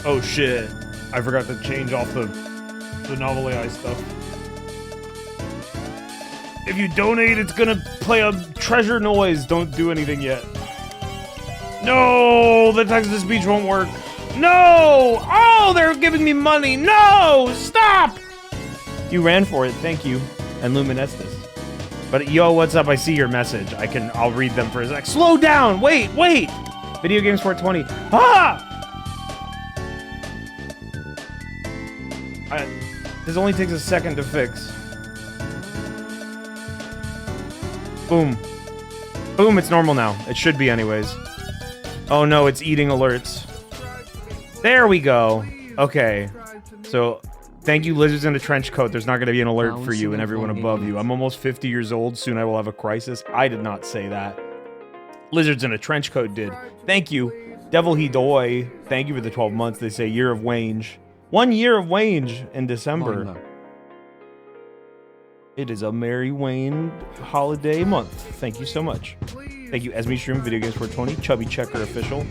Oh shit. I forgot to change off the novel AI stuff. If you donate, it's gonna play a treasure noise. Don't do anything yet. No, the text-to-speech won't work. No! Oh, they're giving me money. No! Stop! You ran for it. Thank you. And Luminescence. But yo, what's up? I see your message. I'll read them for a sec. Slow down! Wait! Video Games 420. Ah! This only takes a second to fix. Boom. Boom, it's normal now. It should be anyways. Oh no, it's eating alerts. There we go. Okay. So, thank you, Lizards in a Trench Coat. There's not going to be an alert for you and everyone above you. I'm almost 50 years old. Soon I will have a crisis. I did not say that. Lizards in a Trench Coat did. Thank you. Devil He Doy. Thank you for the 12 months. They say year of Wange. 1 year of Wange in December. It is a Merry Wayne holiday month. Thank you so much. Thank you, Esme Stream, Video Games 420, Chubby Checker Official.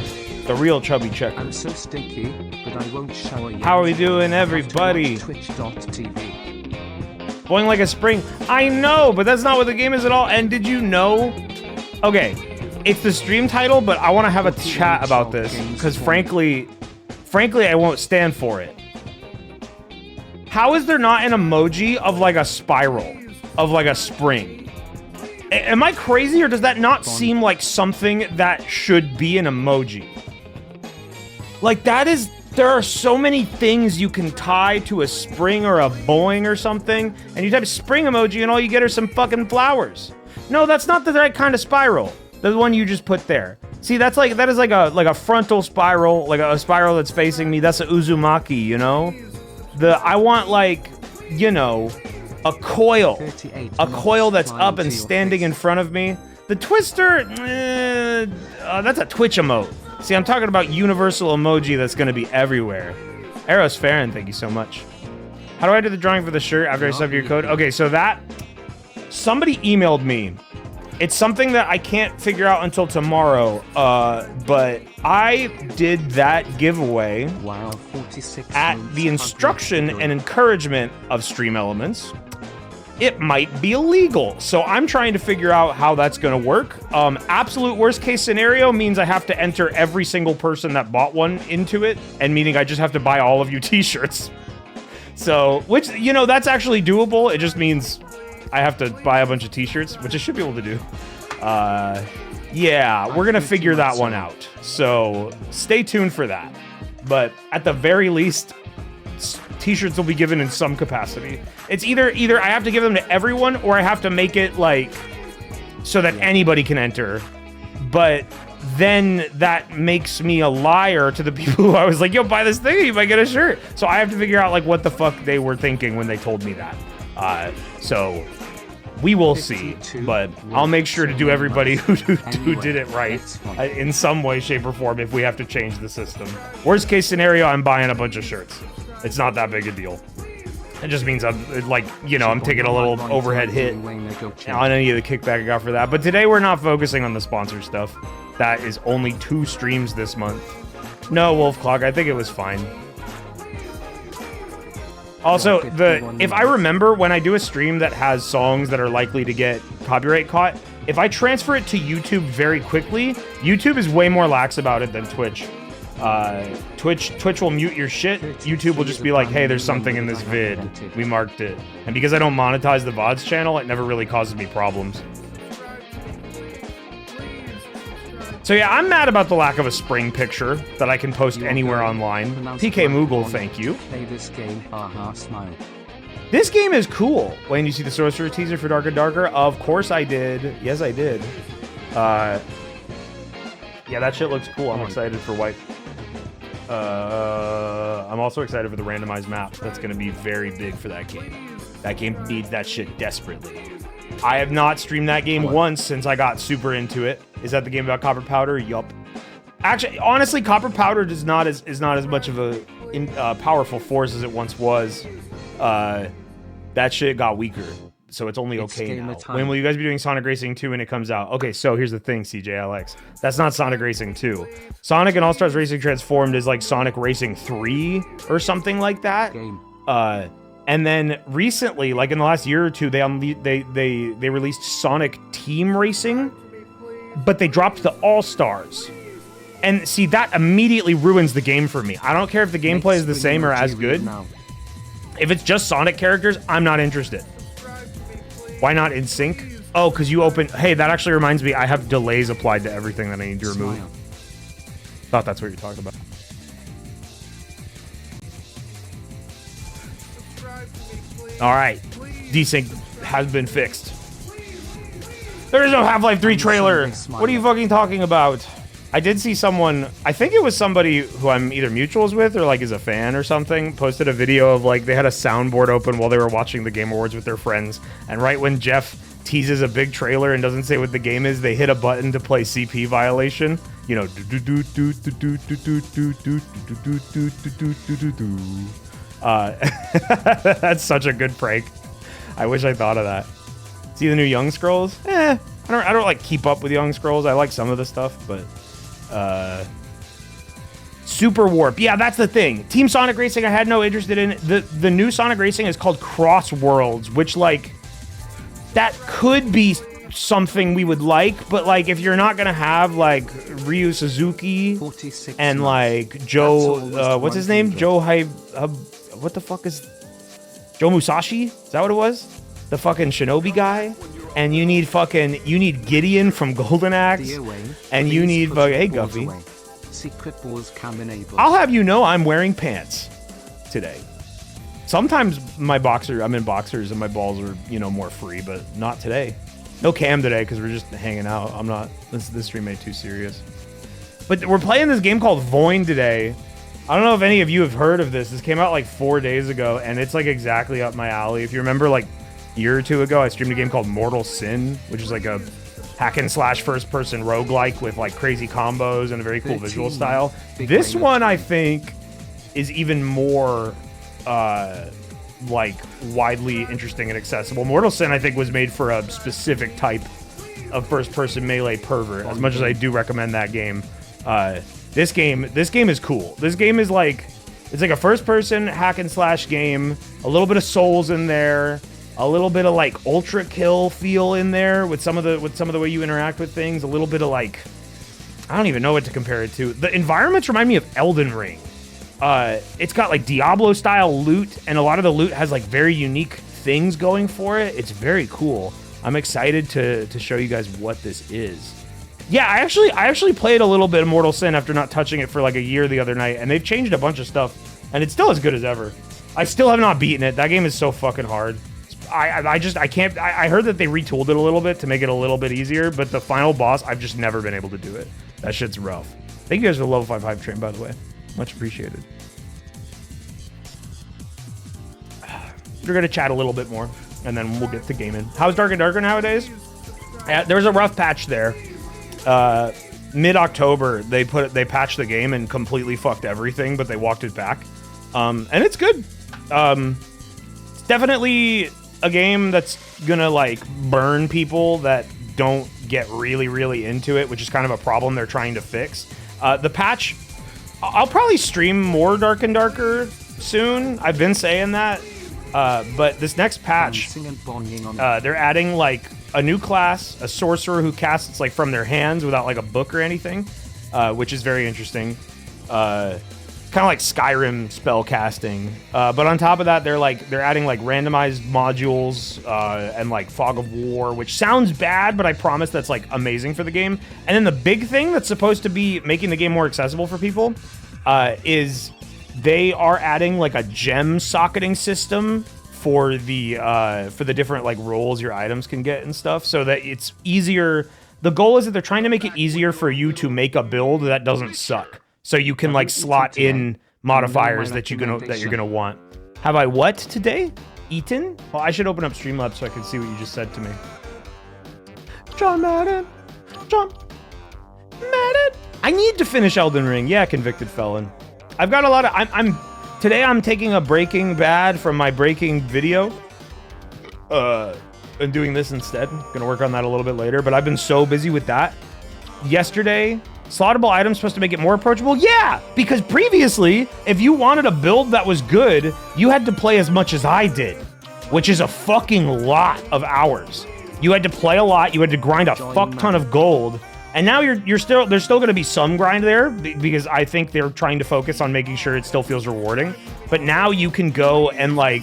The real Chubby Checker. I'm so stinky, but I won't shower yet. How are we doing, everybody? Twitch.tv. Boing like a spring. I know, but that's not what the game is at all. And did you know? Okay, it's the stream title, but I want to have a chat about this because frankly, I won't stand for it. How is there not an emoji of like a spiral, of like a spring? Am I crazy, or does that not seem like something that should be an emoji? Like that is, there are so many things you can tie to a spring or a boing or something, and you type spring emoji and all you get are some fucking flowers. No, that's not the right kind of spiral. The one you just put there. See, that is like a frontal spiral, like a spiral that's facing me. That's a Uzumaki, you know? I want like, you know, a coil that's up and standing in front of me. The twister, that's a Twitch emote. See, I'm talking about universal emoji that's gonna be everywhere. Eros Farron, thank you so much. How do I do the drawing for the shirt after I sub your code? Okay, so somebody emailed me. It's something that I can't figure out until tomorrow, but I did that giveaway at the instruction and encouragement of Stream Elements. It might be illegal, so I'm trying to figure out how that's going to work. Absolute worst case scenario means I have to enter every single person that bought one into it, and meaning I just have to buy all of you t-shirts. So, which, you know, that's actually doable. It just means I have to buy a bunch of t-shirts, which I should be able to do. Yeah, we're gonna figure that one out. So stay tuned for that. But at the very least, t-shirts will be given in some capacity. It's either I have to give them to everyone, or I have to make it like so that anybody can enter. But then that makes me a liar to the people who I was like, yo, buy this thing, you might get a shirt. So I have to figure out like what the fuck they were thinking when they told me that. So we will see, but I'll make sure to do everybody who did it right in some way, shape, or form if we have to change the system. Worst case scenario, I'm buying a bunch of shirts. It's not that big a deal. It just means I'm like, you know, I'm taking a little overhead hit on any of the kickback I got for that. But today we're not focusing on the sponsor stuff. That is only 2 streams this month. No, Wolf Clock, I think it was fine. Also, if I remember, when I do a stream that has songs that are likely to get copyright caught, if I transfer it to YouTube very quickly, YouTube is way more lax about it than Twitch. Twitch will mute your shit. YouTube will just be like, hey, there's something in this vid. We marked it. And because I don't monetize the VODs channel, it never really causes me problems. So yeah, I'm mad about the lack of a spring picture that I can post anywhere online. PK Moogle, thank you. Play this game, haha, smile. This game is cool. Wayne, you see the Sorcerer teaser for Darker Darker? Of course I did. Yes, I did. Yeah, that shit looks cool. I'm excited for White. I'm also excited for the randomized map. That's going to be very big for that game. That game needs that shit desperately. I have not streamed that game once since I got super into it. Is that the game about Copper Powder? Yup. Actually, honestly, Copper Powder is not as much of a powerful force as it once was. That shit got weaker. so it's only It's okay gamer now. time. When will you guys be doing Sonic Racing 2 when it comes out? Okay, so here's the thing, CJLX. That's not Sonic Racing 2. Sonic and All-Stars Racing Transformed is like Sonic Racing 3 or something like that. Game. And then recently, like in the last year or two, they released Sonic Team Racing, but they dropped the All-Stars. And see, that immediately ruins the game for me. I don't care if the gameplay is the same or as good. Now. If it's just Sonic characters, I'm not interested. Why not in sync? Oh, because you open... Hey, that actually reminds me, I have delays applied to everything that I need to remove. Smile. Thought that's what you're talking about. All right. Desync has been fixed. There is no Half-Life 3 trailer. What are you fucking talking about? I did see someone, I think it was somebody who I'm either mutuals with or like is a fan or something, posted a video of like they had a soundboard open while they were watching the Game Awards with their friends. And right when Jeff teases a big trailer and doesn't say what the game is, they hit a button to play CP Violation. You know, that's such a prank prank. I wish I thought of that. See the new Young Scrolls? I don't like keep up with Young Scrolls. I like some of the stuff, but Super Warp. Yeah, that's the thing. Team Sonic Racing I had no interest in. The new Sonic Racing is called Cross Worlds, which like that could be something we would like, but like if you're not gonna have like Ryu Suzuki and like Joe what's his name? What the fuck is Joe Musashi? Is that what it was? The fucking shinobi guy? And you need Gideon from Golden Axe, and you need hey Guffy. Secret balls cam enabled. I'll have you know I'm wearing pants today. Sometimes I'm in boxers and my balls are, you know, more free, but not today. No cam today because we're just hanging out. I'm not, this stream ain't too serious. But we're playing this game called VOIN today. I don't know if any of you have heard of this. This came out like 4 days ago, and it's like exactly up my alley. If you remember, like a year or two ago, I streamed a game called Mortal Sin, which is like a hack and slash first person roguelike with like crazy combos and a very cool visual style. This one I think is even more like widely interesting and accessible. Mortal Sin I think was made for a specific type of first person melee pervert. As much as I do recommend that game, this game is cool. This game is like, it's like a first person hack and slash game, a little bit of Souls in there, a little bit of like Ultra Kill feel in there with some of the way you interact with things, a little bit of like, I don't even know what to compare it to. The environments remind me of Elden Ring. It's got like Diablo style loot, and a lot of the loot has like very unique things going for it. It's very cool. I'm excited to show you guys what this is. Yeah, I actually played a little bit of Mortal Sin after not touching it for like a year the other night, and they've changed a bunch of stuff, and it's still as good as ever. I still have not beaten it. That game is so fucking hard. I can't. I heard that they retooled it a little bit to make it a little bit easier, but the final boss, I've just never been able to do it. That shit's rough. Thank you guys for the level 5 hype train, by the way. Much appreciated. We're gonna chat a little bit more, and then we'll get to gaming. How's Dark and Darker nowadays? There was a rough patch there. Mid-October, they patched the game and completely fucked everything, but they walked it back. And it's good. It's definitely a game that's gonna like burn people that don't get really, really into it, which is kind of a problem they're trying to fix. The patch, I'll probably stream more Dark and Darker soon. I've been saying that. But this next patch, they're adding like a new class, a sorcerer who casts like from their hands without like a book or anything, which is very interesting. Kind of like Skyrim spell casting. But on top of that, they're adding like randomized modules and like Fog of War, which sounds bad, but I promise that's like amazing for the game. And then the big thing that's supposed to be making the game more accessible for people is they are adding like a gem socketing system for the different like roles your items can get and stuff, so that it's easier. The goal is that they're trying to make it easier for you to make a build that doesn't suck, so you can like slot in modifiers that you're gonna want. Have I what today? Eaten? Well, I should open up Streamlabs so I can see what you just said to me. John Madden. I need to finish Elden Ring. Yeah, convicted felon. I've got a lot of... Today I'm taking a Breaking Bad from my Breaking video. and doing this instead. Gonna work on that a little bit later, but I've been so busy with that. Yesterday, slottable items supposed to make it more approachable? Yeah, because previously, if you wanted a build that was good, you had to play as much as I did, which is a fucking lot of hours. You had to play a lot, you had to grind a fuck ton of gold, and now there's still gonna be some grind there, because I think they're trying to focus on making sure it still feels rewarding. But now you can go and like,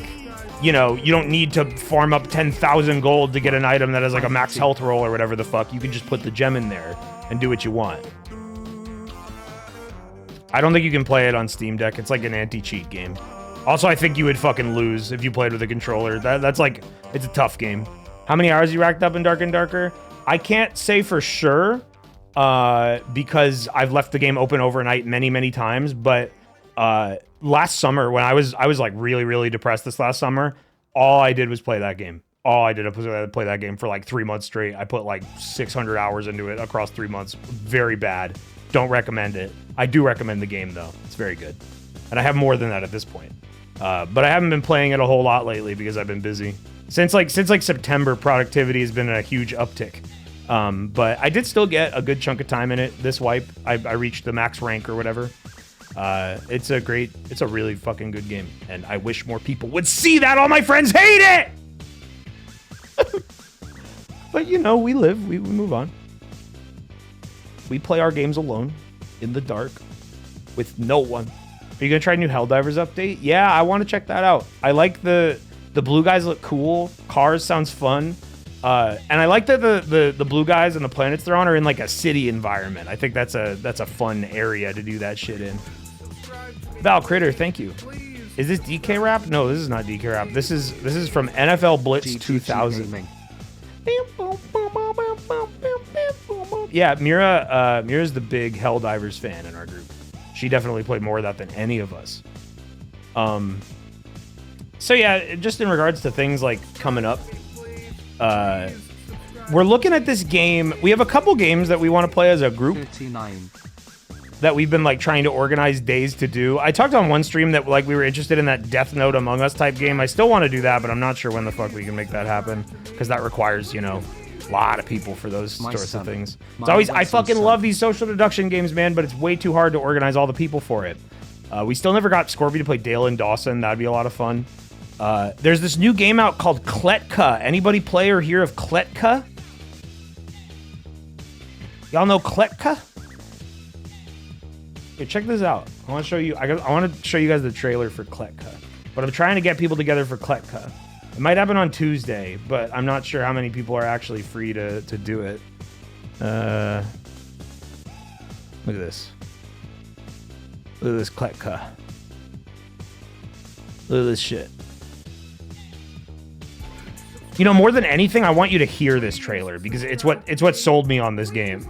you know, you don't need to farm up 10,000 gold to get an item that has like a max health roll or whatever the fuck. You can just put the gem in there and do what you want. I don't think you can play it on Steam Deck. It's like an anti-cheat game. Also, I think you would fucking lose if you played with a controller. That's like, it's a tough game. How many hours you racked up in Dark and Darker? I can't say for sure because I've left the game open overnight many times, but last summer when I was like really depressed this last summer, all I did was play that game. All I did was play that game for like 3 months straight. I put like 600 hours into it across 3 months. Very bad. Don't recommend it. I do recommend the game though. It's very good. And I have more than that at this point. But I haven't been playing it a whole lot lately because I've been busy. Since like September, productivity has been a huge uptick. But I did still get a good chunk of time in it. This wipe, I reached the max rank or whatever. It's a really fucking good game. And I wish more people would see that. All my friends hate it! But you know, we live, we move on. We play our games alone, in the dark, with no one. Are you gonna try new Helldivers update? Yeah, I want to check that out. I like the blue guys look cool. Cars sounds fun. And I like that the blue guys and the planets they're on are in like a city environment. I think that's a fun area to do that shit in. Val Critter, thank you. Is this DK rap? No, this is not DK rap. This is from NFL Blitz 2000. Yeah, Mira's the big Helldivers fan in our group. She definitely played more of that than any of us. So yeah, just in regards to things like coming up, we're looking at this game. We have a couple games that we want to play as a group 39. that we've been like trying to organize days to do. I talked on one stream that like we were interested in that Death Note Among Us type game. I still want to do that, but I'm not sure when the fuck we can make that happen because that requires, you know, a lot of people for those sorts of things. It's always, I fucking love these social deduction games, man, but it's way too hard to organize all the people for it. We still never got Scorpy to play Dale and Dawson. That'd be a lot of fun. There's this new game out called Kletka. Anybody play or hear of Kletka? Y'all know Kletka? Okay, check this out. I want to show you. I want to show you guys the trailer for Kletka. But I'm trying to get people together for Kletka. It might happen on Tuesday, but I'm not sure how many people are actually free to do it. Look at this. Look at this Kletka. Look at this shit. You know, more than anything, I want you to hear this trailer because it's what sold me on this game.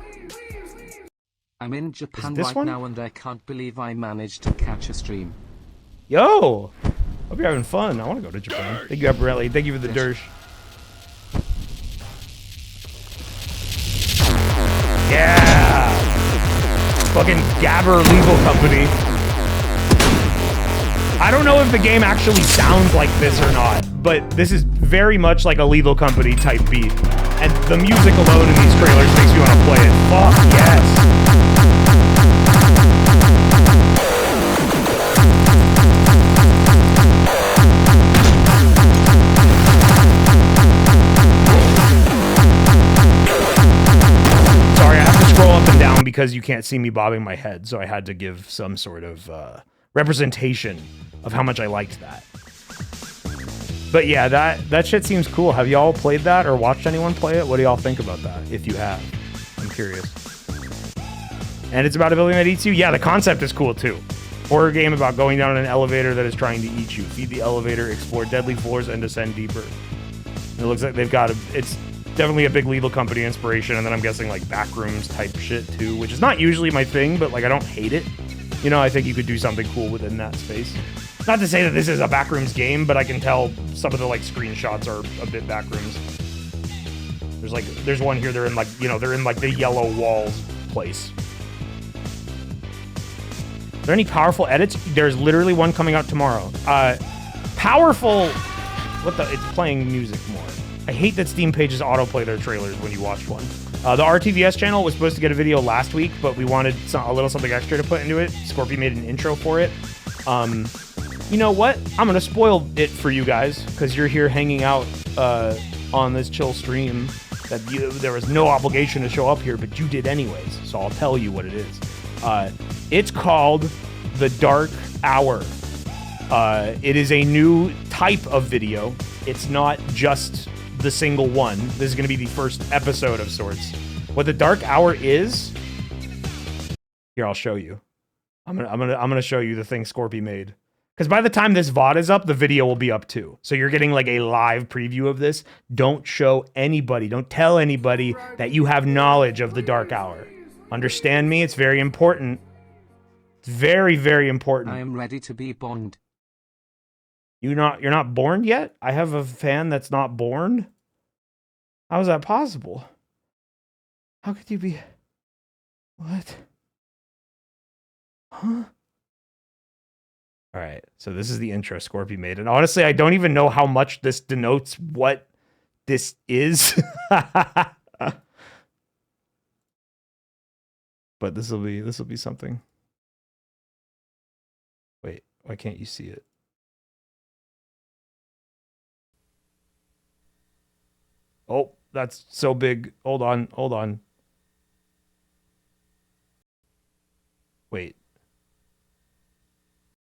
I'm in Japan right now and I can't believe I managed to catch a stream. Yo! Hope you're having fun. I want to go to Japan. Thank you, Apparelli. Thank you for the Dersh. Yeah! Fucking Gabber Legal Company. I don't know if the game actually sounds like this or not, but this is very much like a Lethal Company type beat. And the music alone in these trailers makes me want to play it. Fuck yes! Sorry, I have to scroll up and down because you can't see me bobbing my head, so I had to give some sort of representation of how much I liked that. But yeah, that shit seems cool. Have y'all played that or watched anyone play it? What do y'all think about that, if you have? I'm curious. And it's about a building that eats you? Yeah, the concept is cool too. Horror game about going down an elevator that is trying to eat you. Feed the elevator, explore deadly floors, and descend deeper. It looks like they've got it's definitely a big Lethal Company inspiration, and then I'm guessing like Backrooms type shit too, which is not usually my thing, but like I don't hate it. You know, I think you could do something cool within that space. Not to say that this is a Backrooms game, but I can tell some of the like screenshots are a bit Backrooms. There's one here, they're in like, you know, they're in like the yellow walls place. Are there any powerful edits? There's literally one coming out tomorrow. Powerful, it's playing music more. I hate that Steam pages autoplay their trailers when you watch one. The RTVS channel was supposed to get a video last week, but we wanted a little something extra to put into it. Scorpy made an intro for it. You know what? I'm gonna spoil it for you guys because you're here hanging out on this chill stream. There was no obligation to show up here, but you did anyways. So I'll tell you what it is. It's called The Dark Hour. It is a new type of video. It's not just the single one. This is going to be the first episode of sorts. What The Dark Hour is, here, I'll show you. I'm gonna show you the thing Scorpy made. Because by the time this VOD is up, the video will be up too. So you're getting like a live preview of this. Don't show anybody. Don't tell anybody that you have knowledge of The Dark Hour. Understand me? It's very important. It's very, very important. I am ready to be boinged. You're not born yet? I have a fan that's not born? How is that possible? How could you be... What? Huh? Alright, so this is the intro Scorpy made. And honestly, I don't even know how much this denotes what this is. But this will be something. Wait, why can't you see it? Oh, that's so big. Hold on. Wait.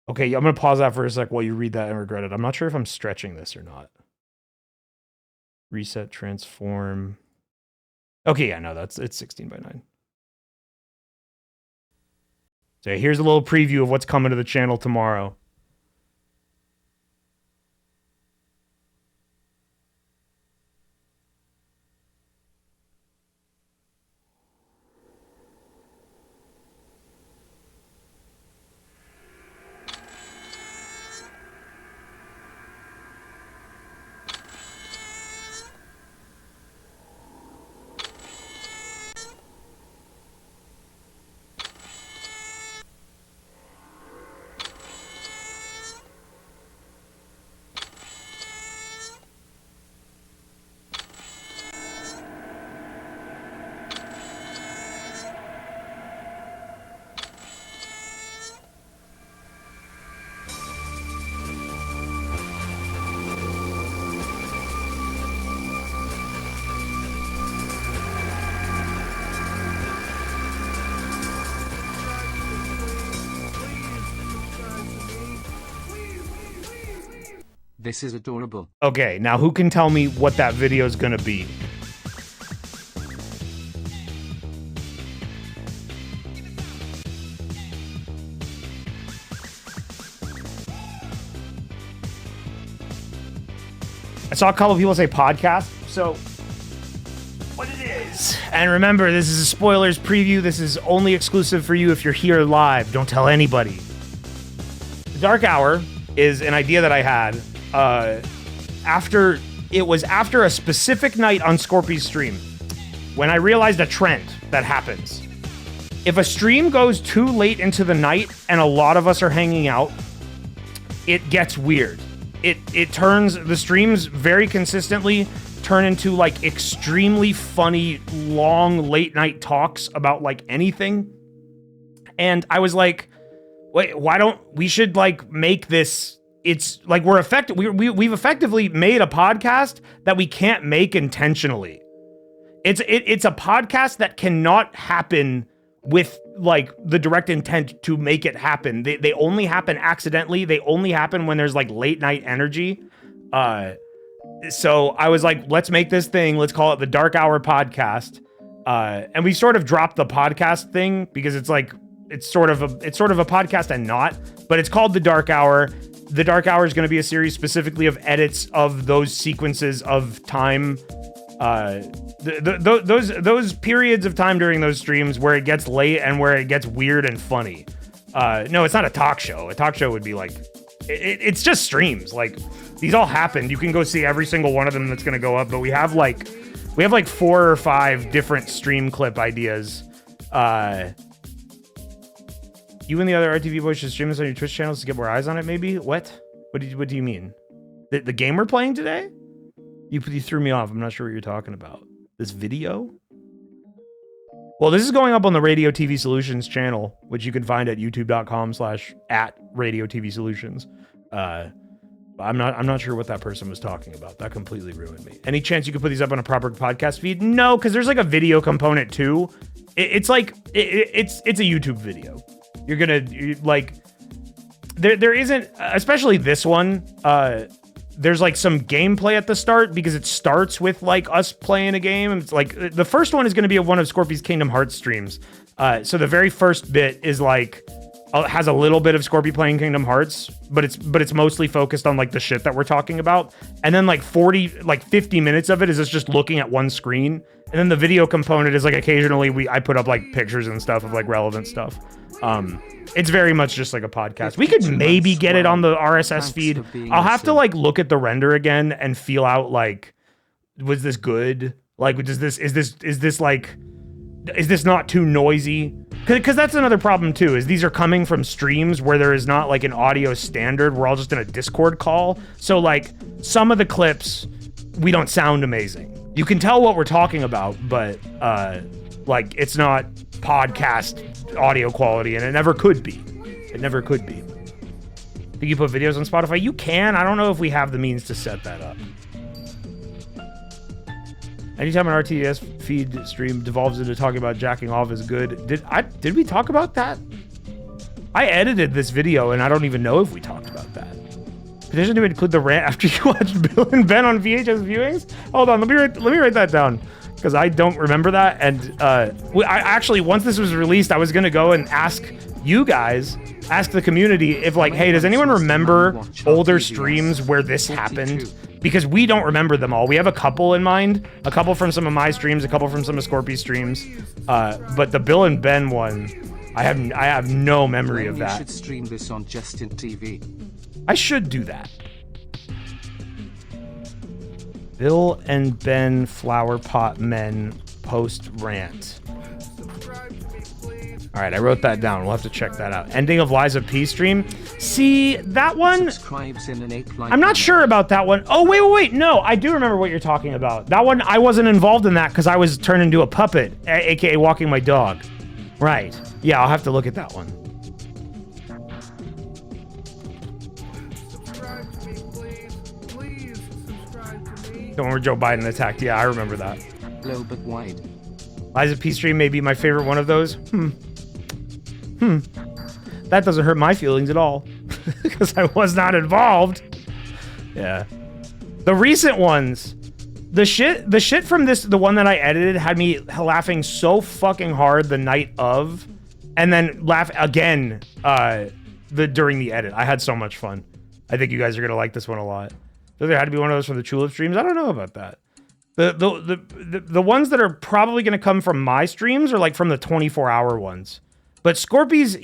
Okay, I'm going to pause that for a sec while you read that and regret it. I'm not sure if I'm stretching this or not. Reset, transform. Okay, yeah, no, it's 16:9. So here's a little preview of what's coming to the channel tomorrow. This is adorable. Okay, now who can tell me what that video is gonna be? I saw a couple of people say podcast, so what it is. And remember, this is a spoilers preview. This is only exclusive for you if you're here live. Don't tell anybody. The Dark Hour is an idea that I had after a specific night on Scorpy's stream when I realized a trend that happens. If a stream goes too late into the night and a lot of us are hanging out, it gets weird. It turns, the streams very consistently turn into like extremely funny, long late night talks about like anything. And I was like, wait, why don't we should like make this, it's like we've effectively made a podcast that we can't make intentionally. It's a podcast that cannot happen with like the direct intent to make it happen. They only happen accidentally. They only happen when there's like late night energy. So I was like, let's make this thing. Let's call it the Dark Hour Podcast. And we sort of dropped the podcast thing because it's like, it's sort of a podcast and not, but it's called the Dark Hour. The Dark Hour is going to be a series specifically of edits of those sequences of time. Those periods of time during those streams where it gets late and where it gets weird and funny. No, it's not a talk show. A talk show would be like, it's just streams. Like these all happened. You can go see every single one of them that's going to go up, but we have like 4 or 5 different stream clip ideas. You and the other RTV boys should stream this on your Twitch channels to get more eyes on it, maybe? What do you mean? The game we're playing today? You threw me off. I'm not sure what you're talking about. This video? Well, this is going up on the Radio TV Solutions channel, which you can find at youtube.com/@Radio TV Solutions. I'm not sure what that person was talking about. That completely ruined me. Any chance you could put these up on a proper podcast feed? No, because there's like a video component too. It's a YouTube video. You're gonna like there isn't, especially this one. There's like some gameplay at the start because it starts with like us playing a game. And it's like the first one is going to be one of Scorpy's Kingdom Hearts streams. So the very first bit is like has a little bit of Scorpy playing Kingdom Hearts, but it's mostly focused on like the shit that we're talking about. And then like 50 minutes of it is us just looking at one screen. And then the video component is like occasionally I put up like pictures and stuff of like relevant stuff. It's very much just like a podcast. We could maybe get it on the RSS feed. I'll have to like look at the render again and feel out like, was this good? Like, is this not too noisy? Because that's another problem too, is these are coming from streams where there is not like an audio standard. We're all just in a Discord call. So like some of the clips, we don't sound amazing. You can tell what we're talking about, but like it's not podcast audio quality, and it never could be. It never could be. Think you put videos on Spotify? You can. I don't know if we have the means to set that up. Anytime an RTS feed stream devolves into talking about jacking off is good. Did we talk about that? I edited this video and I don't even know if we talked about that. Petition to include the rant after you watched Bill and Ben on VHS viewings? Hold on, let me write that down, because I don't remember that. And I actually, once this was released, I was gonna go and ask you guys, ask the community if like, hey, does anyone remember older streams where this happened? Because we don't remember them all. We have a couple in mind, a couple from some of my streams, a couple from some of Scorpy's streams. But the Bill and Ben one, I have no memory of that. You should stream this on Justin TV. I should do that. Bill and Ben Flower Pot Men post rant. All right, I wrote that down. We'll have to check that out. Ending of Lies of P stream. See, that one, I'm not sure about that one. Oh, wait. No, I do remember what you're talking about. That one, I wasn't involved in that because I was turned into a puppet, aka walking my dog. Right. Yeah, I'll have to look at that one. The one where Joe Biden attacked. Yeah, I remember that. Low but wide. Lies of P stream may be my favorite one of those. That doesn't hurt my feelings at all because I was not involved. Yeah. The recent ones, the shit from this, the one that I edited had me laughing so fucking hard the night of, and then laugh again during the edit. I had so much fun. I think you guys are gonna like this one a lot. So there had to be one of those from the Tulip streams. I don't know about that. The ones that are probably gonna come from my streams are like from the 24-hour ones. But Scorpy's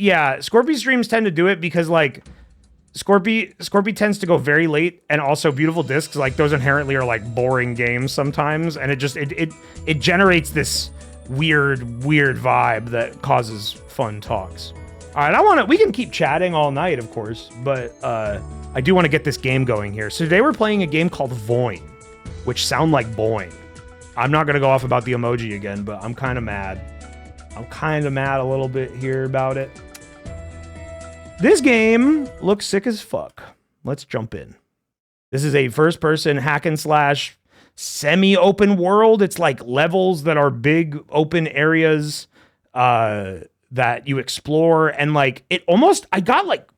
streams tend to do it because like Scorpy tends to go very late, and also Beautiful Discs, like those inherently are like boring games sometimes, and it generates this weird vibe that causes fun talks. All right, we can keep chatting all night, of course, but I do want to get this game going here. So today we're playing a game called VOIN, which sound like boing. I'm not gonna go off about the emoji again, but I'm kind of mad. I'm kind of mad a little bit here about it. This game looks sick as fuck. Let's jump in. This is a first-person hack and slash semi-open world. It's like levels that are big open areas that you explore, and like I got like,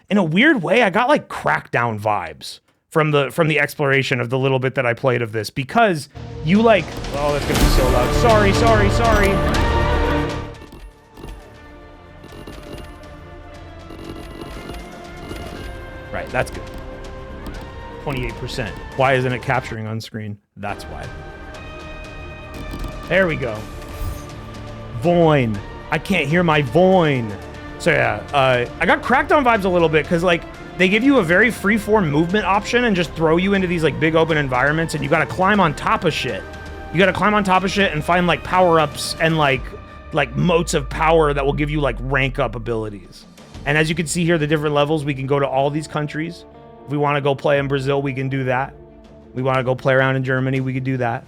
in a weird way, I got like Crackdown vibes from the exploration of the little bit that I played of this, because you like, oh, that's gonna be so loud. Sorry. Right, that's good. 28%. Why isn't it capturing on screen? That's why. There we go. VOIN. I can't hear my VOIN. So yeah, I got Crackdown vibes a little bit because like they give you a very freeform movement option and just throw you into these like big open environments, and you gotta climb on top of shit. You gotta climb on top of shit and find like power-ups and like motes of power that will give you like rank up abilities. And as you can see here, the different levels, we can go to all these countries. If we want to go play in Brazil, we can do that. We want to go play around in Germany, we could do that.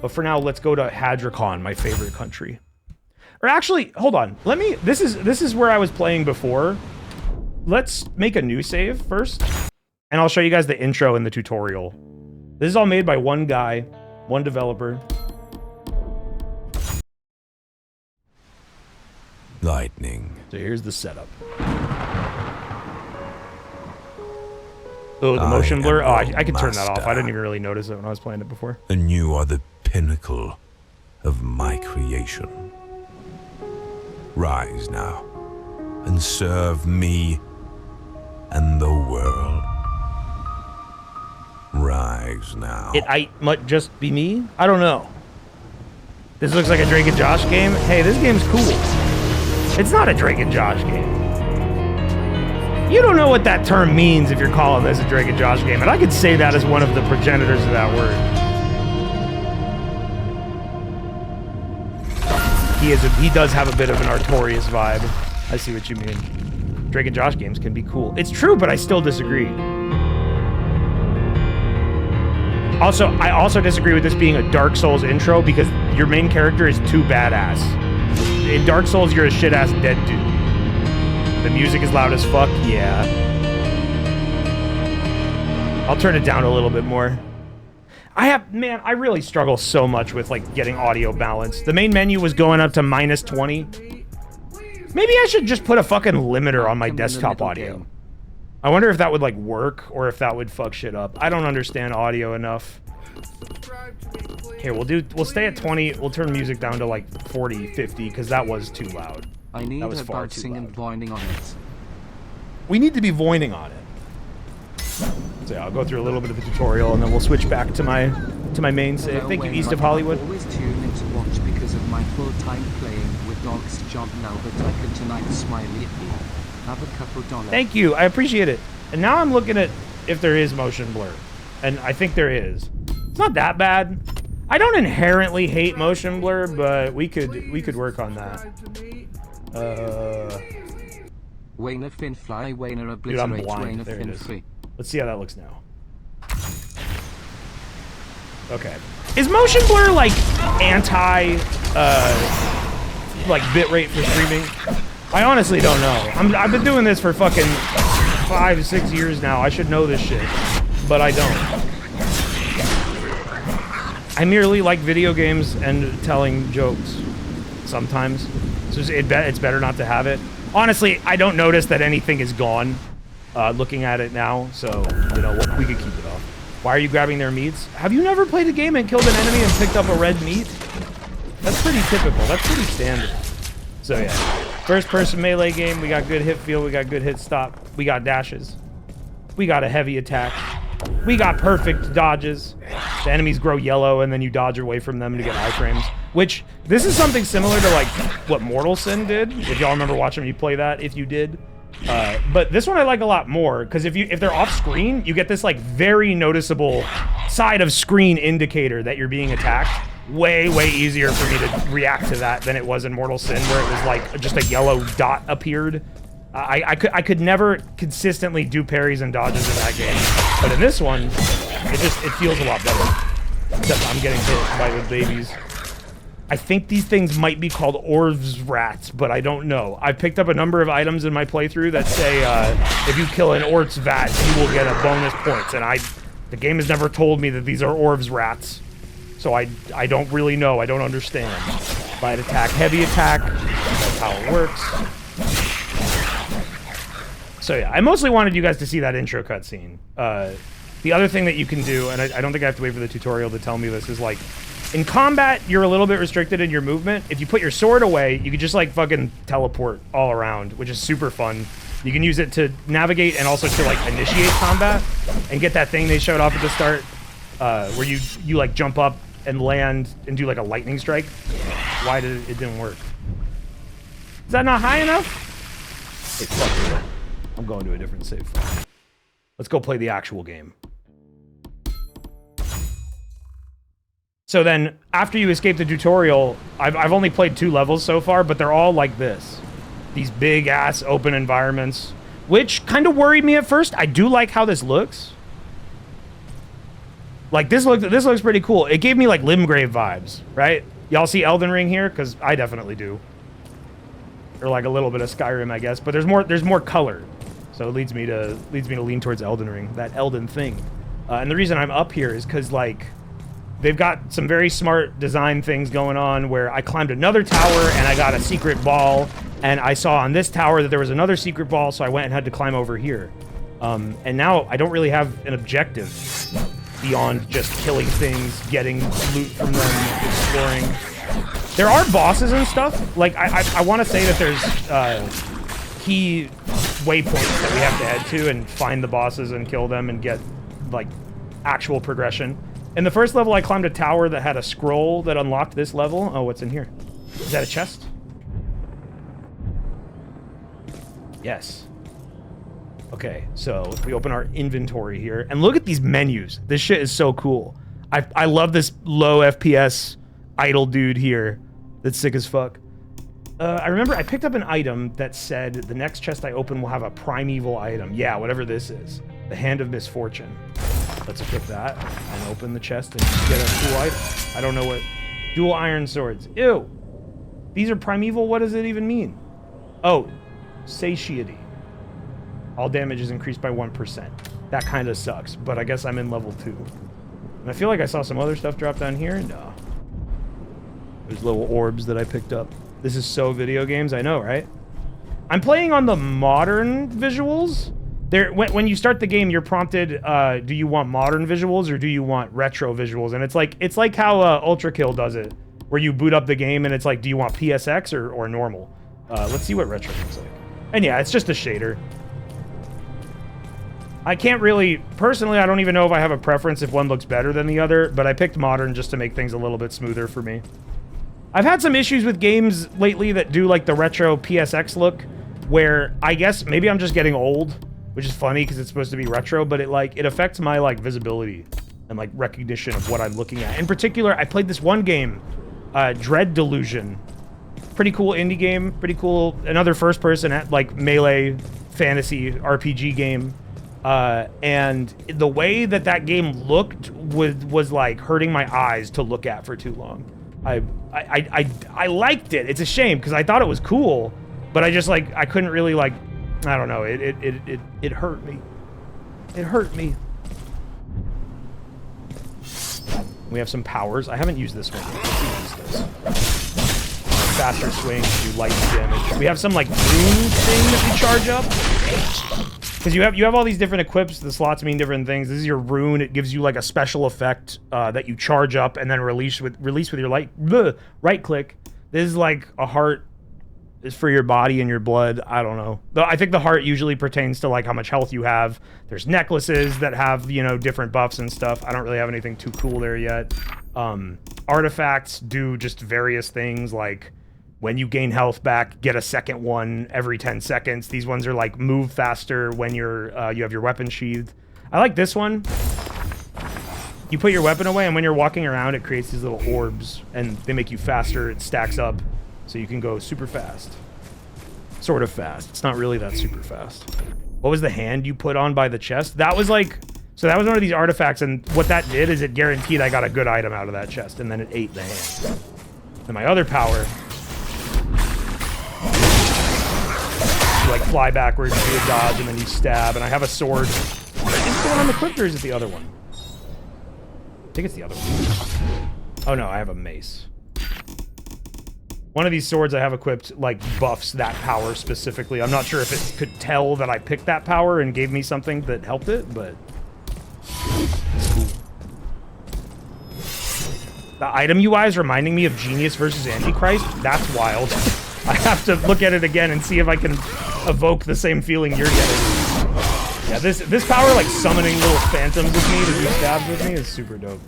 But for now, let's go to Hadricon, my favorite country. Or actually, hold on. Let me, this is where I was playing before. Let's make a new save first. And I'll show you guys the intro and the tutorial. This is all made by one guy, one developer. Lightning. So here's the setup. Oh, the motion blur. Oh, I can turn that off. I didn't even really notice it when I was playing it before. And you are the pinnacle of my creation. Rise now and serve me and the world. Rise now. It might just be me? I don't know. This looks like a Drake and Josh game. Hey, this game's cool. It's not a Drake and Josh game. You don't know what that term means if you're calling this a Drake and Josh game, and I could say that as one of the progenitors of that word. He does have a bit of an Artorias vibe. I see what you mean. Drake and Josh games can be cool. It's true, but I still disagree. Also, I also disagree with this being a Dark Souls intro because your main character is too badass. In Dark Souls, you're a shit-ass dead dude. The music is loud as fuck, yeah. I'll turn it down a little bit more. Man, I really struggle so much with, like, getting audio balance. The main menu was going up to -20. Maybe I should just put a fucking limiter on my desktop audio. I wonder if that would, like, work, or if that would fuck shit up. I don't understand audio enough. Here, we'll stay at 20. We'll turn music down to, like, 40, 50, because that was too loud. I need a bouncing and voining on it. We need to be voining on it. So yeah, I'll go through a little bit of the tutorial and then we'll switch back to my main save. Thank you, East of Hollywood. I always tune in to watch because of my full-time playing with Dog's job now, but I can tonight smile at me. Have a couple dollars. Thank you, I appreciate it. And now I'm looking at if there is motion blur, and I think there is. It's not that bad. I don't inherently hate motion blur, but we could work on that. Wayner fin fly, Wayner Dude, I'm obliterate, blind. Wayner There it fin is. free. Let's see how that looks now. Okay. Is motion blur like anti like bitrate for streaming? I honestly don't know. I've been doing this for fucking 5, 6 years now. I should know this shit, but I don't. I merely like video games and telling jokes sometimes. So it's better not to have it. Honestly, I don't notice that anything is gone looking at it now, so, you know, we could keep it off. Why are you grabbing their meats? Have you never played a game and killed an enemy and picked up a red meat? That's pretty typical. That's pretty standard. So, yeah. First-person melee game. We got good hit feel. We got good hit stop. We got dashes. We got a heavy attack. We got perfect dodges. The enemies grow yellow, and then you dodge away from them to get iframes. Which, this is something similar to, like, what Mortal Sin did. If y'all remember watching me play that, if you did. But this one I like a lot more, because if they're off-screen, you get this, like, very noticeable side-of-screen indicator that you're being attacked. Way easier for me to react to that than it was in Mortal Sin, where it was, like, just a yellow dot appeared. I could never consistently do parries and dodges in that game. But in this one, it feels a lot better. Except I'm getting hit by the babies. I think these things might be called Orv's Rats, but I don't know. I picked up a number of items in my playthrough that say if you kill an Orv's Vat, you will get a bonus points. And the game has never told me that these are Orv's Rats. So I don't really know. I don't understand. Light attack, heavy attack. That's how it works. So yeah, I mostly wanted you guys to see that intro cutscene. The other thing that you can do, and I don't think I have to wait for the tutorial to tell me this, is like, in combat, you're a little bit restricted in your movement. If you put your sword away, you can just like fucking teleport all around, which is super fun. You can use it to navigate and also to like initiate combat and get that thing they showed off at the start, where you like jump up and land and do like a lightning strike. Why did it didn't work? Is that not high enough? Hey, fuck it. I'm going to a different save file. Let's go play the actual game. So then, after you escape the tutorial, I've only played 2 levels so far, but they're all like this. These big-ass open environments, which kind of worried me at first. I do like how this looks. Like, this looks pretty cool. It gave me, like, Limgrave vibes, right? Y'all see Elden Ring here? Because I definitely do. Or, like, a little bit of Skyrim, I guess. But there's more color. So it leads me to lean towards Elden Ring. That Elden thing. And the reason I'm up here is because, like, they've got some very smart design things going on where I climbed another tower and I got a secret ball. And I saw on this tower that there was another secret ball, so I went and had to climb over here. And now I don't really have an objective beyond just killing things, getting loot from them, exploring. There are bosses and stuff. Like, I want to say that there's key waypoints that we have to head to and find the bosses and kill them and get, like, actual progression. In the first level, I climbed a tower that had a scroll that unlocked this level. Oh, what's in here? Is that a chest? Yes. Okay, so if we open our inventory here, and look at these menus. This shit is so cool. I love this low FPS idle dude here. That's sick as fuck. I remember I picked up an item that said the next chest I open will have a primeval item. Yeah, whatever this is. The Hand of Misfortune. Let's equip that and open the chest and get a cool item. I don't know what... Dual iron swords. Ew. These are primeval? What does it even mean? Oh, satiety. All damage is increased by 1%. That kind of sucks, but I guess I'm in level 2. And I feel like I saw some other stuff drop down here. No. There's little orbs that I picked up. This is so video games, I know, right? I'm playing on the modern visuals. When you start the game, you're prompted, do you want modern visuals or do you want retro visuals? And it's like how Ultra Kill does it, where you boot up the game and it's like, do you want PSX or normal? Let's see what retro looks like. And yeah, it's just a shader. I can't really, personally, I don't even know if I have a preference if one looks better than the other, but I picked modern just to make things a little bit smoother for me. I've had some issues with games lately that do like the retro PSX look, where I guess maybe I'm just getting old, which is funny because it's supposed to be retro, but it affects my like visibility and like recognition of what I'm looking at. In particular, I played this one game, Dread Delusion. Pretty cool indie game, pretty cool, another first person like melee fantasy RPG game. And the way that game looked was like hurting my eyes to look at for too long. I liked it. It's a shame because I thought it was cool, but I just like I couldn't really like, I don't know. It hurt me. It hurt me. We have some powers. I haven't used this one yet. Let's use this. Faster swing, do lightning damage. We have some like rune thing that we charge up. Because you have all these different equips. The slots mean different things. This is your rune. It gives you like a special effect that you charge up and then release with your right click. This is like a heart is for your body and your blood. I don't know. Though I think the heart usually pertains to like how much health you have. There's necklaces that have, you know, different buffs and stuff. I don't really have anything too cool there yet. Artifacts do just various things like when you gain health back, get a second one every 10 seconds. These ones are like move faster when you're you have your weapon sheathed. I like this one. You put your weapon away, and when you're walking around, it creates these little orbs, and they make you faster. It stacks up, so you can go super fast. Sort of fast. It's not really that super fast. What was the hand you put on by the chest? That was like... So that was one of these artifacts, and what that did is it guaranteed I got a good item out of that chest, and then it ate the hand. Then my other power... You like fly backwards, do a dodge, and then you stab, and I have a sword. Is it the one I'm equipped, or is it the other one? I think it's the other one. Oh no, I have a mace. One of these swords I have equipped, like, buffs that power specifically. I'm not sure if it could tell that I picked that power and gave me something that helped it, but... It's cool. The item UI is reminding me of Genius versus Antichrist. That's wild. I have to look at it again and see if I can evoke the same feeling you're getting. Yeah, this power, like, summoning little phantoms with me to do stabs with me is super dope.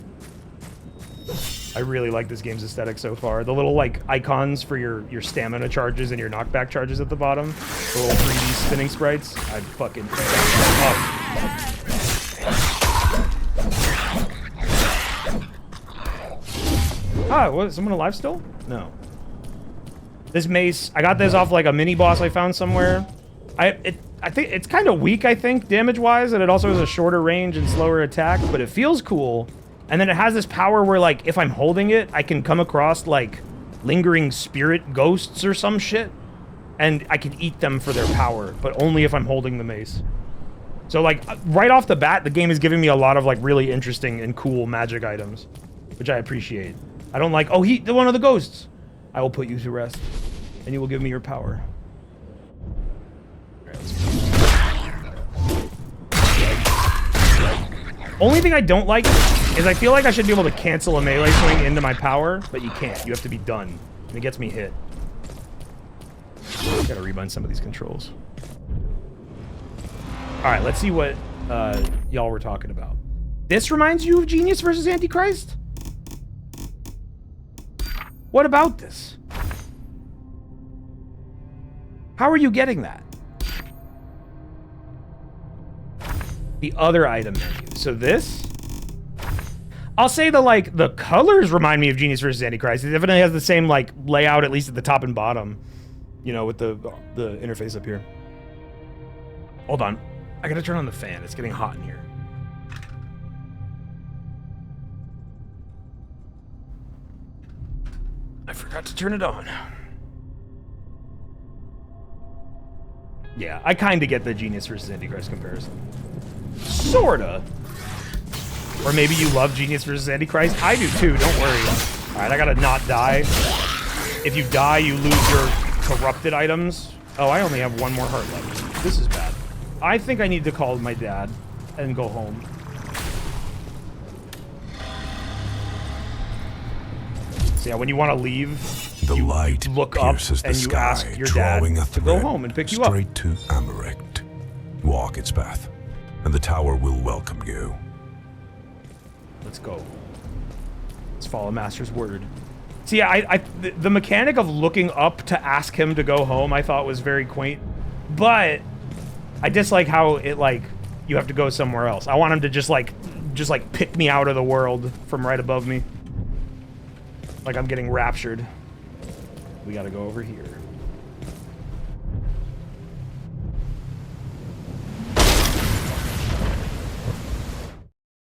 I really like this game's aesthetic so far. The little, like, icons for your stamina charges and your knockback charges at the bottom. The little 3D spinning sprites. I fucking... Ah, what? Someone alive still? No. This mace, I got this off, like, a mini-boss I found somewhere. I think it's kind of weak, I think, damage-wise, and it also has a shorter range and slower attack, but it feels cool. And then it has this power where, like, if I'm holding it, I can come across, like, lingering spirit ghosts or some shit. And I can eat them for their power, but only if I'm holding the mace. So, like, right off the bat, the game is giving me a lot of, like, really interesting and cool magic items, which I appreciate. I don't like, oh, one of the ghosts. I will put you to rest, and you will give me your power. Only thing I don't like is I feel like I should be able to cancel a melee swing into my power, but you can't. You have to be done, and it gets me hit. Gotta rebind some of these controls. Alright, let's see what y'all were talking about. This reminds you of Genius versus Antichrist? What about this? How are you getting that? The other item menu. So this? I'll say the colors remind me of Genius versus Antichrist. It definitely has the same, like, layout, at least at the top and bottom. You know, with the interface up here. Hold on. I gotta turn on the fan. It's getting hot in here. I forgot to turn it on. Yeah, I kind of get the Genius versus Antichrist comparison. Sorta. Or maybe you love Genius versus Antichrist. I do too, don't worry. Alright, I gotta not die. If you die, you lose your corrupted items. Oh, I only have one more heart left. This is bad. I think I need to call my dad and go home. So yeah, when you want to leave, The you light look up pierces the and you sky, ask your dad drawing a to go thread home and pick you up. straight to Amarect. Walk its path, and the tower will welcome you. Let's go. Let's follow Master's word. See, the mechanic of looking up to ask him to go home, I thought was very quaint, but I dislike how it, like, you have to go somewhere else. I want him to just pick me out of the world from right above me. Like I'm getting raptured. We gotta go over here.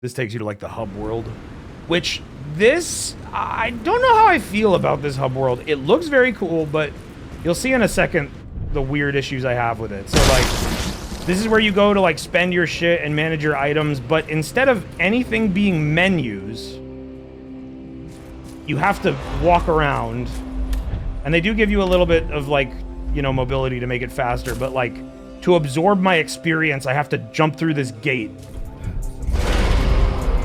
This takes you to, like, the hub world, which this, I don't know how I feel about this hub world. It looks very cool, but you'll see in a second the weird issues I have with it. So, like, this is where you go to, like, spend your shit and manage your items, but instead of anything being menus, you have to walk around. And they do give you a little bit of, like, you know, mobility to make it faster, but, like, to absorb my experience, I have to jump through this gate.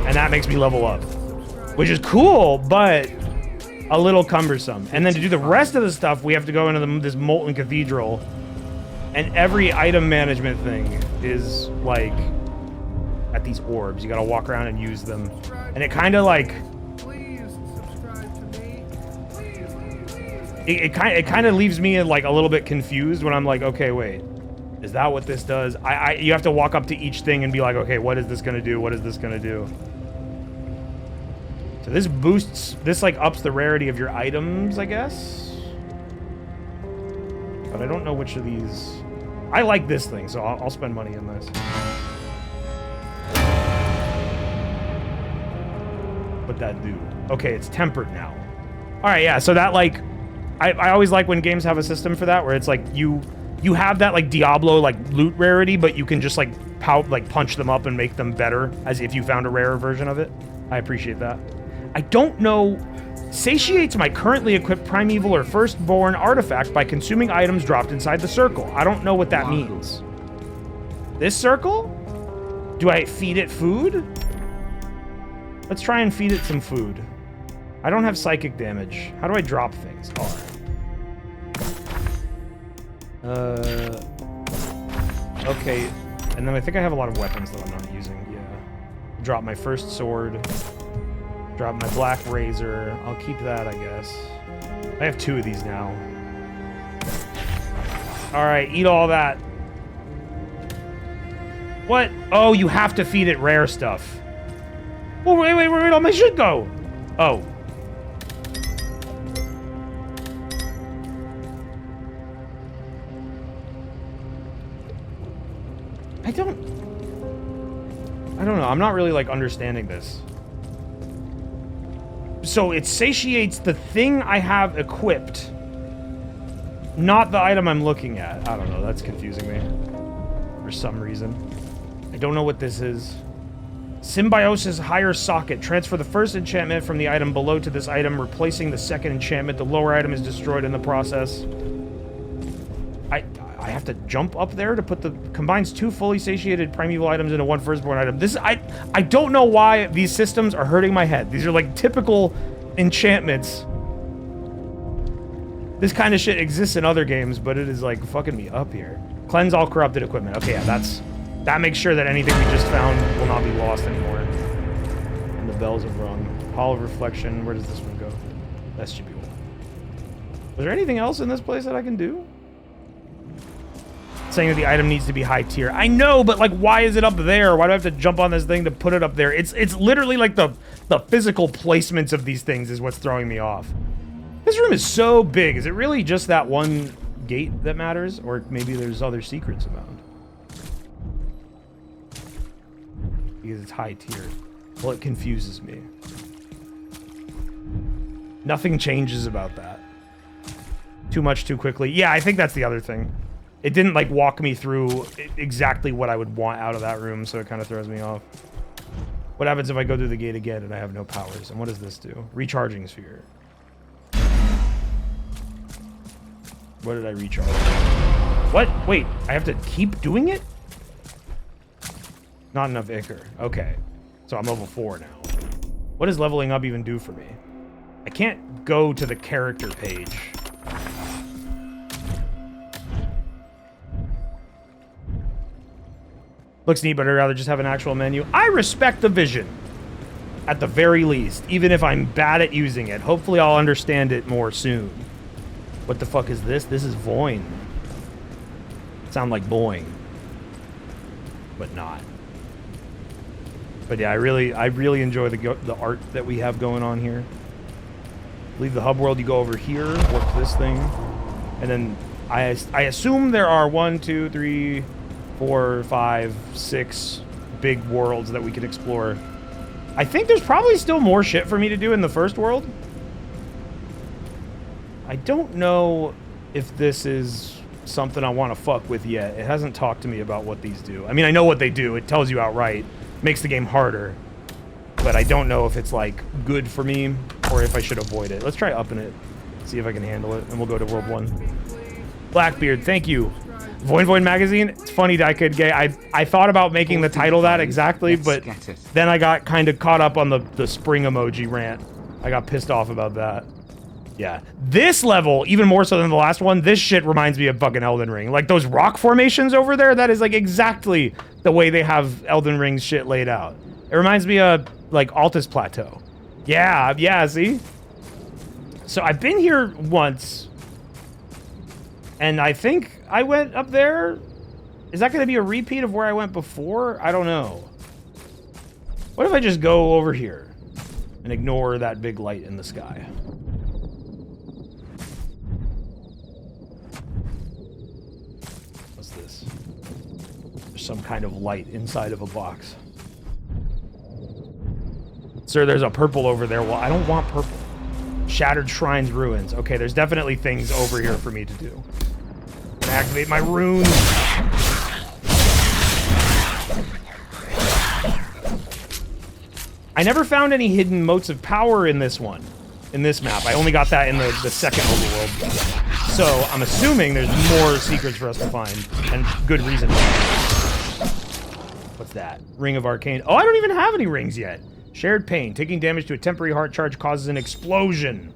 And that makes me level up, which is cool, but a little cumbersome. And then to do the rest of the stuff, we have to go into this molten cathedral, and every item management thing is, like, at these orbs. You gotta walk around and use them. And it kind of, like, it kind of leaves me, like, a little bit confused when I'm like, okay, wait, is that what this does? You have to walk up to each thing and be like, okay, what is this gonna do? What is this gonna do? So this boosts, this, like, ups the rarity of your items, I guess? But I don't know which of these. I like this thing, so I'll spend money on this. What'd that do? Okay, it's tempered now. Alright, yeah, so that, like, I always like when games have a system for that, where it's like, you have that, like, Diablo, like, loot rarity, but you can just, like, punch them up and make them better, as if you found a rarer version of it. I appreciate that. I don't know. Satiates my currently equipped primeval or firstborn artifact by consuming items dropped inside the circle. I don't know what that means. This circle? Do I feed it food? Let's try and feed it some food. I don't have psychic damage. How do I drop things? R. Okay. And then I think I have a lot of weapons that I'm not using. Yeah. Drop my first sword. Drop my black razor. I'll keep that, I guess. I have 2 of these now. Alright, eat all that. What? Oh, you have to feed it rare stuff. Oh, wait, where'd all my shit go? Oh. I don't know. I'm not really, like, understanding this. So it satiates the thing I have equipped, not the item I'm looking at. I don't know, that's confusing me for some reason. I don't know what this is. Symbiosis Higher Socket. Transfer the first enchantment from the item below to this item, replacing the second enchantment. The lower item is destroyed in the process. I have to jump up there to put the... Combines 2 fully satiated primeval items into 1 firstborn item. This... I don't know why these systems are hurting my head. These are like typical enchantments. This kind of shit exists in other games, but it is like fucking me up here. Cleanse all corrupted equipment. Okay, yeah, that makes sure that anything we just found will not be lost anymore. And the bells have rung. Hall of Reflection. Where does this one go? Vestibule. Was there anything else in this place that I can do? Saying that the item needs to be high tier. I know, but like, why is it up there? Why do I have to jump on this thing to put it up there? It's literally like the physical placements of these things is what's throwing me off. This room is so big. Is it really just that one gate that matters? Or maybe there's other secrets around? Because it's high tier. Well, it confuses me. Nothing changes about that. Too much too quickly. Yeah, I think that's the other thing. It didn't like walk me through exactly what I would want out of that room, so it kind of throws me off. What happens if I go through the gate again and I have no powers? And what does this do? Recharging sphere. What did I recharge? What? Wait, I have to keep doing it? Not enough Ichor. Okay. So I'm level 4 now. What does leveling up even do for me? I can't go to the character page. Looks neat, but I'd rather just have an actual menu. I respect the vision. At the very least. Even if I'm bad at using it. Hopefully I'll understand it more soon. What the fuck is this? This is VOIN. Sound like BOING. But not. But yeah, I really enjoy the art that we have going on here. Leave the hub world, you go over here, work this thing. And then I assume there are 1, 2, 3... 4, 5, 6 big worlds that we can explore. I think there's probably still more shit for me to do in the first world. I don't know if this is something I want to fuck with yet. It hasn't talked to me about what these do. I mean, I know what they do. It tells you outright. Makes the game harder. But I don't know if it's, like, good for me or if I should avoid it. Let's try upping it. See if I can handle it. And we'll go to World 1. Blackbeard, thank you. VOIN magazine. It's funny, Diekid Gay. I thought about making the title that exactly, but then I got kind of caught up on the spring emoji rant. I got pissed off about that. Yeah. This level, even more so than the last one, this shit reminds me of fucking Elden Ring. Like those rock formations over there, that is like exactly the way they have Elden Ring's shit laid out. It reminds me of like Altus Plateau. Yeah, see? So I've been here once. And I think I went up there. Is that going to be a repeat of where I went before? I don't know. What if I just go over here and ignore that big light in the sky? What's this? There's some kind of light inside of a box. Sir, there's a purple over there. Well, I don't want purple. Shattered Shrines Ruins. Okay, there's definitely things over here for me to do. Activate my runes. I never found any hidden motes of power in this one. In this map. I only got that in the second overworld. So, I'm assuming there's more secrets for us to find. And good reason. What's that? Ring of Arcane. Oh, I don't even have any rings yet. Shared Pain. Taking damage to a temporary heart charge causes an explosion.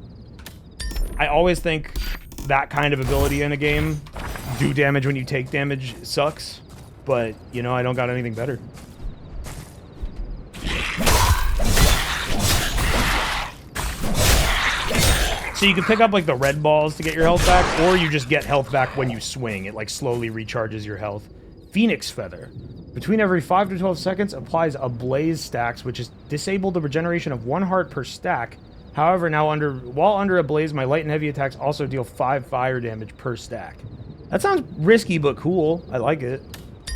I always think that kind of ability in a game, do damage when you take damage, sucks. But, you know, I don't got anything better. So you can pick up, like, the red balls to get your health back, or you just get health back when you swing. It, like, slowly recharges your health. Phoenix Feather. Between every 5 to 12 seconds, applies a blaze stacks, which is disabled the regeneration of 1 heart per stack. However, now while under a blaze, my light and heavy attacks also deal 5 fire damage per stack. That sounds risky, but cool. I like it.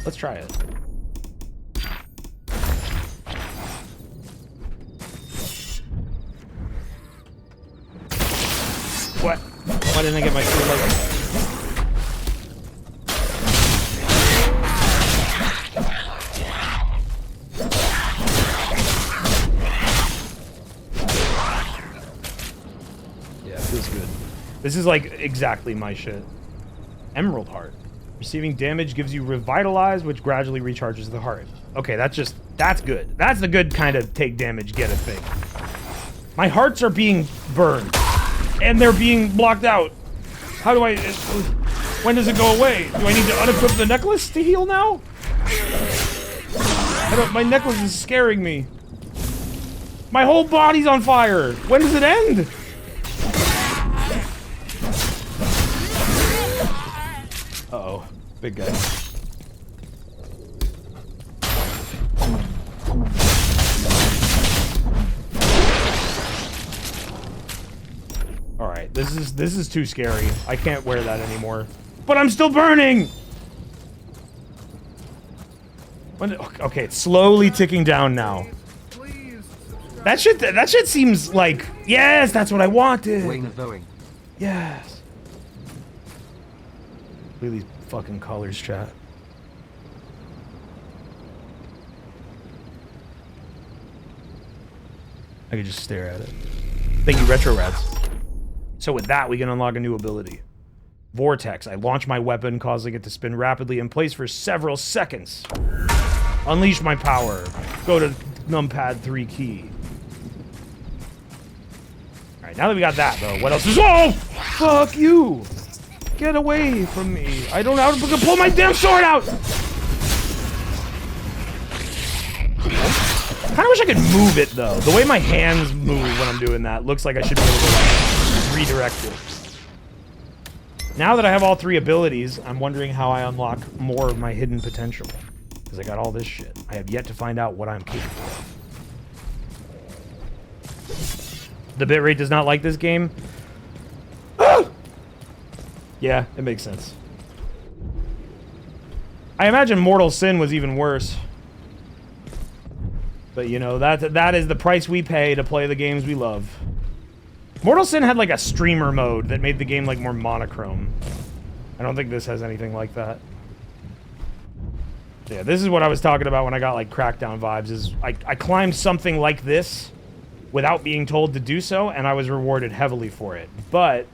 Let's try it. What? Why didn't I get my shield like... Yeah, it feels good. This is like exactly my shit. Emerald Heart. Receiving damage gives you Revitalize, which gradually recharges the heart. Okay, that's good. That's the good kind of take damage, get a thing. My hearts are being burned. And they're being blocked out. How do I... when does it go away? Do I need to unequip the necklace to heal now? My necklace is scaring me. My whole body's on fire. When does it end? Uh-oh. Big guy. Alright, this is too scary. I can't wear that anymore. But I'm still burning! Okay, it's slowly ticking down now. That shit seems like... Yes, that's what I wanted! WAYNERADIOTV. Yes. Look at these fucking colors, chat. I could just stare at it. Thank you, Retro Rats. So with that, we can unlock a new ability. Vortex. I launch my weapon, causing it to spin rapidly in place for several seconds. Unleash my power. Go to numpad 3 key. Alright, now that we got that, though, what else is... Oh! Fuck you! Get away from me. I don't know how to pull my damn sword out! I kinda wish I could move it, though. The way my hands move when I'm doing that looks like I should be able to, like, redirect it. Now that I have all 3 abilities, I'm wondering how I unlock more of my hidden potential. Because I got all this shit. I have yet to find out what I'm capable of. The bitrate does not like this game. Ah! Yeah, it makes sense. I imagine Mortal Sin was even worse. But, you know, that is the price we pay to play the games we love. Mortal Sin had, like, a streamer mode that made the game, like, more monochrome. I don't think this has anything like that. Yeah, this is what I was talking about when I got, like, Crackdown vibes, is I climbed something like this without being told to do so, and I was rewarded heavily for it. But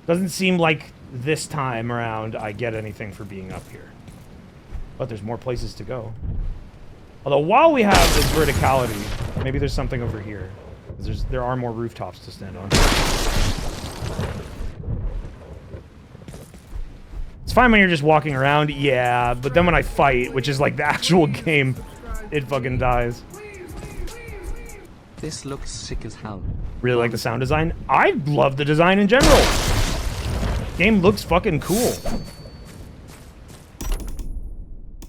doesn't seem like this time around I get anything for being up here. But there's more places to go. Although, while we have this verticality, maybe there's something over here. There are more rooftops to stand on. It's fine when you're just walking around, yeah, but then when I fight, which is like the actual game, it fucking dies. This looks sick as hell. Really like the sound design? I love the design in general. Game looks fucking cool.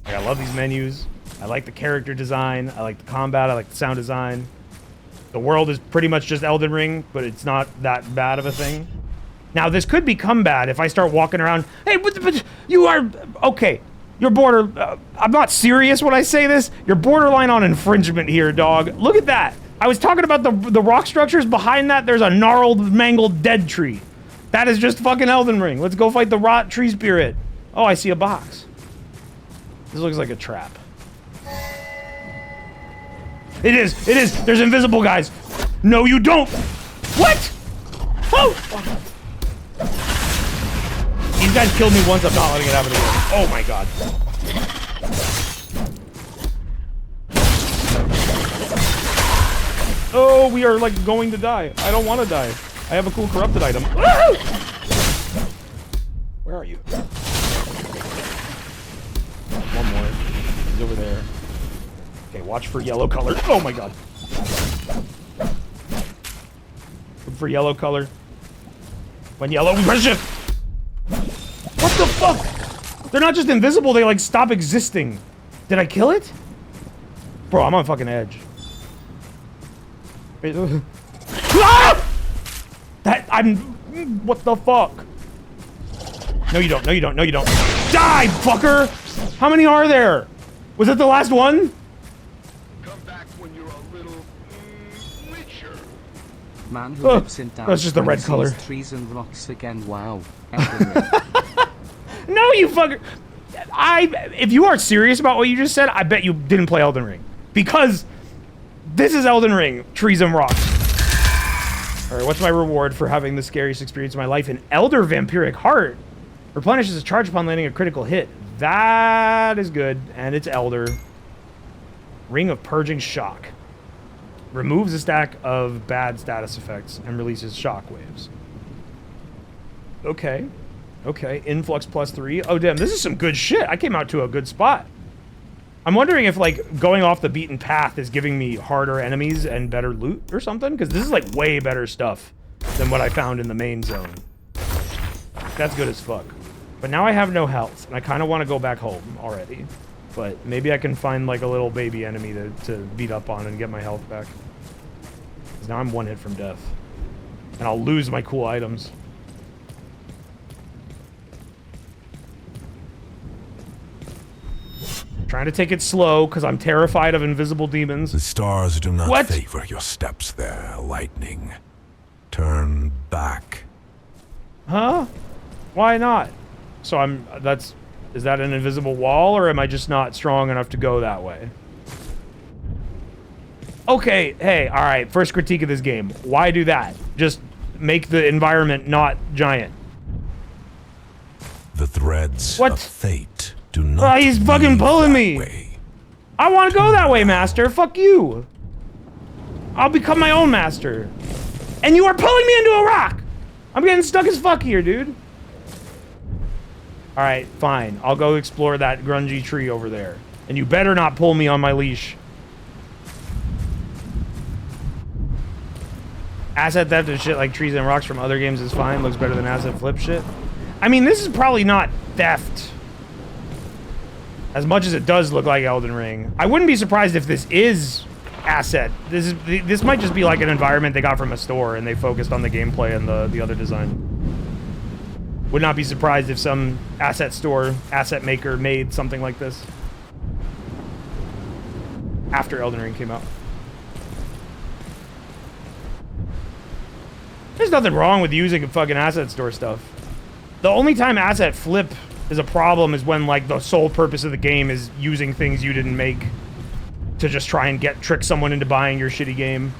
Like, I love these menus. I like the character design. I like the combat. I like the sound design. The world is pretty much just Elden Ring, but it's not that bad of a thing. Now, this could become bad if I start walking around. Hey, but you are... Okay, you're border... I'm not serious when I say this. You're borderline on infringement here, dog. Look at that. I was talking about the rock structures. Behind that, there's a gnarled, mangled dead tree. That is just fucking Elden Ring. Let's go fight the rot tree spirit. Oh, I see a box. This looks like a trap. It is! It is! There's invisible guys! No, you don't! What?! Oh! These guys killed me once, I'm not letting it happen again. Oh my god. Oh, we are, like, going to die. I don't want to die. I have a cool corrupted item. Woo! Where are you? One more. He's over there. Okay, watch for yellow color. Oh my god. Look for yellow color. When yellow, press shift. What the fuck? They're not just invisible, they like stop existing. Did I kill it? Bro, I'm on fucking edge. Ah! What the fuck? No you don't, no you don't, no you don't. Die, fucker! How many are there? Was it the last one? Man who lives in Dallas that's just the red sees color. trees and rocks again. Wow. Elden Ring. No, you fucker. If you are serious about what you just said, I bet you didn't play Elden Ring. Because this is Elden Ring, trees and rocks. All right, what's my reward for having the scariest experience of my life? An Elder Vampiric Heart. Replenishes a charge upon landing a critical hit. That is good, and it's Elder. Ring of Purging Shock. Removes a stack of bad status effects and releases shock waves. Okay. Okay, influx +3. Oh, damn, this is some good shit. I came out to a good spot. I'm wondering if, like, going off the beaten path is giving me harder enemies and better loot or something, because this is, like, way better stuff than what I found in the main zone. That's good as fuck. But now I have no health, and I kind of want to go back home already. But maybe I can find, like, a little baby enemy to beat up on and get my health back. Because now I'm one hit from death. And I'll lose my cool items. Trying to take it slow, because I'm terrified of invisible demons. The stars do not What? favor your steps there, lightning. Turn back. Huh? Why not? So is that an invisible wall, or am I just not strong enough to go that way? Okay, hey, alright, first critique of this game. Why do that? Just make the environment not giant. The threads What? of fate do not He's fucking lead pulling that me. way. I want to go that way, master. Fuck you. I'll become my own master. And you are pulling me into a rock. I'm getting stuck as fuck here, dude. Alright, fine. I'll go explore that grungy tree over there. And you better not pull me on my leash. Asset theft and shit like trees and rocks from other games is fine. Looks better than asset flip shit. I mean, this is probably not theft. As much as it does look like Elden Ring. I wouldn't be surprised if this is asset. This might just be like an environment they got from a store and they focused on the gameplay and the other design. Would not be surprised if some asset store, asset maker made something like this. After Elden Ring came out. There's nothing wrong with using fucking asset store stuff. The only time asset flip is a problem is when, like, the sole purpose of the game is using things you didn't make to just try and trick someone into buying your shitty game.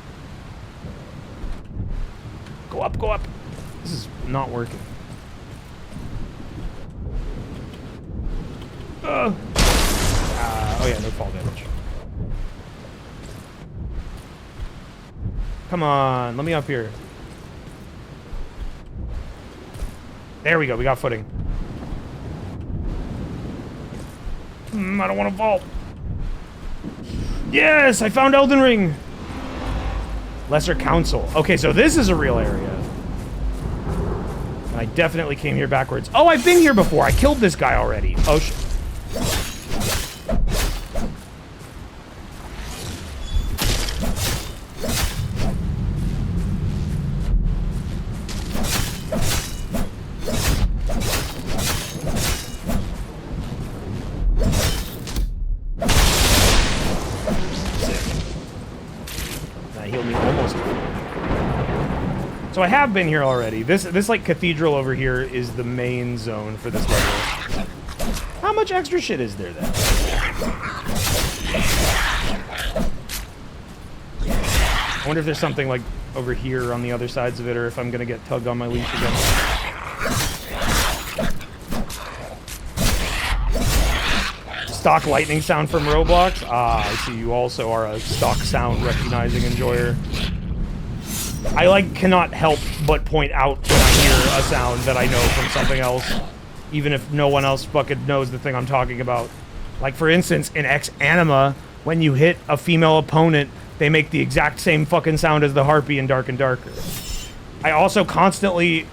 Go up, go up. This is not working. Oh yeah, no fall damage. Come on, let me up here. There we go, we got footing. I don't want to fall. Yes, I found Elden Ring. Lesser Council. Okay, so this is a real area. And I definitely came here backwards. Oh, I've been here before. I killed this guy already. Oh, shit. So I have been here already. This like cathedral over here is the main zone for this level. How much extra shit is there then? I wonder if there's something like over here on the other sides of it, or if I'm gonna get tugged on my leash again. Stock lightning sound from Roblox. Ah, I see you also are a stock sound recognizing enjoyer. I, like, cannot help but point out when I hear a sound that I know from something else, even if no one else fucking knows the thing I'm talking about. Like, for instance, in X Anima, when you hit a female opponent, they make the exact same fucking sound as the harpy in Dark and Darker. I also constantly,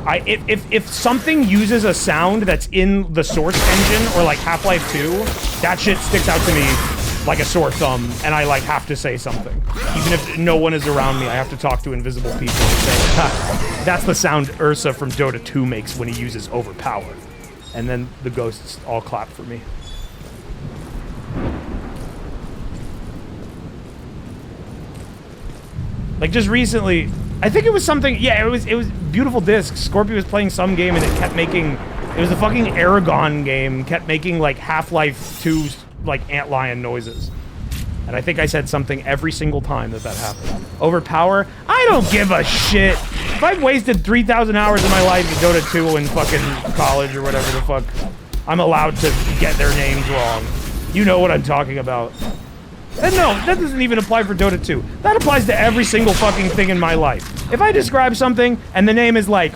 if something uses a sound that's in the Source engine, or like Half-Life 2, that shit sticks out to me like a sore thumb, and I, like, have to say something. Even if no one is around me, I have to talk to invisible people and say, ha, that's the sound Ursa from Dota 2 makes when he uses Overpower. And then the ghosts all clap for me. Like just recently, I think it was something. Yeah, it was Beautiful Disc. Scorpio was playing some game and it kept making. It was the fucking Aragon game. Kept making like Half-Life 2 like antlion noises. And I think I said something every single time that happened. Overpower? I don't give a shit. If I've wasted 3,000 hours of my life in Dota 2 in fucking college or whatever the fuck, I'm allowed to get their names wrong. You know what I'm talking about. And no, that doesn't even apply for Dota 2. That applies to every single fucking thing in my life. If I describe something and the name is like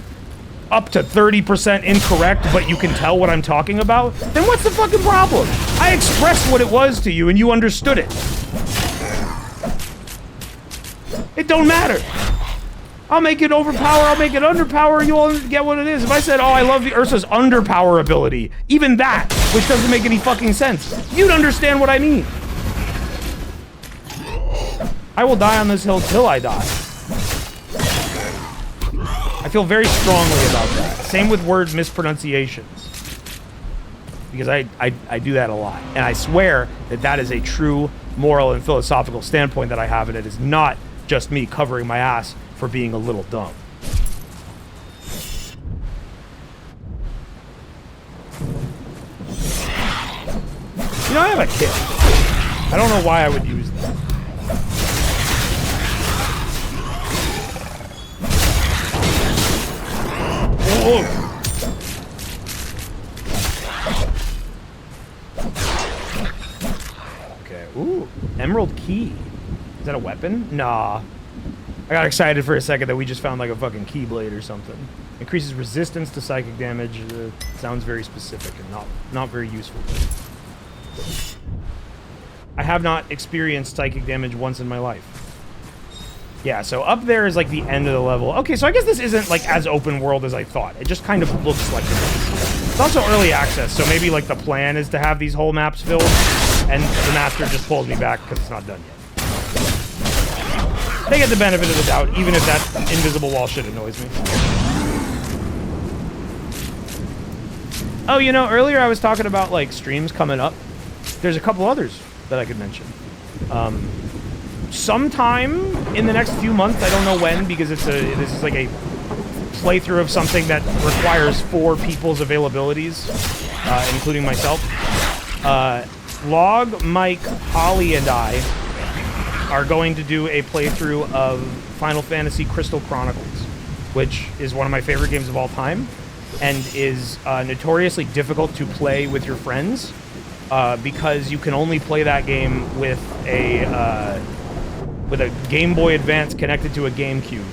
up to 30% incorrect, but you can tell what I'm talking about, then what's the fucking problem? I expressed what it was to you and you understood it. It don't matter. I'll make it overpower, I'll make it underpower, you'll get what it is. If I said, oh, I love the Ursa's underpower ability, even that, which doesn't make any fucking sense, you'd understand what I mean. I will die on this hill till I die. I feel very strongly about that. Same with word mispronunciations. Because I do that a lot. And I swear that that is a true moral and philosophical standpoint that I have, and it is not just me covering my ass for being a little dumb. You know, I have a kit. I don't know why I would use that. Whoa. Okay. Ooh, Emerald Key. Is that a weapon? Nah. I got excited for a second that we just found like a fucking Keyblade or something. Increases resistance to psychic damage. Sounds very specific and not very useful. I have not experienced psychic damage once in my life. Yeah, so up there is like the end of the level. Okay, so I guess this isn't like as open world as I thought. It just kind of looks like it is. It's also early access, so maybe like the plan is to have these whole maps filled, and the master just pulls me back because it's not done yet. They get the benefit of the doubt, even if that invisible wall shit annoys me. Oh, you know, earlier I was talking about like streams coming up. There's a couple others that I could mention. Sometime in the next few months, I don't know when, because this is like a playthrough of something that requires 4 people's availabilities, including myself. Log, Mike, Holly, and I are going to do a playthrough of Final Fantasy Crystal Chronicles, which is one of my favorite games of all time, and is notoriously difficult to play with your friends, because you can only play that game with a Game Boy Advance connected to a GameCube.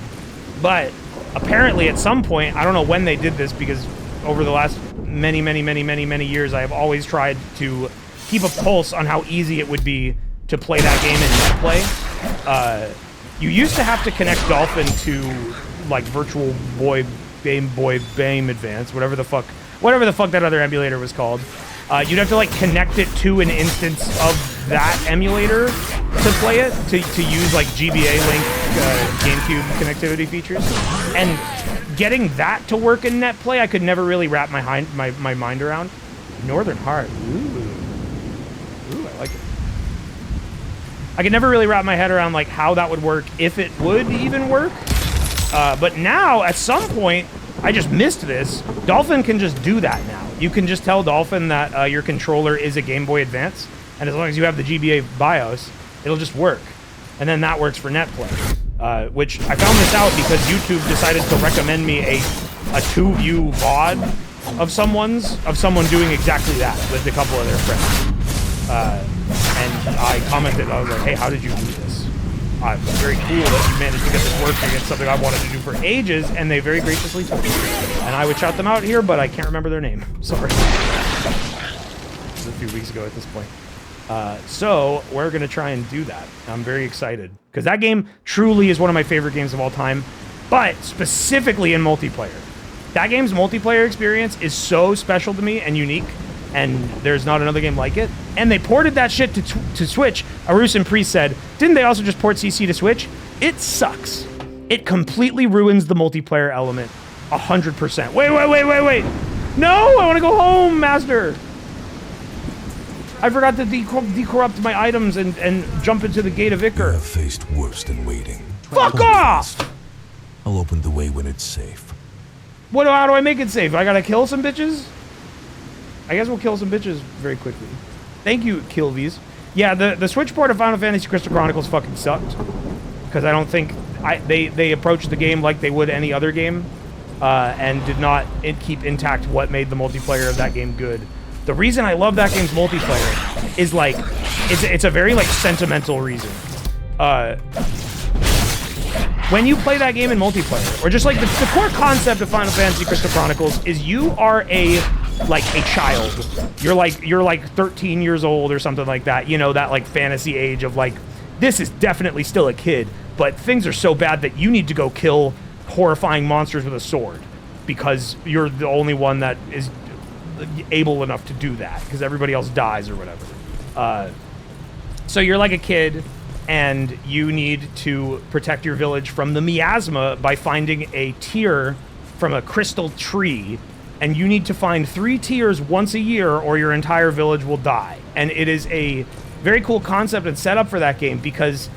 But apparently at some point, I don't know when they did this, because over the last many years, I have always tried to keep a pulse on how easy it would be to play that game in net play. You used to have to connect Dolphin to like Virtual Boy, Game Boy BAME Advance, whatever the fuck that other emulator was called. You'd have to like connect it to an instance of that emulator to play it, to use like GBA Link GameCube connectivity features. And getting that to work in net play, I could never really wrap my mind around. Northern Heart. Ooh, I like it. I could never really wrap my head around like how that would work, if it would even work. But now, at some point, I just missed this. Dolphin can just do that now. You can just tell Dolphin that your controller is a Game Boy Advance, and as long as you have the GBA BIOS, it'll just work. And then that works for net play. Which I found this out because YouTube decided to recommend me a 2-view VOD of someone doing exactly that with a couple of their friends. And I commented, I was like, hey, how did you do this? It's very cool that you managed to get this working. It's something I wanted to do for ages, and they very graciously took me. And I would shout them out here, but I can't remember their name. Sorry. This was a few weeks ago at this point. So we're going to try and do that. I'm very excited, because that game truly is one of my favorite games of all time, but specifically in multiplayer. That game's multiplayer experience is so special to me and unique, and there's not another game like it. And they ported that shit to Switch. Arus and Priest said, didn't they also just port CC to Switch? It sucks. It completely ruins the multiplayer element 100%. Wait. No, I want to go home, Master. I forgot to decorrupt my items and jump into the Gate of You Icar. have faced worse than waiting. Fuck off! I'll open the way when it's safe. How do I make it safe? I gotta kill some bitches? I guess we'll kill some bitches very quickly. Thank you, Kilvies. Yeah, the Switch port of Final Fantasy Crystal Chronicles fucking sucked. Because I don't think... They approached the game like they would any other game. And did not keep intact what made the multiplayer of that game good. The reason I love that game's multiplayer is, like... It's a very, like, sentimental reason. When you play that game in multiplayer, or just, like, the core concept of Final Fantasy Crystal Chronicles is you are a child. You're like 13 years old or something like that. You know, that like fantasy age of like, this is definitely still a kid, but things are so bad that you need to go kill horrifying monsters with a sword because you're the only one that is able enough to do that because everybody else dies or whatever. So you're like a kid and you need to protect your village from the miasma by finding a tear from a crystal tree. And you need to find 3 tears once a year or your entire village will die. And it is a very cool concept and setup for that game because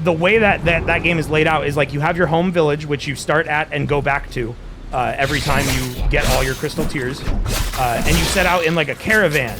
the way that game is laid out is like you have your home village, which you start at and go back to every time you get all your crystal tears. And you set out in like a caravan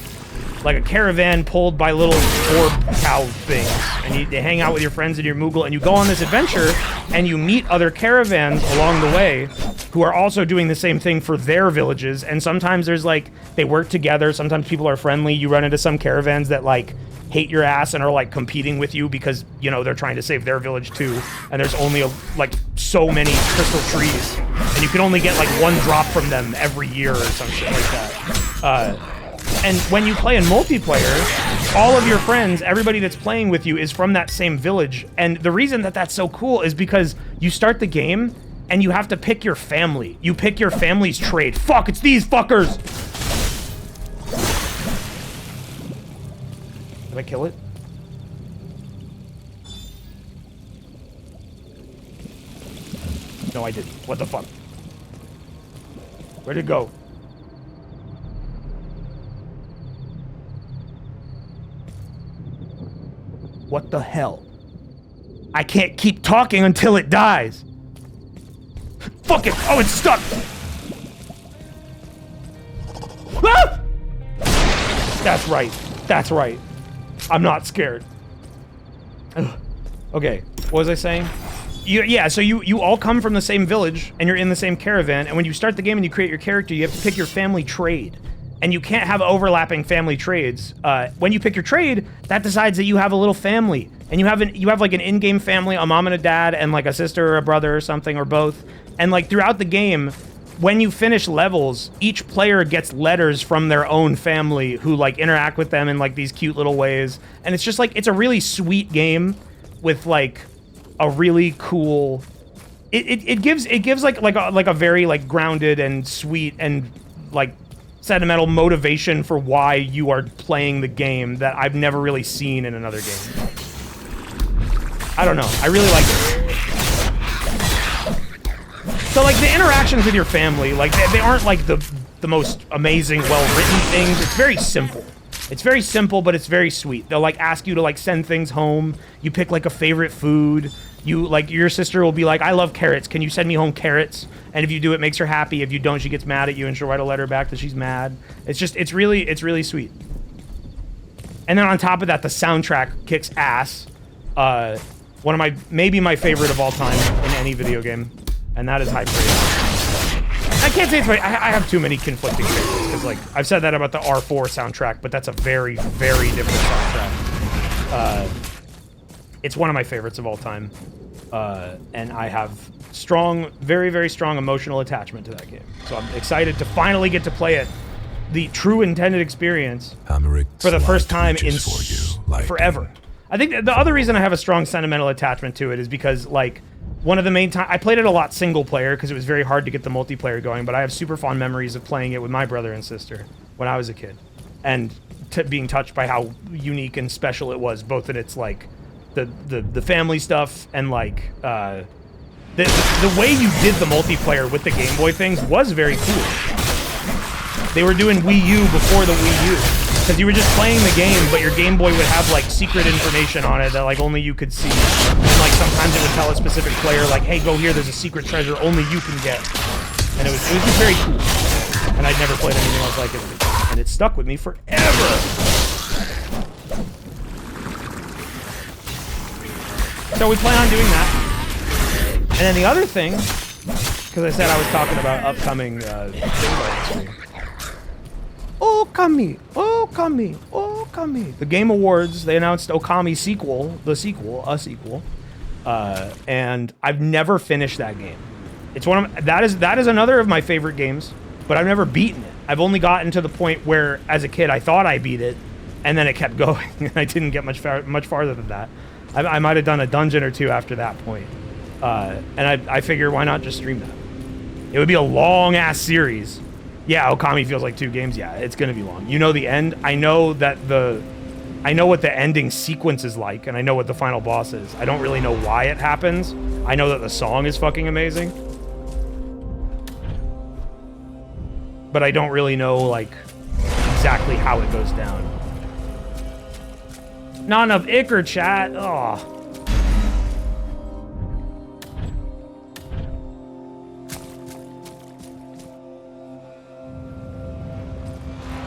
pulled by little orb cow things. And you hang out with your friends and your Moogle and you go on this adventure and you meet other caravans along the way who are also doing the same thing for their villages. And sometimes there's like, they work together. Sometimes people are friendly. You run into some caravans that like hate your ass and are like competing with you because, you know, they're trying to save their village too. And there's only like so many crystal trees and you can only get like 1 drop from them every year or some shit like that. And when you play in multiplayer, all of your friends, everybody that's playing with you is from that same village. And the reason that that's so cool is because you start the game and you have to pick your family. You pick your family's trade. Fuck, it's these fuckers! Did I kill it? No, I didn't. What the fuck? Where'd it go? What the hell? I can't keep talking until it dies. Fuck it! Oh, it's stuck! Ah! That's right. That's right. I'm not scared. Ugh. Okay, what was I saying? So you all come from the same village, and you're in the same caravan, and when you start the game and you create your character, you have to pick your family trade. And you can't have overlapping family trades. When you pick your trade, that decides that you have a little family. And you have like an in-game family, a mom and a dad, and like a sister or a brother or something, or both. And like throughout the game, when you finish levels, each player gets letters from their own family who like interact with them in like these cute little ways. And it's just like, it's a really sweet game with like a really cool... It gives like a very like grounded and sweet and like sentimental motivation for why you are playing the game that I've never really seen in another game. I don't know. I really like it. So, like, the interactions with your family, like, they aren't, like, the most amazing, well-written things. It's very simple. It's very simple, but it's very sweet. They'll, like, ask you to, like, send things home. You pick, like, a favorite food. You, like, your sister will be like, I love carrots. Can you send me home carrots? And if you do, it makes her happy. If you don't, she gets mad at you, and she'll write a letter back that she's mad. It's just, it's really sweet. And then on top of that, the soundtrack kicks ass. One of maybe my favorite of all time in any video game. And that is high praise. I can't say it's my, I have too many conflicting favorites, because, like, I've said that about the R4 soundtrack, but that's a very, very different soundtrack. It's one of my favorites of all time. And I have strong, very, very strong emotional attachment to that game. So I'm excited to finally get to play it. The true intended experience for the first time in forever. I think the other reason I have a strong sentimental attachment to it is because, like, one of the main times... I played it a lot single player because it was very hard to get the multiplayer going, but I have super fond memories of playing it with my brother and sister when I was a kid. And being touched by how unique and special it was, both in its, like, the family stuff and, like, the way you did the multiplayer with the Game Boy things was very cool. They were doing Wii U before the Wii U. Because you were just playing the game, but your Game Boy would have like secret information on it that like only you could see. And like sometimes it would tell a specific player like, hey, go here, there's a secret treasure only you can get. And it was just very cool. And I'd never played anything else like it. And it stuck with me forever. So we plan on doing that. And then the other thing, because I said I was talking about upcoming things on stream. Okami, Okami, Okami. The Game Awards, they announced Okami sequel, a sequel. And I've never finished that game. It's one of that is another of my favorite games, but I've never beaten it. I've only gotten to the point where, as a kid, I thought I beat it, and then it kept going. I didn't get much farther than that. I might have done a dungeon or two after that point. And I figure, why not just stream that? It would be a long-ass series. Yeah, Okami feels like 2 games. Yeah, it's gonna be long. You know the end. I know what the ending sequence is like, and I know what the final boss is. I don't really know why it happens. I know that the song is fucking amazing. But I don't really know, like, exactly how it goes down. Not enough Icker chat. Oh.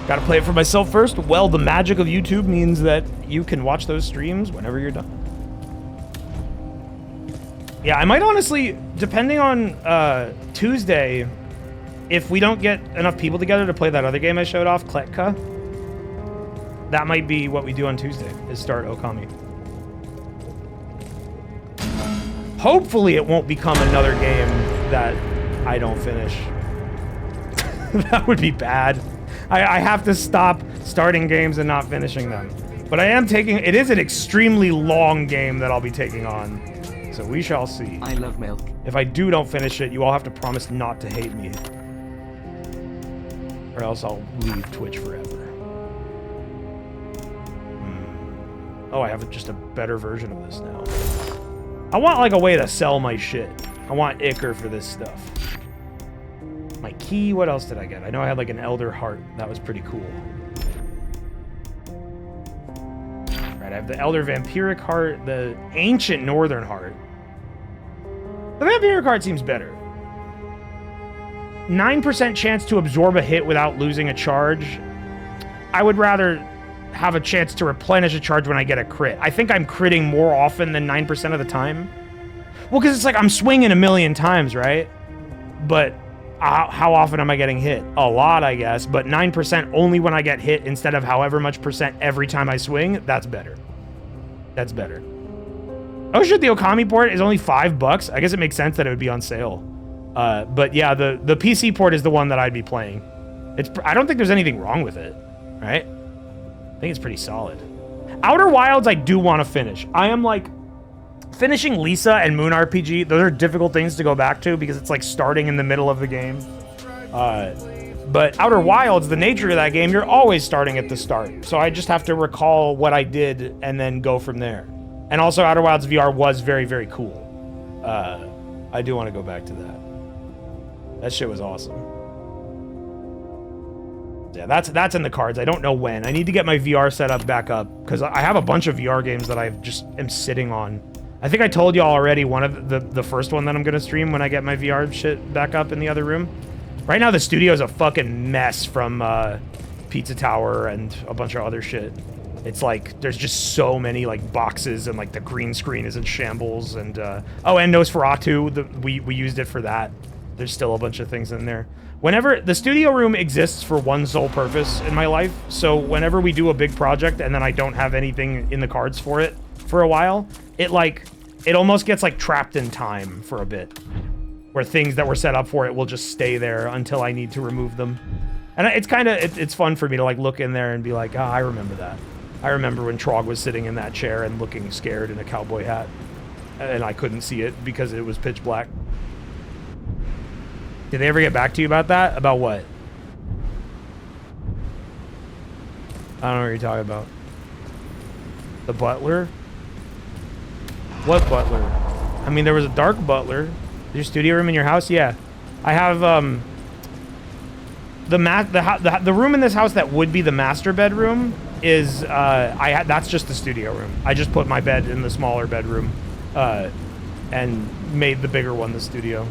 Gotta play it for myself first. Well, the magic of YouTube means that you can watch those streams whenever you're done. Yeah, I might honestly, depending on Tuesday, if we don't get enough people together to play that other game I showed off, Kletka, that might be what we do on Tuesday, is start Okami. Hopefully it won't become another game that I don't finish. That would be bad. I have to stop starting games and not finishing them. But I am taking... It is an extremely long game that I'll be taking on. So we shall see. I love milk. If I don't finish it, you all have to promise not to hate me. Or else I'll leave Twitch forever. Oh, I have just a better version of this now. I want like a way to sell my shit. I want Icker for this stuff. My key, what else did I get? I know I had like an Elder Heart. That was pretty cool. Right, I have the Elder Vampiric Heart, the Ancient Northern Heart. The Vampiric Heart seems better. 9% chance to absorb a hit without losing a charge. I would rather have a chance to replenish a charge when I get a crit. I think I'm critting more often than 9% of the time. Well, because it's like I'm swinging a million times, right? But how often am I getting hit? A lot, I guess, but 9% only when I get hit instead of however much percent every time I swing. That's better. That's better. Oh shit, the Okami port is only $5. I guess it makes sense that it would be on sale. But yeah, the PC port is the one that I'd be playing. I don't think there's anything wrong with it, right? I think it's pretty solid. Outer Wilds, I do want to finish. I am like finishing Lisa and Moon RPG. Those are difficult things to go back to because it's like starting in the middle of the game. But Outer Wilds, the nature of that game, you're always starting at the start. So I just have to recall what I did and then go from there. And also Outer Wilds VR was very, very cool. I do want to go back to that. That shit was awesome. Yeah, that's in the cards. I don't know when. I need to get my VR setup back up because I have a bunch of VR games that I just am sitting on. I think I told y'all already one of the first one that I'm gonna stream when I get my VR shit back up in the other room. Right now the studio is a fucking mess from Pizza Tower and a bunch of other shit. It's like there's just so many like boxes and like the green screen is in shambles and oh, and Nosferatu, we used it for that. There's still a bunch of things in there. Whenever the studio room exists for one sole purpose in my life, so whenever we do a big project and then I don't have anything in the cards for it for a while, it almost gets like trapped in time for a bit, where things that were set up for it will just stay there until I need to remove them. And it's kind of it's fun for me to like look in there and be like, I remember that. I remember when Trog was sitting in that chair and looking scared in a cowboy hat, and I couldn't see it because it was pitch black. Did they ever get back to you about that? About what? I don't know what you're talking about. The butler? What butler? I mean, there was a dark butler. Your studio room in your house? Yeah. I have, The room in this house that would be the master bedroom is that's just the studio room. I just put my bed in the smaller bedroom, and made the bigger one the studio.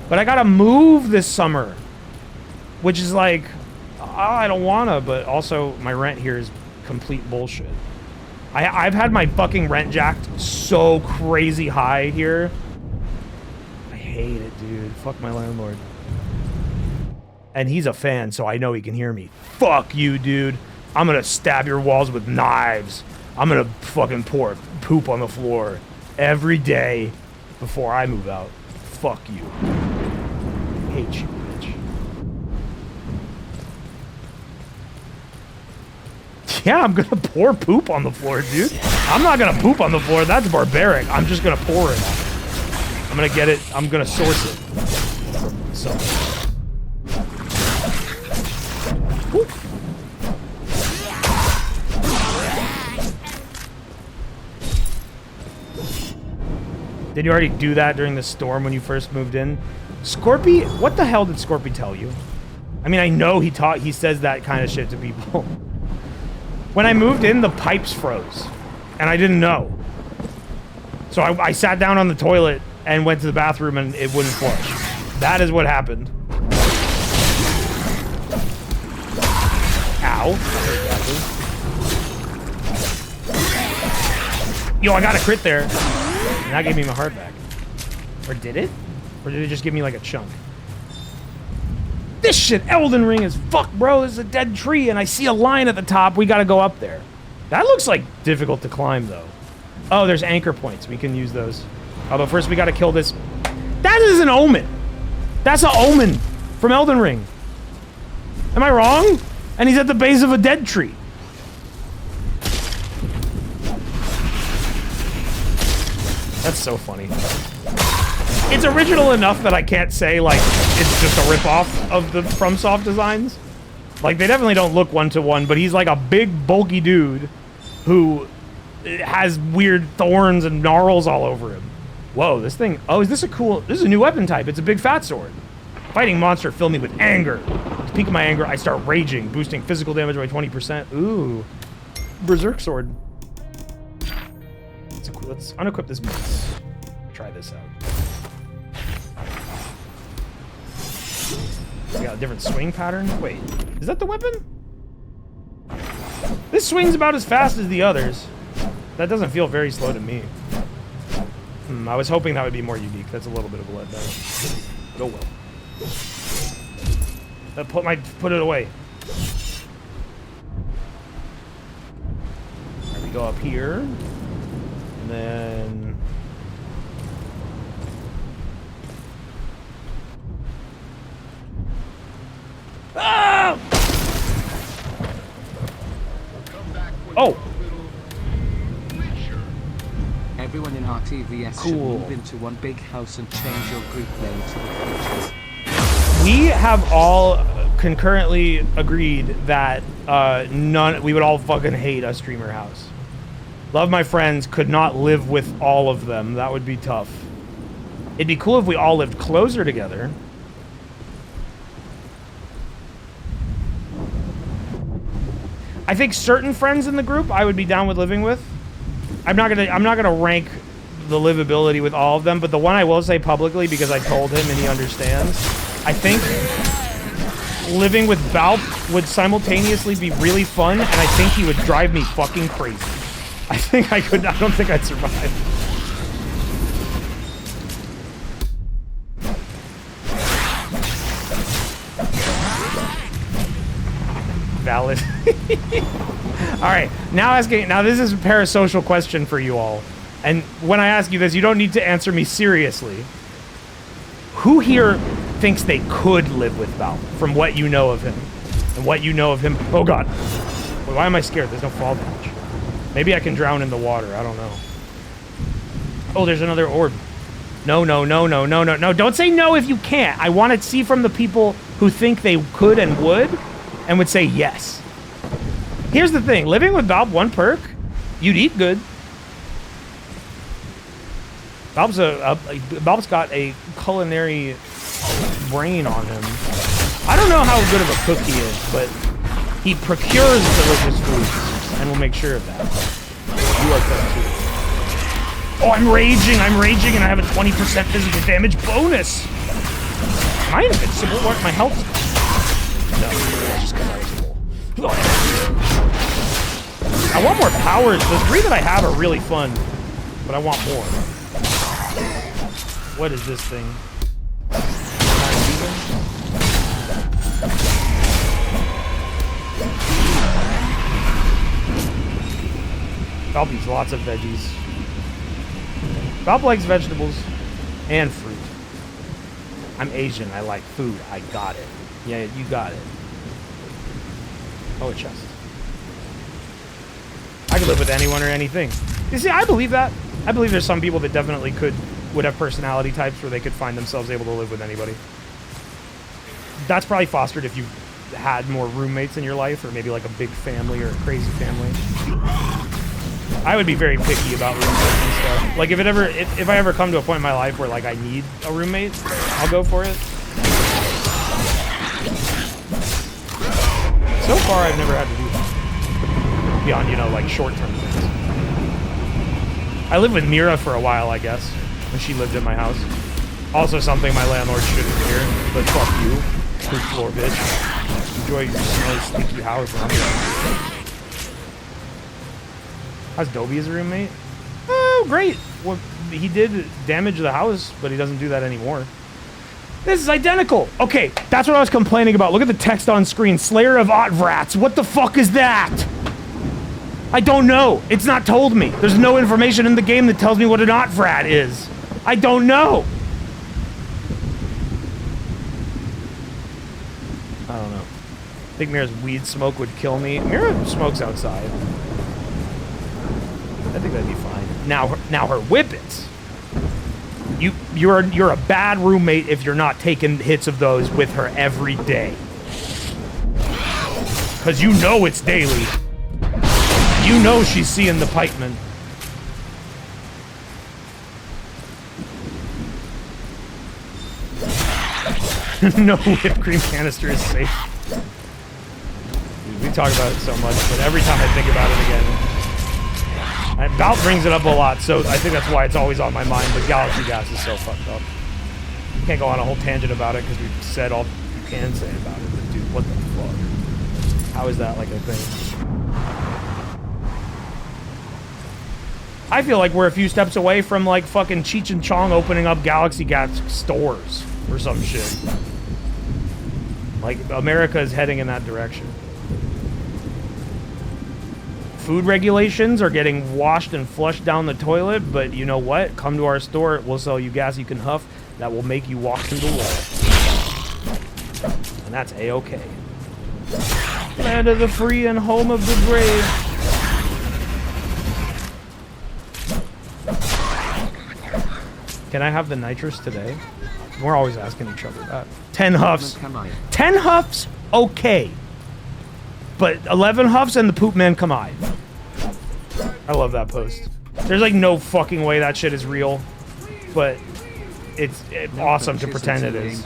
But I gotta move this summer, which is like, I don't wanna, but also my rent here is complete bullshit. I've had my fucking rent jacked so crazy high here. I hate it, dude. Fuck my landlord. And he's a fan, so I know he can hear me. Fuck you, dude. I'm gonna stab your walls with knives. I'm gonna fucking pour poop on the floor every day before I move out. Fuck you. I hate you, bitch. Yeah, I'm gonna pour poop on the floor, dude. I'm not gonna poop on the floor. That's barbaric. I'm just gonna pour it on it. I'm gonna get it. I'm gonna source it from somewhere. Did you already do that during the storm when you first moved in? Scorpy, what the hell did Scorpy tell you? I mean, I know he says that kind of shit to people. When I moved in, the pipes froze, and I didn't know. So I sat down on the toilet and went to the bathroom, and it wouldn't flush. That is what happened. Ow. Yo, I got a crit there. And that gave me my heart back. Or did it? Or did it just give me like a chunk? This shit, Elden Ring as fuck, bro. There's a dead tree and I see a line at the top. We gotta go up there. That looks like difficult to climb though. Oh, there's anchor points. We can use those. Oh, but first we gotta kill this. That is an omen. That's an omen from Elden Ring. Am I wrong? And he's at the base of a dead tree. That's so funny. It's original enough that I can't say, like, it's just a ripoff of the FromSoft designs. Like, they definitely don't look one-to-one, but he's like a big, bulky dude who has weird thorns and gnarls all over him. Whoa, this thing... Oh, is this a cool... This is a new weapon type. It's a big fat sword. Fighting monster filled me with anger. At the peak of my anger, I start raging, boosting physical damage by 20%. Ooh. Berserk sword. Let's unequip this mace. Try this out. We got a different swing pattern. Wait, is that the weapon? This swings about as fast as the others. That doesn't feel very slow to me. I was hoping that would be more unique. That's a little bit of a letdown. Go well. Put it away. There we go up here. And then... Ah! Oh! Everyone in RTVS should move into one big house and change your group name to the creatures. We have all concurrently agreed that we would all fucking hate a streamer house. Love my friends, could not live with all of them. That would be tough. It'd be cool if we all lived closer together. I think certain friends in the group I would be down with living with. I'm not gonna rank the livability with all of them, but the one I will say publicly because I told him and he understands. I think living with Balp would simultaneously be really fun, and I think he would drive me fucking crazy. I don't think I'd survive. Valid. Alright, now this is a parasocial question for you all. And when I ask you this, you don't need to answer me seriously. Who here thinks they could live with Valp from what you know of him? And what you know of him? Oh god. Wait, why am I scared? There's no fall damage. Maybe I can drown in the water. I don't know. Oh, there's another orb. No. Don't say no if you can't. I want to see from the people who think they could and would say yes. Here's the thing. Living with Balp, one perk, you'd eat good. Balp's got a culinary brain on him. I don't know how good of a cook he is, but he procures delicious foods, and we'll make sure of that. You like that too. Oh, I'm raging, and I have a 20% physical damage bonus. Am I invincible? What? My health? No, that's just because I was able. I want more powers. The 3 that I have are really fun, but I want more. What is this thing? Valp eats lots of veggies. Valp likes vegetables and fruit. I'm Asian. I like food. I got it. Yeah, you got it. Oh, a chest. I could live with anyone or anything. You see, I believe that. I believe there's some people that definitely would have personality types where they could find themselves able to live with anybody. That's probably fostered if you had more roommates in your life, or maybe like a big family or a crazy family. I would be very picky about roommates and stuff. Like if I ever come to a point in my life where like I need a roommate, I'll go for it. So far, I've never had to do that. Beyond, you know, like short-term things. I lived with Mira for a while, I guess, when she lived in my house. Also something my landlord shouldn't hear, but fuck you. First floor, bitch. Enjoy your snow, stinky house. How's Dobie as a roommate? Oh, great. Well, he did damage the house, but he doesn't do that anymore. This is identical. Okay, that's what I was complaining about. Look at the text on screen. Slayer of Otvrats. What the fuck is that? I don't know. It's not told me. There's no information in the game that tells me what an Otvrat is. I don't know. I don't know. I think Mira's weed smoke would kill me. Mira smokes outside. I think that'd be fine. Now her whippets. You're a bad roommate if you're not taking hits of those with her every day. Cause you know it's daily. You know she's seeing the pikeman. No whipped cream canister is safe. Dude, we talk about it so much, but every time I think about it again. Valp brings it up a lot, so I think that's why it's always on my mind, but Galaxy Gas is so fucked up. Can't go on a whole tangent about it, because we've said all you can say about it, but dude, what the fuck? How is that like a thing? I feel like we're a few steps away from like fucking Cheech and Chong opening up Galaxy Gas stores or some shit. Like, America is heading in that direction. Food regulations are getting washed and flushed down the toilet, but you know what? Come to our store, we'll sell you gas you can huff that will make you walk through the wall. And that's A-okay. Land of the free and home of the brave. Can I have the nitrous today? We're always asking each other that. 10 huffs. 10 huffs, okay. But 11 huffs and the poop man come I. I love that post. There's like no fucking way that shit is real, but it's awesome to pretend it is.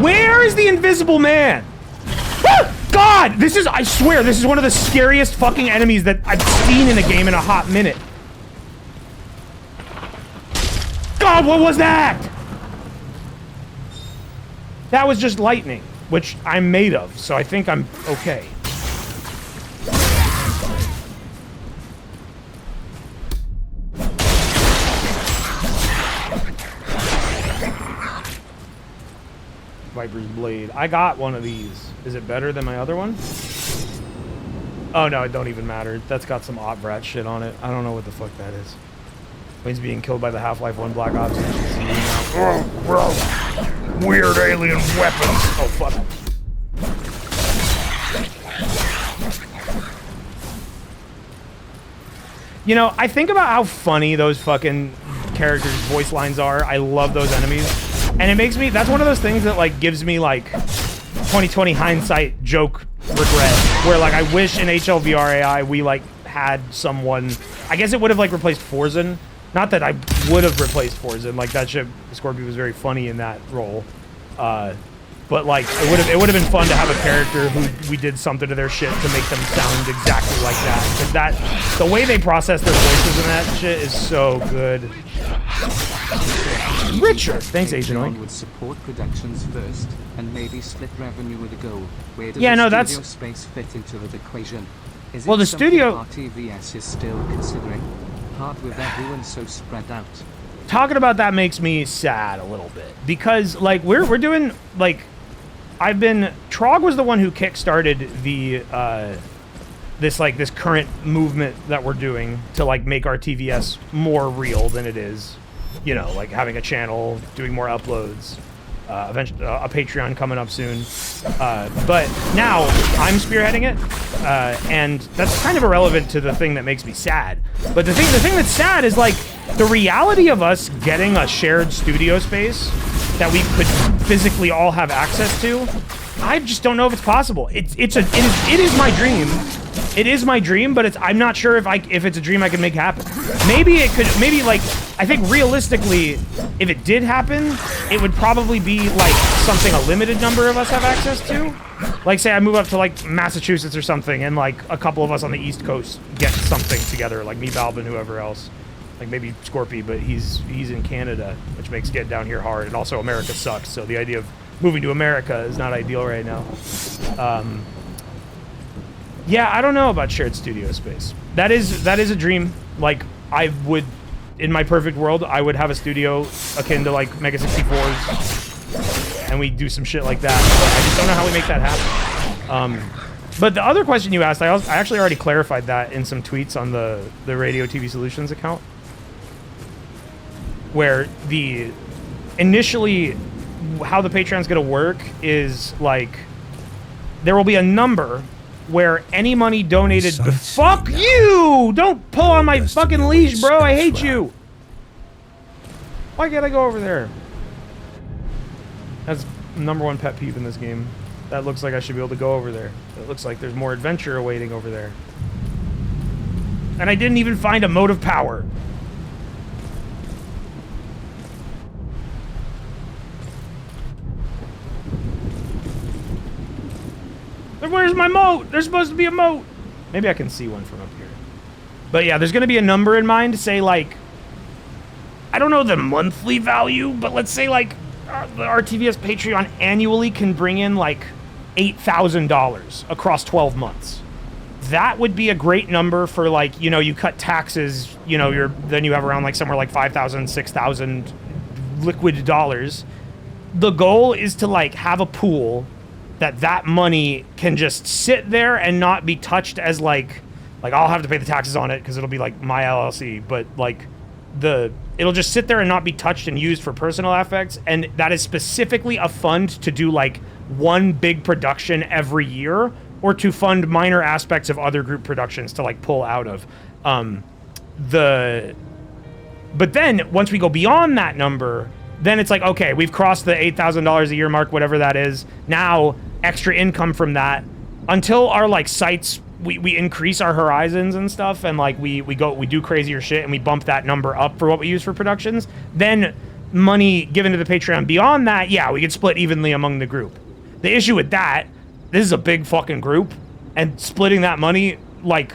Where is the invisible man? Ah! God, this is, I swear, this is one of the scariest fucking enemies that I've seen in a game in a hot minute. God, what was that? That was just lightning, which I'm made of, so I think I'm okay. Viper's Blade. I got one of these. Is it better than my other one? Oh no, it don't even matter. That's got some Opbrat shit on it. I don't know what the fuck that is. Wayne's being killed by the Half-Life 1 Black Ops. Oh, bro. Weird alien weapons. Oh, fuck. You know, I think about how funny those fucking characters' voice lines are. I love those enemies. And it makes me, that's one of those things that, like, gives me, like, 2020 hindsight joke regret. Where, like, I wish in HLVR AI we, like, had someone, I guess it would have, like, replaced Forzen, Not that I would have replaced Forza, like that shit, Scorpio was very funny in that role. But like, it would have been fun to have a character who we did something to their shit to make them sound exactly like that. Because that, the way they process their voices in that shit is so good. Richard, thanks, Agent Oink. Would support productions first, and maybe split revenue with a goal. Where does Yeah, no, the that's studio space fit into the equation? Is well, it the something studio RTVS is still considering, hard with everyone so spread out. Talking about that makes me sad a little bit because like we're doing like Trog was the one who kickstarted the this current movement that we're doing to like make our TVS more real than it is, you know, like having a channel, doing more uploads, eventually a Patreon coming up soon, but now I'm spearheading it, and that's kind of irrelevant to the thing that makes me sad. But the thing that's sad is like the reality of us getting a shared studio space that we could physically all have access to. I just don't know if it's possible. It is my dream. It is my dream, but I'm not sure if it's a dream I can make happen. Maybe it could. Maybe like I think realistically, if it did happen, it would probably be like something a limited number of us have access to. Like say I move up to like Massachusetts or something, and like a couple of us on the East Coast get something together, like me, Balvin, whoever else. Like maybe Scorpy, but he's in Canada, which makes getting down here hard, and also America sucks. So the idea of moving to America is not ideal right now. Yeah, I don't know about shared studio space. That is a dream. Like I would, in my perfect world, I would have a studio akin to like Mega 64s, and we do some shit like that. But I just don't know how we make that happen. But the other question you asked, I actually already clarified that in some tweets on the Radio TV Solutions account, where initially how the Patreon's gonna work is like there will be a number where any money donated. Fuck you! Don't pull on my fucking leash, bro. I hate you. Why can't I go over there? That's #1 pet peeve in this game. That looks like I should be able to go over there. It looks like there's more adventure awaiting over there. And I didn't even find a motive power. Where's my moat? There's supposed to be a moat. Maybe I can see one from up here. But yeah, there's going to be a number in mind. Say like, I don't know the monthly value, but let's say like the RTVS Patreon annually can bring in like $8,000 across 12 months. That would be a great number for like, you know, you cut taxes, you know, then you have around like somewhere like 5,000, 6,000 liquid dollars. The goal is to like have a pool that money can just sit there and not be touched as like I'll have to pay the taxes on it because it'll be like my LLC, but like it'll just sit there and not be touched and used for personal effects, and that is specifically a fund to do like one big production every year or to fund minor aspects of other group productions to like pull out of. But then once we go beyond that number, then it's like, okay, we've crossed the $8,000 a year mark, whatever that is. Now extra income from that until our like sites, we increase our horizons and stuff, and like we do crazier shit and we bump that number up for what we use for productions. Then money given to the Patreon beyond that, yeah, we could split evenly among the group. The issue with that, this is a big fucking group, and splitting that money, like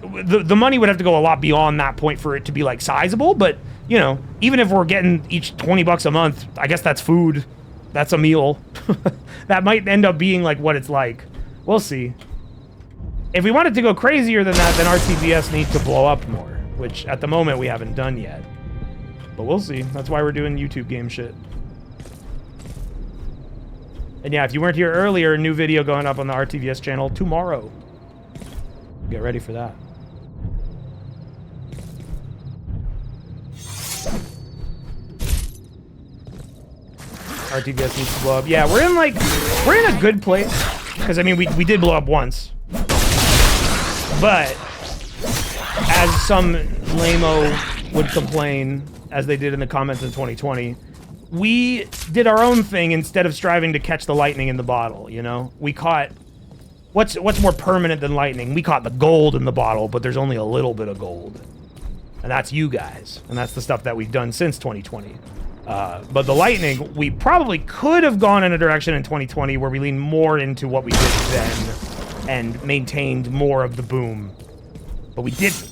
the money would have to go a lot beyond that point for it to be like sizable. But you know, even if we're getting each $20 a month, I guess that's food. That's a meal. That might end up being like what it's like. We'll see. If we wanted to go crazier than that, then RTVS needs to blow up more, which at the moment we haven't done yet. But we'll see. That's why we're doing YouTube game shit. And yeah, if you weren't here earlier, a new video going up on the RTVS channel tomorrow. Get ready for that. RTVS needs to blow up. Yeah, we're in a good place. Because, I mean, we did blow up once. But, as some lame-o would complain, as they did in the comments in 2020, we did our own thing instead of striving to catch the lightning in the bottle, you know? We caught... What's more permanent than lightning? We caught the gold in the bottle, but there's only a little bit of gold. and that's you guys, and that's the stuff that we've done since 2020. But the lightning, we probably could have gone in a direction in 2020 where we leaned more into what we did then and maintained more of the boom, but we didn't.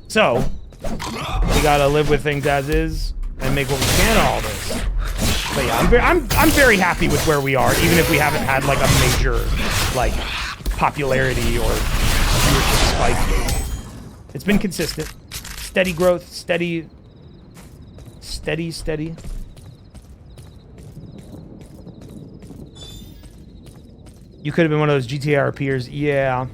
So we gotta live with things as is and make what we can of all this. But yeah, I'm very happy with where we are, even if we haven't had like a major like popularity or viewership spike. It's been consistent, steady growth, steady. You could have been one of those GTA RPers. Yeah.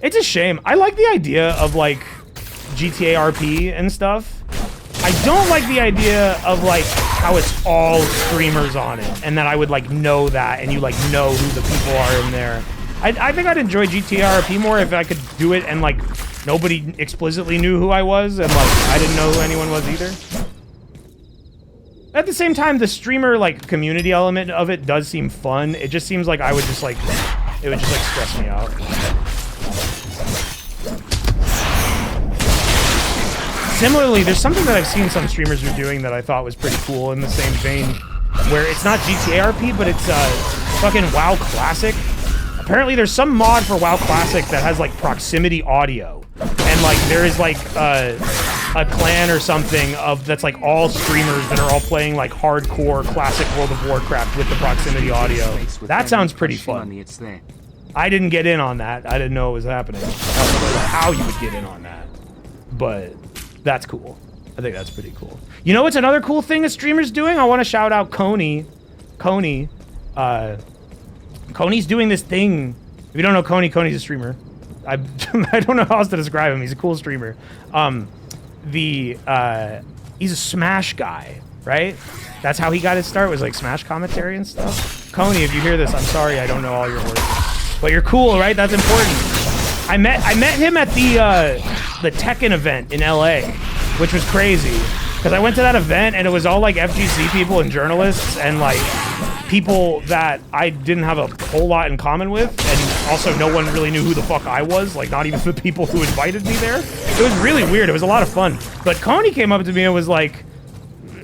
It's a shame. I like the idea of like GTA RP and stuff. I don't like the idea of like how it's all streamers on it and that I would like know that and you like know who the people are in there. I think I'd enjoy GTA RP more if I could do it and like nobody explicitly knew who I was and like I didn't know who anyone was either. At the same time, the streamer like community element of it does seem fun. It just seems like I would just like, it would just like stress me out. Similarly, there's something that I've seen some streamers are doing that I thought was pretty cool in the same vein, where it's not GTA RP, but it's fucking WoW Classic. Apparently there's some mod for WoW Classic that has like proximity audio. And like there is like a clan or something of that's like all streamers that are all playing like hardcore classic World of Warcraft with the proximity audio. That sounds pretty fun. I didn't get in on that. I didn't know it was happening. I don't know how you would get in on that. But that's cool. I think that's pretty cool. You know what's another cool thing a streamer's doing? I want to shout out Coney. Coney's doing this thing. If you don't know Coney's a streamer. I don't know how else to describe him. He's a cool streamer. He's a Smash guy, right? That's how he got his start, was like Smash commentary and stuff. Coney, if you hear this, I'm sorry I don't know all your words. But you're cool, right? That's important. I met him at the Tekken event in LA, which was crazy. Because I went to that event and it was all like FGC people and journalists and like people that I didn't have a whole lot in common with, and also no one really knew who the fuck I was, like not even the people who invited me there. It was really weird. It was a lot of fun. But Coney came up to me and was like,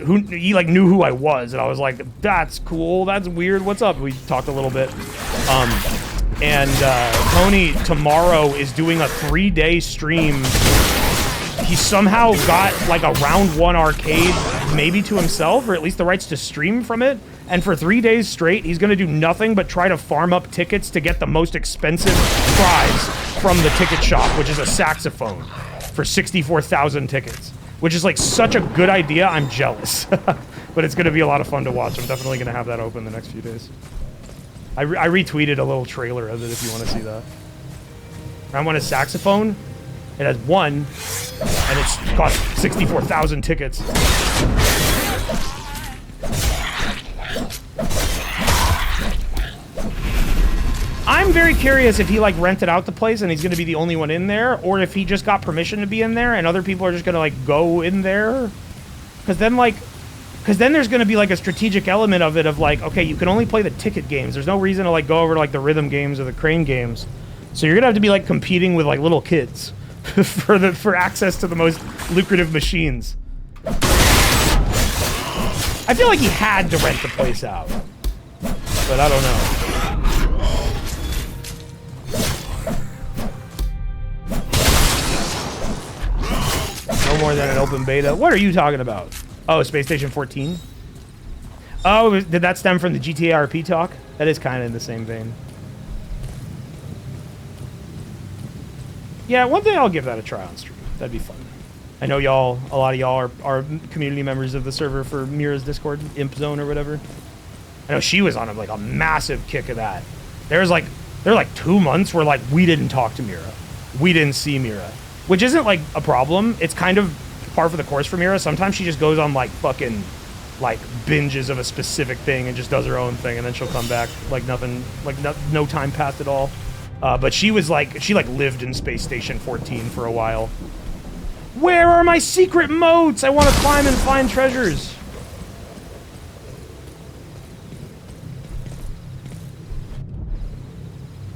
he like knew who I was, and I was like, that's cool, that's weird, what's up? We talked a little bit. Coney tomorrow is doing a 3-day stream. He somehow got like a round 1 arcade maybe to himself, or at least the rights to stream from it. And for 3 days straight, he's gonna do nothing but try to farm up tickets to get the most expensive prize from the ticket shop, which is a saxophone for 64,000 tickets, which is like such a good idea. I'm jealous, but it's gonna be a lot of fun to watch. I'm definitely gonna have that open the next few days. I retweeted a little trailer of it if you want to see that. I want a saxophone. It has 1, and it's cost 64,000 tickets. I'm very curious if he like rented out the place and he's gonna be the only one in there, or if he just got permission to be in there and other people are just gonna like go in there. Because then there's gonna be like a strategic element of it of like, okay, you can only play the ticket games. There's no reason to like go over to like the rhythm games or the crane games. So you're gonna have to be like competing with like little kids for access to the most lucrative machines. I feel like he had to rent the place out, but I don't know. No more than an open beta. What are you talking about? Oh, Space Station 14? Oh, did that stem from the GTA RP talk? That is kind of in the same vein. Yeah, one day I'll give that a try on stream. That'd be fun. I know y'all, a lot of y'all are community members of the server for Mira's Discord, Imp Zone or whatever. I know she was on like a massive kick of that. There were like 2 months where like we didn't talk to Mira. We didn't see Mira. Which isn't like a problem. It's kind of par for the course for Mira. Sometimes she just goes on like fucking like binges of a specific thing and just does her own thing, and then she'll come back like nothing, like no time passed at all. But she lived in Space Station 14 for a while. Where are my secret moats? I want to climb and find treasures.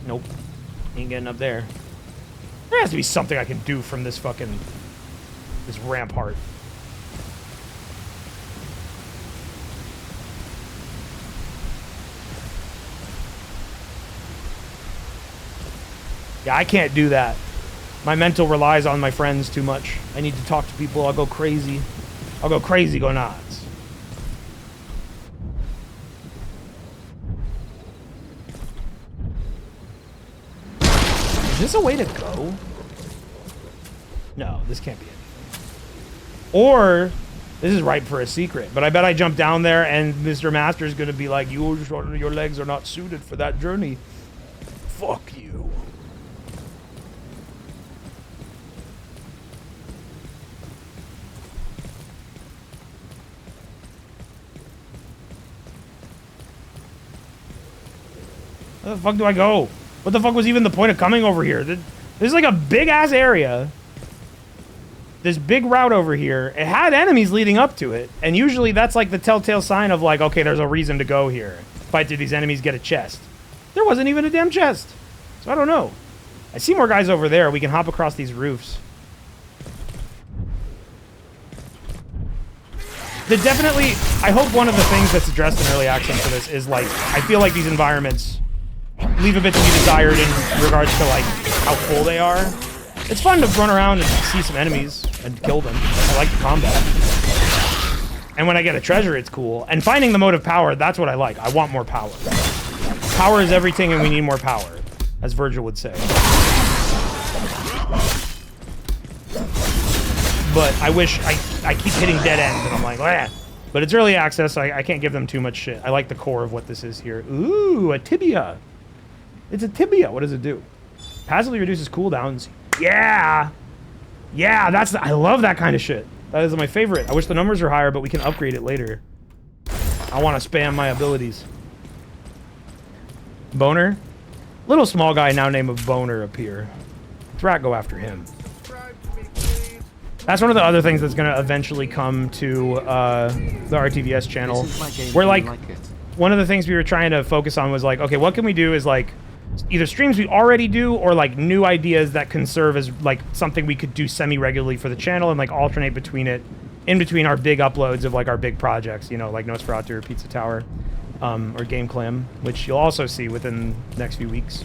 Nope. Ain't getting up there. There has to be something I can do from this fucking... this rampart. Yeah, I can't do that. My mental relies on my friends too much. I need to talk to people. I'll go crazy. I'll go crazy, go nuts. Is this a way to go? No, this can't be anything. Or, this is ripe for a secret. But I bet I jump down there and Mr. Master's gonna be like, your legs are not suited for that journey. Fuck you. Where the fuck do I go? What the fuck was even the point of coming over here? This is like a big-ass area. This big route over here. It had enemies leading up to it. And usually that's like the telltale sign of like, okay, there's a reason to go here. Fight through these enemies, get a chest. There wasn't even a damn chest. So I don't know. I see more guys over there. We can hop across these roofs. Definitely, I hope one of the things that's addressed in early access for this is like, I feel like these environments leave a bit to be desired in regards to like how full they are. It's fun to run around and see some enemies and kill them. I like the combat. And when I get a treasure, it's cool. And finding the motive power, that's what I like. I want more power. Power is everything and we need more power, as Virgil would say. But I wish I keep hitting dead ends and I'm like, ah. But it's early access, so I can't give them too much shit. I like the core of what this is here. Ooh, a tibia. It's a tibia. What does it do? Passively reduces cooldowns. Yeah! Yeah, I love that kind of shit. That is my favorite. I wish the numbers were higher, but we can upgrade it later. I want to spam my abilities. Boner? Little small guy now named Boner up here. Thrak, go after him. That's one of the other things that's going to eventually come to the RTVS channel. Where, like, one of the things we were trying to focus on was, like, okay, what can we do is, like, either streams we already do or, like, new ideas that can serve as, like, something we could do semi-regularly for the channel and, like, alternate between it, in between our big uploads of, like, our big projects, you know, like Nosferatu or Pizza Tower, or Game Clam, which you'll also see within the next few weeks.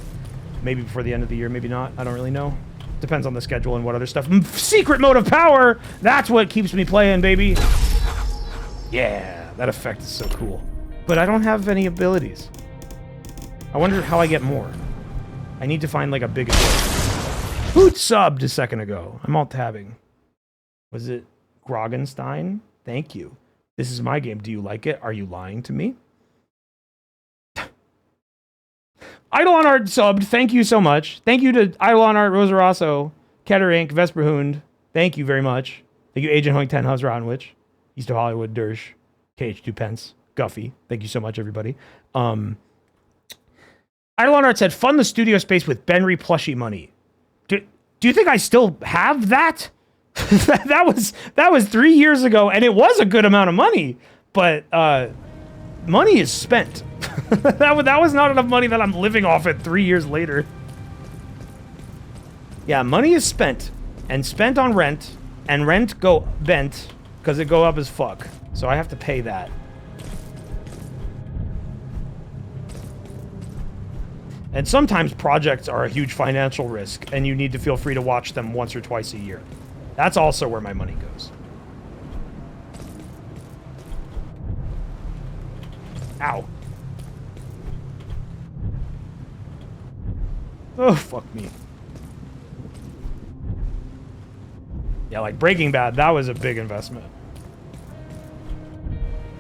Maybe before the end of the year, maybe not. I don't really know. Depends on the schedule and what other stuff. Secret mode of power! That's what keeps me playing, baby! Yeah, that effect is so cool. But I don't have any abilities. I wonder how I get more. I need to find, like, a big ability. Who subbed a second ago? I'm alt-tabbing. Was it Grogenstein? Thank you. This is my game. Do you like it? Are you lying to me? Eidolon Art subbed. Thank you so much. Thank you to Eidolon Art, Rosarasso, Keter Inc., Vesperhund. Thank you very much. Thank you, Agent Hoink 10, Hubs Rottenwich, East of Hollywood, Dersh, KH2 Pence, Guffy. Thank you so much, everybody. Eidolon Art said, fund the studio space with Benry plushie money. Do you think I still have that? that was 3 years ago, and it was a good amount of money, but money is spent. that was not enough money that I'm living off it 3 years later. Yeah, money is spent, and spent on rent, and rent go bent, because it go up as fuck. So I have to pay that. And sometimes projects are a huge financial risk, and you need to feel free to watch them once or twice a year. That's also where my money goes. Ow. Oh, fuck me. Yeah, like Breaking Bad, that was a big investment.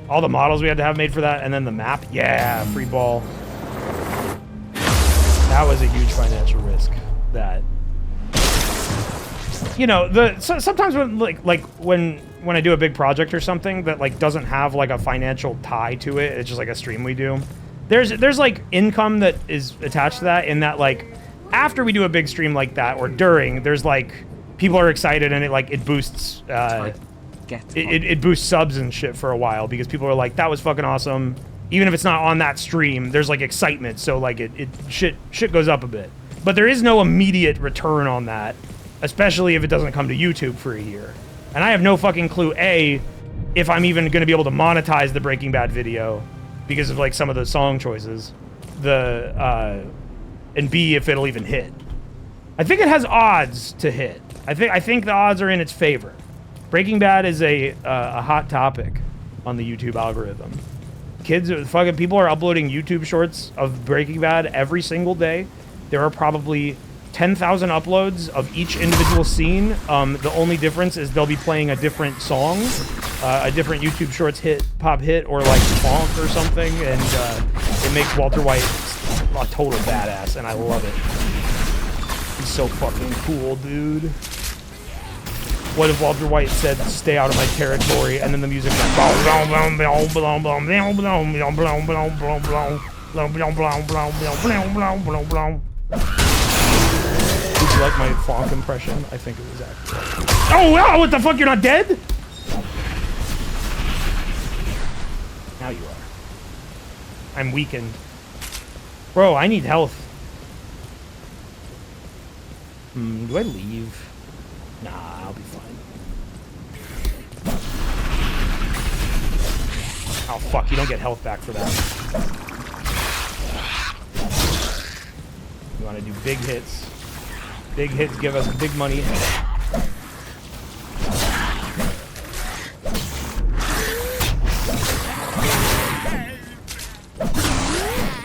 All the models we had to have made for that, and then the map. Yeah, free ball. That was a huge financial risk. That, you know, sometimes when when I do a big project or something that like doesn't have like a financial tie to it, it's just like a stream we do. There's like income that is attached to that, in that like after we do a big stream like that or during, there's like people are excited and it boosts it boosts subs and shit for a while, because people are like, that was fucking awesome. Even if it's not on that stream, there's like excitement, so like shit goes up a bit. But there is no immediate return on that, especially if it doesn't come to YouTube for a year. And I have no fucking clue, A, if I'm even going to be able to monetize the Breaking Bad video because of like some of the song choices, and B, if it'll even hit. I think it has odds to hit. I think the odds are in its favor. Breaking Bad is a hot topic on the YouTube algorithm. Fucking people are uploading YouTube shorts of Breaking Bad every single day. There are probably 10,000 uploads of each individual scene. The only difference is they'll be playing a different song, a different YouTube Shorts pop hit, or like funk or something, and it makes Walter White a total badass, and I love it. He's so fucking cool, dude. What if Walter White said, "Stay out of my territory," and then the music went Did you like my funk impression? I think it was accurate. Oh, wow, what the fuck? You're not dead? Now you are. I'm weakened. Bro, I need health. Do I leave? Nah, I'll be fine. Oh, fuck, you don't get health back for that. You want to do big hits. Big hits give us big money.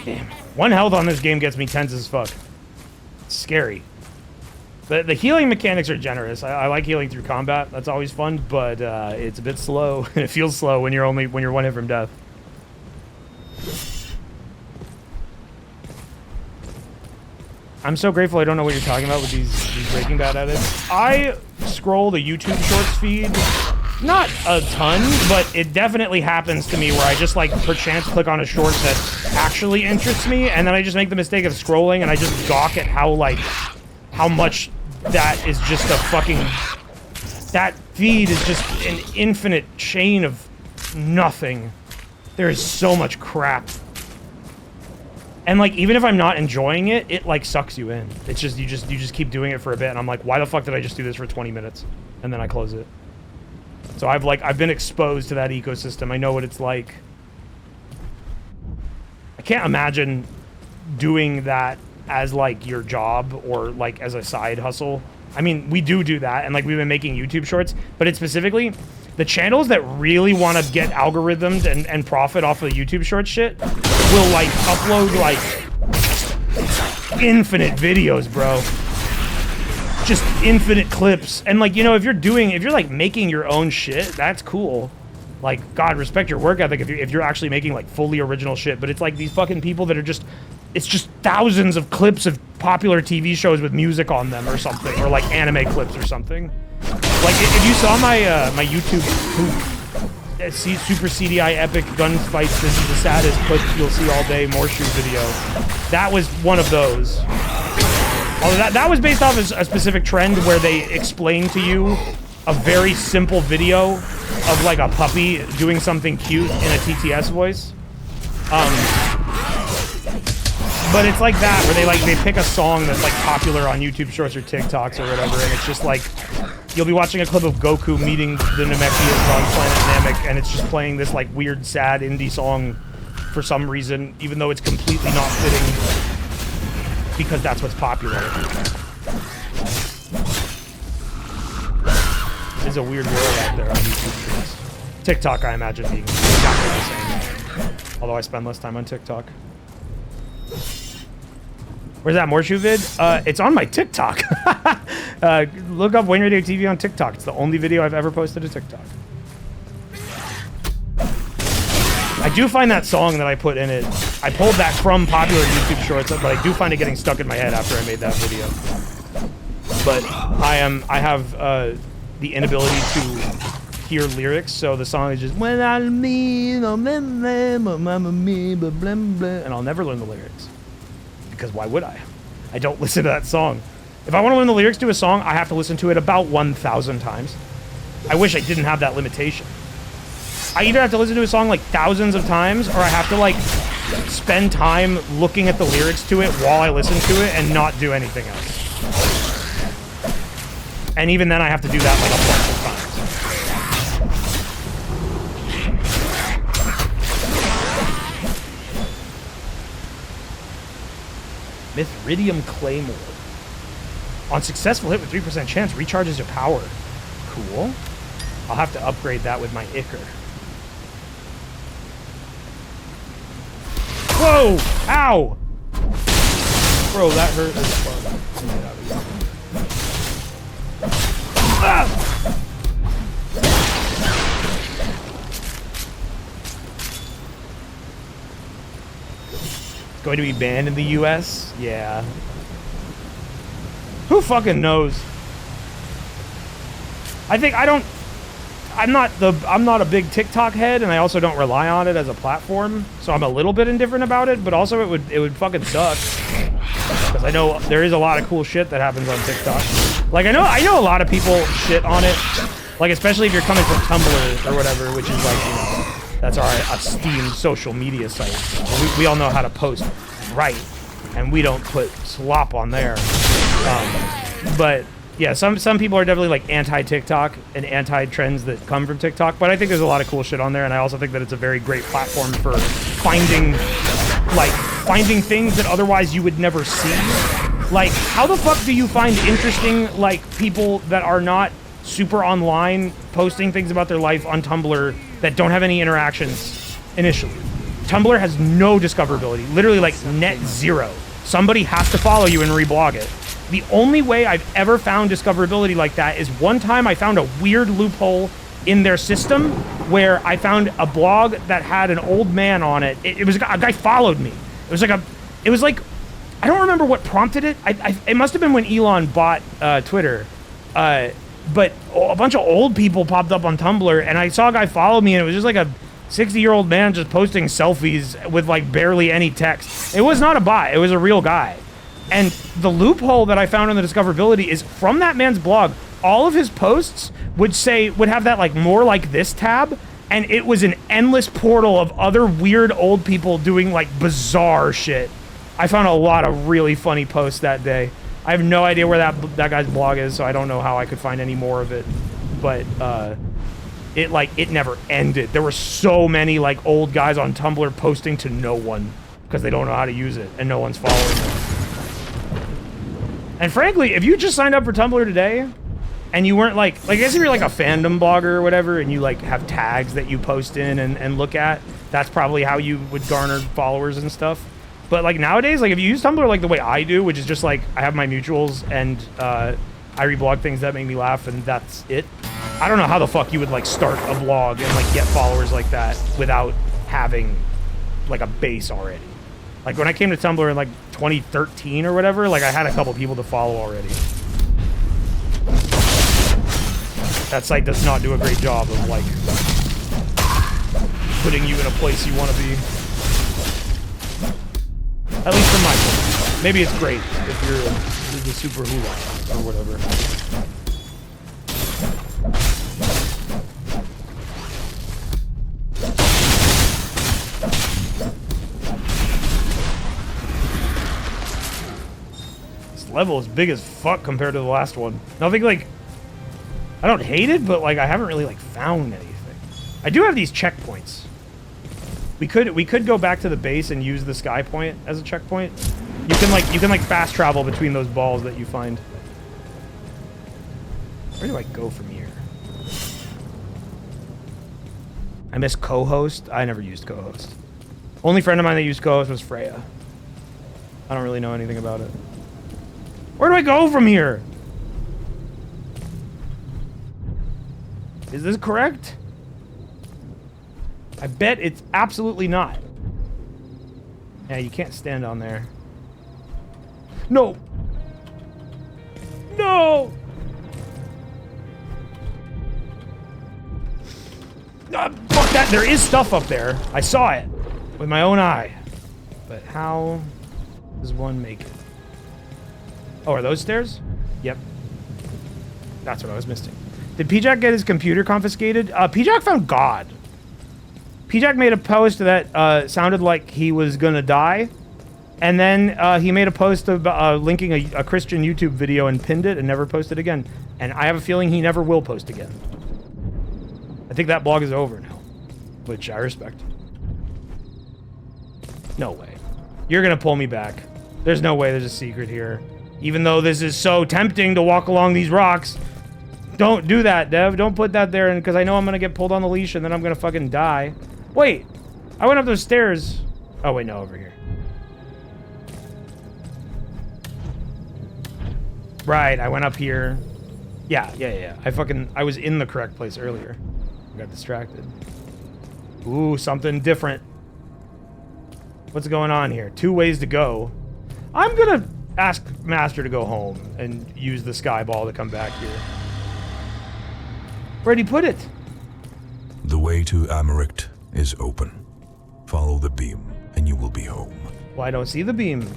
Damn. 1 health on this game gets me tense as fuck. It's scary. The healing mechanics are generous. I like healing through combat. That's always fun, but it's a bit slow. It feels slow when you're 1 hit from death. I'm so grateful I don't know what you're talking about with these Breaking Bad edits. I scroll the YouTube Shorts feed, not a ton, but it definitely happens to me where I just like perchance click on a short that actually interests me, and then I just make the mistake of scrolling and I just gawk at how much that is just a fucking... That feed is just an infinite chain of nothing. There is so much crap. And like, even if I'm not enjoying it, it like sucks you in. It's just, you just keep doing it for a bit, and I'm like, why the fuck did I just do this for 20 minutes? And then I close it. So I've been exposed to that ecosystem. I know what it's like. I can't imagine doing that as like your job or like as a side hustle. I mean, we do that, and like we've been making YouTube Shorts, but it's specifically the channels that really want to get algorithmed and profit off of the YouTube Shorts shit will like upload like infinite videos, bro. Just infinite clips. And like, you know, if you're like making your own shit, that's cool. Like, God, respect your work ethic if you're actually making like fully original shit. But it's like these fucking people that are just, it's just thousands of clips of popular TV shows with music on them or something, or like anime clips or something. Like, if you saw my my YouTube Super CDI Epic Gunfights, this is the saddest clip you'll see all day, Morshu video. That was one of those. Although that was based off a specific trend where they explain to you a very simple video of like a puppy doing something cute in a TTS voice. But it's like that, where they pick a song that's like popular on YouTube Shorts or TikToks or whatever, and it's just like, you'll be watching a clip of Goku meeting the Namekians on Planet Namek, and it's just playing this like weird, sad indie song for some reason, even though it's completely not fitting, because that's what's popular. There's a weird world out there on YouTube Shorts. TikTok, I imagine, being exactly the same. Although I spend less time on TikTok. Where's that Morshu vid? It's on my TikTok. Look up WAYNERADIOTV on TikTok. It's the only video I've ever posted to TikTok. I do find that song that I put in it, I pulled that from popular YouTube Shorts, but I do find it getting stuck in my head after I made that video. But I have the inability to hear lyrics, so the song is just without me, and I'll never learn the lyrics. Because why would I? I don't listen to that song. If I want to learn the lyrics to a song, I have to listen to it about 1,000 times. I wish I didn't have that limitation. I either have to listen to a song like thousands of times, or I have to like spend time looking at the lyrics to it while I listen to it and not do anything else. And even then I have to do that like a bunch of times. Mithridium Claymore. On successful hit with 3% chance, recharges your power. Cool. I'll have to upgrade that with my Ichor. Whoa! Ow! Bro, that hurt as fuck. Ah! Going to be banned in the US? Yeah. Who fucking knows? I'm not a big TikTok head, and I also don't rely on it as a platform, so I'm a little bit indifferent about it, but also it would fucking suck. Because I know there is a lot of cool shit that happens on TikTok. Like I know a lot of people shit on it. Like especially if you're coming from Tumblr or whatever, which is like, you know, that's our esteemed social media site. We all know how to post right, and we don't put slop on there. But yeah, some people are definitely like anti-TikTok and anti-trends that come from TikTok, but I think there's a lot of cool shit on there, and I also think that it's a very great platform for finding things that otherwise you would never see. Like, how the fuck do you find interesting, like, people that are not super online posting things about their life on Tumblr that don't have any interactions initially? Tumblr has no discoverability, literally like net zero. Somebody has to follow you and reblog it. The only way I've ever found discoverability like that is one time I found a weird loophole in their system where I found a blog that had an old man on it. It was a guy followed me. It was like I don't remember what prompted it. It must have been when Elon bought Twitter. But a bunch of old people popped up on Tumblr, and I saw a guy follow me, and it was just like a 60-year-old man just posting selfies with like barely any text. It was not a bot. It was a real guy. And the loophole that I found on the discoverability is from that man's blog, all of his posts would have that like more like this tab, and it was an endless portal of other weird old people doing like bizarre shit. I found a lot of really funny posts that day. I have no idea where that guy's blog is, so I don't know how I could find any more of it. But it never ended. There were so many like old guys on Tumblr posting to no one because they don't know how to use it and no one's following them. And frankly, if you just signed up for Tumblr today and you weren't like I guess if you're like a fandom blogger or whatever and you like have tags that you post in and look at, that's probably how you would garner followers and stuff. But like nowadays, like if you use Tumblr like the way I do, which is just like I have my mutuals and I reblog things that make me laugh and that's it. I don't know how the fuck you would like start a blog and like get followers like that without having like a base already. Like when I came to Tumblr in like 2013 or whatever, like I had a couple people to follow already. That site does not do a great job of like putting you in a place you want to be. At least from my point. Maybe it's great if you're the super hula or whatever. Level is big as fuck compared to the last one. Nothing like I don't hate it, but like I haven't really like found anything. I do have these checkpoints. We could go back to the base and use the sky point as a checkpoint. You can like fast travel between those balls that you find. Where do I go from here? I miss co-host. I never used co-host. Only friend of mine that used co-host was Freya. I don't really know anything about it. Where do I go from here? Is this correct? I bet it's absolutely not. Yeah, you can't stand on there. No! No! Fuck that! There is stuff up there. I saw it with my own eye. But how does one make it? Oh, are those stairs? Yep. That's what I was missing. Did P-Jack get his computer confiscated? P-Jack found God. P-Jack made a post that sounded like he was gonna die, and then he made a post about linking a Christian YouTube video and pinned it and never posted again. And I have a feeling he never will post again. I think that blog is over now, which I respect. No way. You're gonna pull me back. There's no way there's a secret here. Even though this is so tempting to walk along these rocks. Don't do that, Dev. Don't put that there, because I know I'm gonna get pulled on the leash and then I'm gonna fucking die. Wait, I went up those stairs. Oh wait, no, over here. Right, I went up here. Yeah. I was in the correct place earlier. I got distracted. Ooh, something different. What's going on here? 2 ways to go. I'm gonna ask Master to go home and use the sky ball to come back here. Where'd he put it? The way to Americt is open. Follow the beam, and you will be home. Well, I don't see the beam.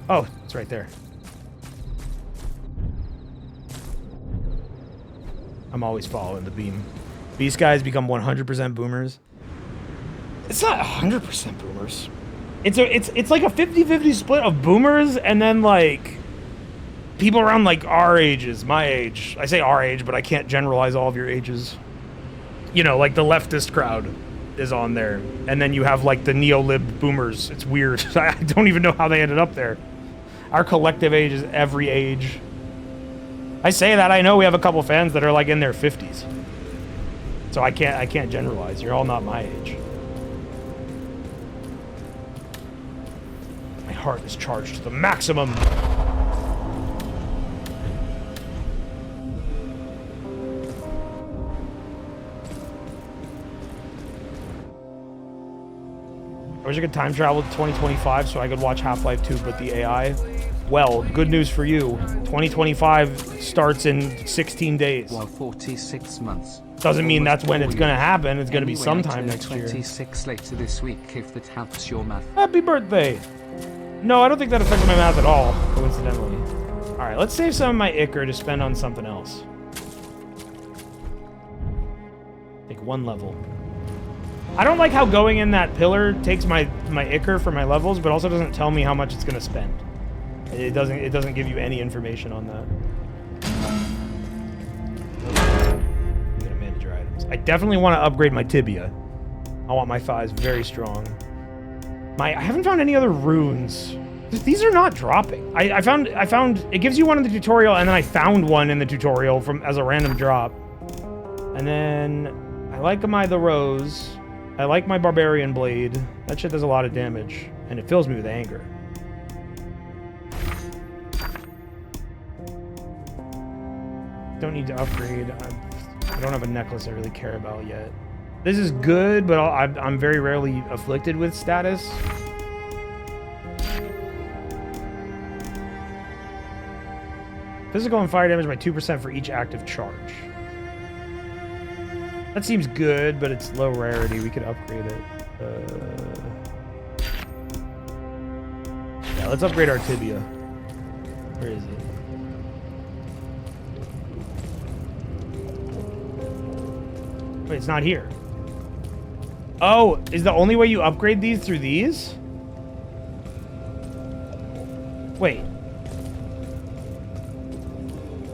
Oh, it's right there. I'm always following the beam. These guys become 100% boomers. It's not 100% boomers. It's like a 50-50 split of boomers and then like people around like our ages, my age. I say our age, but I can't generalize all of your ages. You know, like the leftist crowd is on there. And then you have like the neo-lib boomers. It's weird. I don't even know how they ended up there. Our collective age is every age. I say that, I know we have a couple fans that are like in their 50s. So I can't generalize. You're all not my age. My heart is charged to the maximum. I wish I could time travel to 2025 so I could watch Half-Life 2, but the AI... Well, good news for you. 2025 starts in 16 days. Well, 46 months. Doesn't mean that's when it's going to happen. It's going to be Anyway, sometime I next turned year. 26 later this week, if that helps your math. Happy birthday! No, I don't think that affects my math at all, coincidentally. Alright, let's save some of my Ichor to spend on something else. Take 1 level. I don't like how going in that pillar takes my Ichor for my levels, but also doesn't tell me how much it's going to spend. It doesn't give you any information on that. I'm gonna manage your items. I definitely want to upgrade my tibia. I want my thighs very strong. I haven't found any other runes. These are not dropping. I found it gives you one in the tutorial, and then I found one in the tutorial as a random drop. And then I like the rose. I like my barbarian blade. That shit does a lot of damage, and it fills me with anger. Don't need to upgrade. I don't have a necklace I really care about yet. This is good, but I'm very rarely afflicted with status. Physical and fire damage by 2% for each active charge. That seems good, but it's low rarity. We could upgrade it. Yeah, let's upgrade our tibia. Where is it? Wait, it's not here. Oh, is the only way you upgrade these through these? Wait.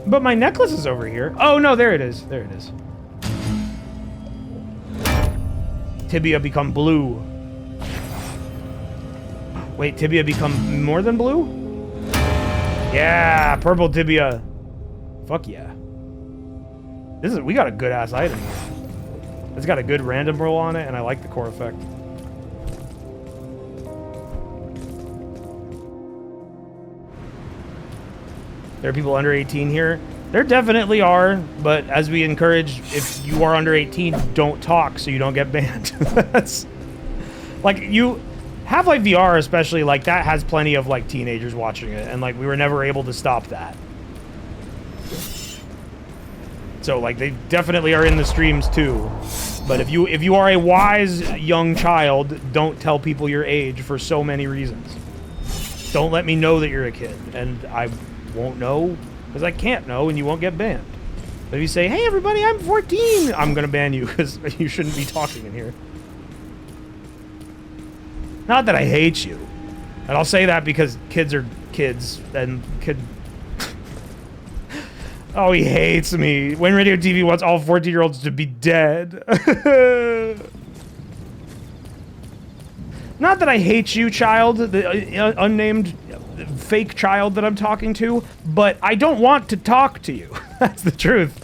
But my necklace is over here. Oh, no, there it is. There it is. Tibia become blue. Wait, tibia become more than blue? Yeah, purple tibia. Fuck yeah. We got a good ass item here. It's got a good random roll on it, and I like the core effect. There are people under 18 here. There definitely are, but as we encourage, if you are under 18, don't talk so you don't get banned. That's like Half-Life VR especially, like that has plenty of like teenagers watching it, and like we were never able to stop that. So like they definitely are in the streams too. But if you are a wise young child, don't tell people your age for so many reasons. Don't let me know that you're a kid, and I won't know because I can't know, and you won't get banned. But if you say, hey everybody, I'm 14, I'm gonna ban you because you shouldn't be talking in here. Not that I hate you. And I'll say that because kids are kids and Oh, he hates me. Wayne Radio TV wants all 14-year-olds to be dead. Not that I hate you, child, the unnamed fake child that I'm talking to, but I don't want to talk to you. That's the truth.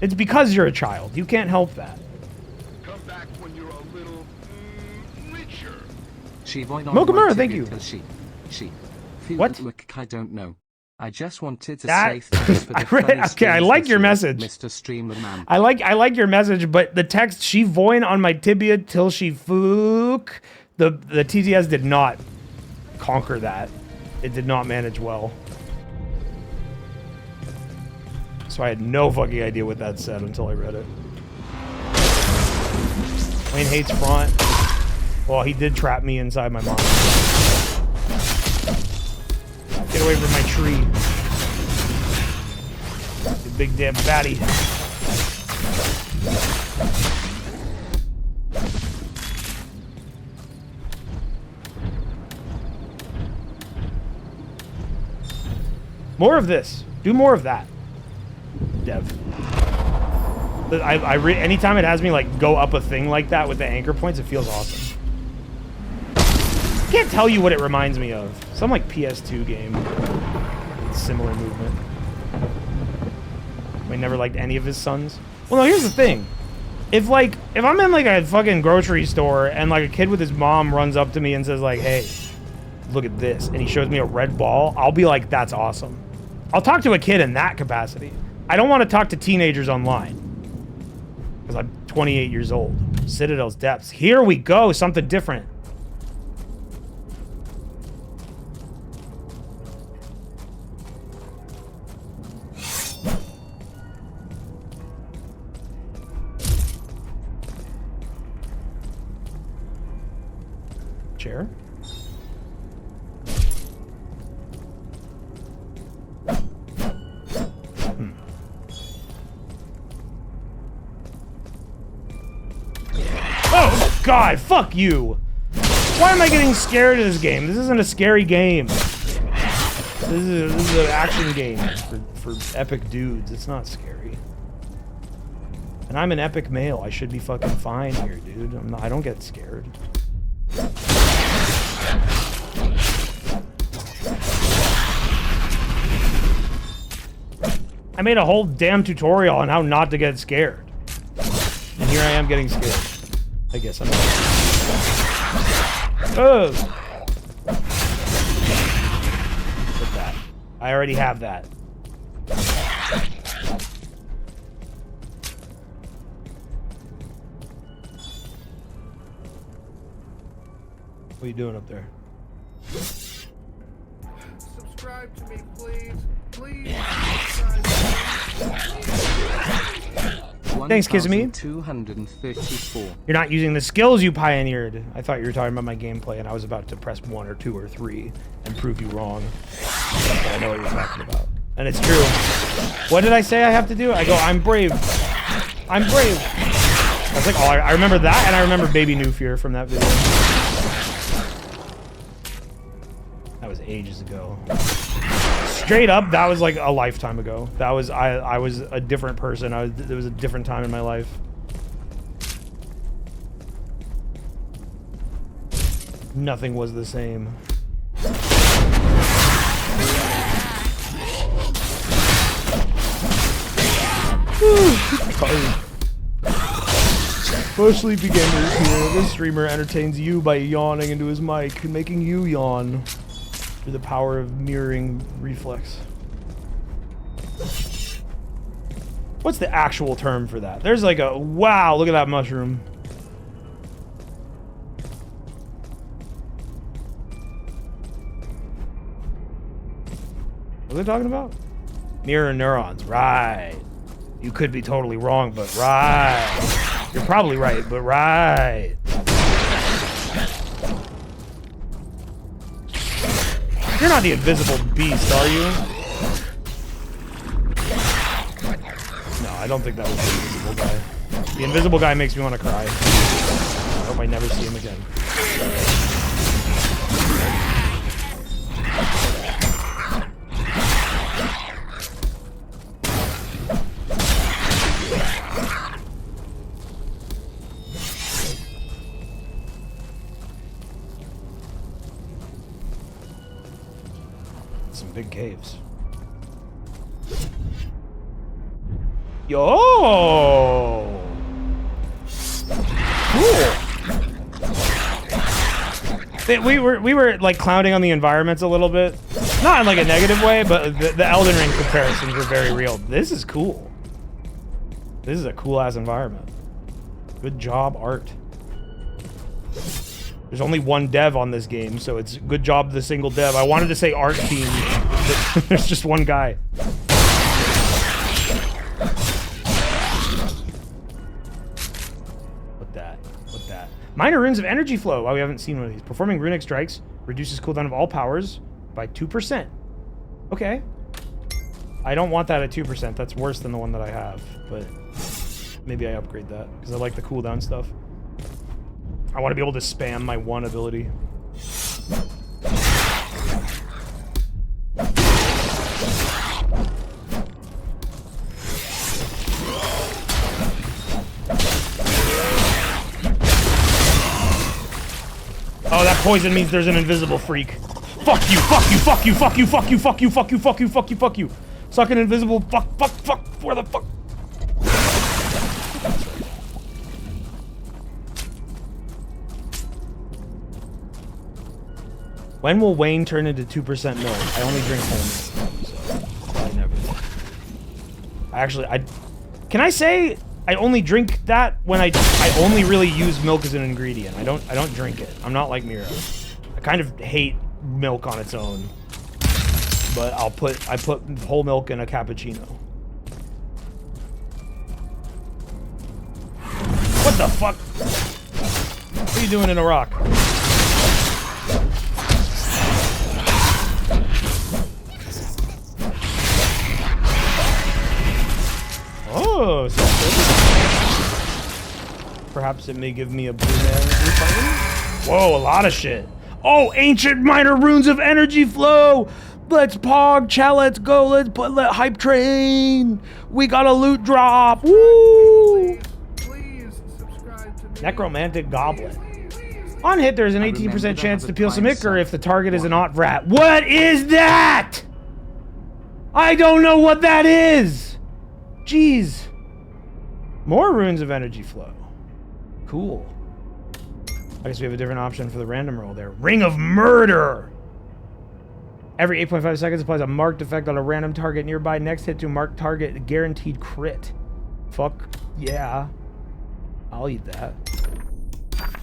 It's because you're a child. You can't help that. Come back when you're a little richer. Mokamura, thank you. What? Look, I don't know. I just wanted to That, say thanks for the funny okay, I streams like this your year, message. Mr. Streamer Man. I like your message, but the text, she VOIN on my tibia till she fook. The TTS did not conquer that. It did not manage well. So I had no fucking idea what that said until I read it. Wayne hates front. Well, he did trap me inside my mom. Get away from my tree. You big damn fatty. More of this. Do more of that. Dev. Anytime it has me like go up a thing like that with the anchor points, it feels awesome. I can't tell you what it reminds me of. Some like PS2 game. Similar movement. I never liked any of his sons. Well, no, here's the thing. If I'm in like a fucking grocery store and like a kid with his mom runs up to me and says like, hey, look at this, and he shows me a red ball, I'll be like, that's awesome. I'll talk to a kid in that capacity. I don't want to talk to teenagers online. Because I'm 28 years old. Citadel's Depths. Here we go, something different. Chair. Oh, God, fuck you. Why am I getting scared of this game? This isn't a scary game. This is an action game for epic dudes. It's not scary. And I'm an epic male. I should be fucking fine here, dude. I don't get scared. I made a whole damn tutorial on how not to get scared. And here I am getting scared. I guess I'm not. Oh! Put that. I already have that. What are you doing up there? Subscribe to me, please. Please. Thanks, Kiss-Me. 234. You're not using the skills you pioneered. I thought you were talking about my gameplay, and I was about to press 1 or 2 or 3 and prove you wrong. But I know what you're talking about. And it's true. What did I say I have to do? I go, I'm brave. I'm brave. That's like, oh, I remember that, and I remember Baby New Fear from that video. That was ages ago. Straight up, that was like a lifetime ago. That was, I was a different person. There was a different time in my life. Nothing was the same. For sleepy gamers here, this streamer entertains you by yawning into his mic and making you yawn. Through the power of mirroring reflex. What's the actual term for that? There's like a, wow, look at that mushroom. What are they talking about? Mirror neurons, right. You could be totally wrong, but right. You're probably right, but right. You're not the invisible beast, are you? I don't think that was the invisible guy. The invisible guy makes me want to cry. I hope I never see him again. Some big caves. Yo! Cool. We were like clowning on the environments a little bit, not in like a negative way, but the Elden Ring comparisons were very real. This is cool. This is a cool ass environment. Good job, art. There's only one dev on this game, so it's good job the single dev. I wanted to say art team, but there's just one guy. What that? Minor runes of energy flow. Wow, we haven't seen one of these. Performing runic strikes reduces cooldown of all powers by 2%. Okay. I don't want that at 2%. That's worse than the one that I have, but maybe I upgrade that because I like the cooldown stuff. I want to be able to spam my one ability. Oh, that poison means there's an invisible freak. Fuck you, fuck you, fuck you, fuck you, fuck you, fuck you, fuck you, fuck you, fuck you, fuck you. Suck an invisible fuck. Where the fuck? When will Wayne turn into 2% milk? I only drink whole milk, so I never. Can I say I only drink that when I only really use milk as an ingredient. I don't drink it. I'm not like Mira. I kind of hate milk on its own, but I put whole milk in a cappuccino. What the fuck? What are you doing in Iraq? Oh, perhaps it may give me a blue man. Whoa, a lot of shit. Oh, ancient minor runes of energy flow. Let's pog, chat, let's go. Let's hype train. We got a loot drop. Woo! Please subscribe to me. Necromantic Goblin. On hit, there's an 18% chance to peel some ichor if the target is an Ot rat. What is that? I don't know what that is. Jeez. More runes of energy flow. Cool. I guess we have a different option for the random roll there. Ring of Murder. Every 8.5 seconds applies a marked effect on a random target nearby. Next hit to marked target, guaranteed crit. Fuck yeah. I'll eat that.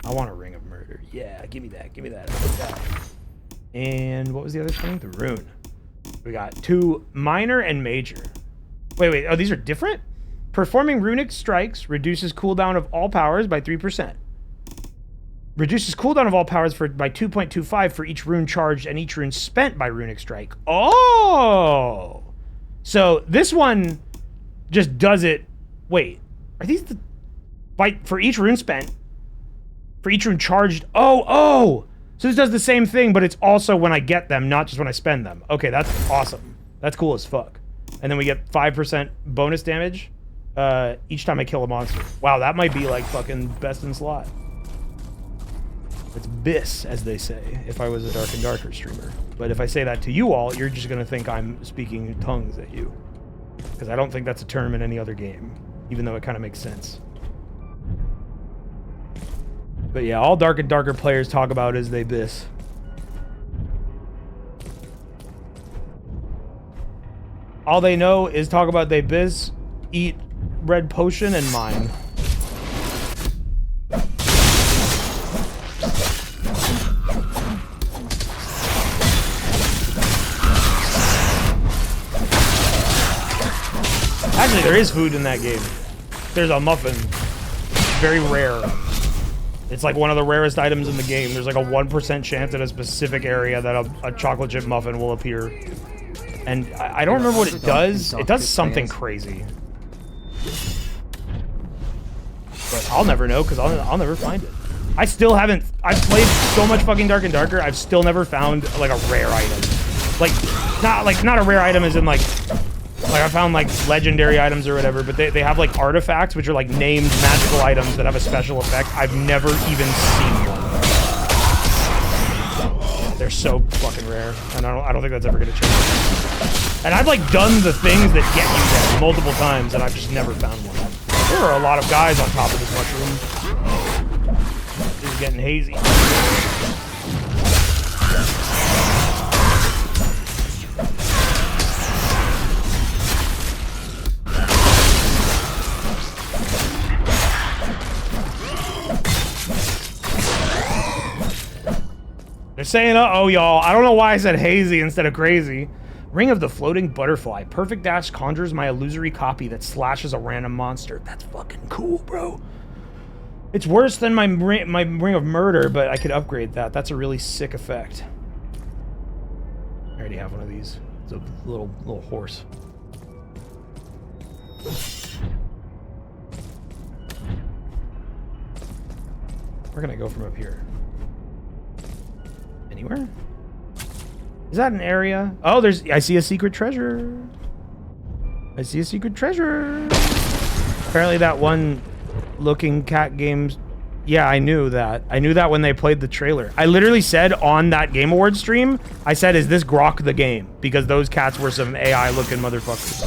I want a Ring of Murder. Yeah, give me that. Give me that. I'll take that. And what was the other thing? The rune. We got 2 minor and major. Wait. Oh, these are different? Performing runic strikes reduces cooldown of all powers by 3%. Reduces cooldown of all powers by 2.25 for each rune charged and each rune spent by runic strike. Oh! So this one just does it. Wait, are these the... for each rune spent? For each rune charged? Oh! So this does the same thing, but it's also when I get them, not just when I spend them. Okay, that's awesome. That's cool as fuck. And then we get 5% bonus damage each time I kill a monster. Wow, that might be like fucking best in slot. It's BIS, as they say, if I was a Dark and Darker streamer. But if I say that to you all, you're just gonna think I'm speaking tongues at you. Because I don't think that's a term in any other game, even though it kind of makes sense. But yeah, all Dark and Darker players talk about is they BIS. All they know is talk about they BIS, eat red potion, and mine. Actually, there is food in that game. There's a muffin. Very rare. It's like one of the rarest items in the game. There's like a 1% chance in a specific area that a chocolate chip muffin will appear. And I don't remember what it does. It does something crazy. But I'll never know because I'll never find it. I still haven't. I've played so much fucking Dark and Darker. I've still never found like a rare item. Not a rare item as in like I found like legendary items or whatever. But they have like artifacts which are like named magical items that have a special effect. I've never even seen one. They're so fucking rare, and I don't think that's ever gonna change. And I've like done the things that get you there multiple times, and I've just never found one. There are a lot of guys on top of this mushroom. This is getting hazy. They're saying, uh-oh, y'all. I don't know why I said hazy instead of crazy. Ring of the Floating Butterfly. Perfect Dash conjures my illusory copy that slashes a random monster. That's fucking cool, bro. It's worse than my Ring of Murder, but I could upgrade that. That's a really sick effect. I already have one of these. It's a little horse. Where can I go from up here? Anywhere? Is that an area? Oh, I see a secret treasure. I see a secret treasure. Apparently that one looking cat games. Yeah, I knew that. I knew that when they played the trailer. I literally said on that Game Awards stream, I said, is this Grok the game? Because those cats were some AI looking motherfuckers.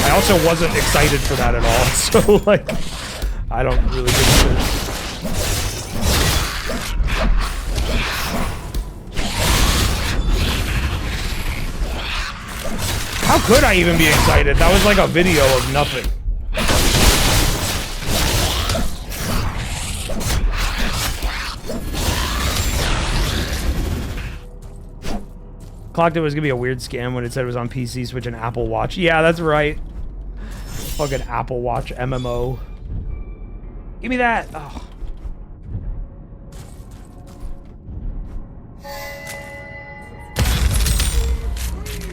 I also wasn't excited for that at all. So like, I don't really give a shit. How could I even be excited? That was like a video of nothing. Clocked it was gonna be a weird scam when it said it was on PC, Switch, and Apple Watch. Yeah, that's right. Fucking Apple Watch MMO. Give me that. Oh.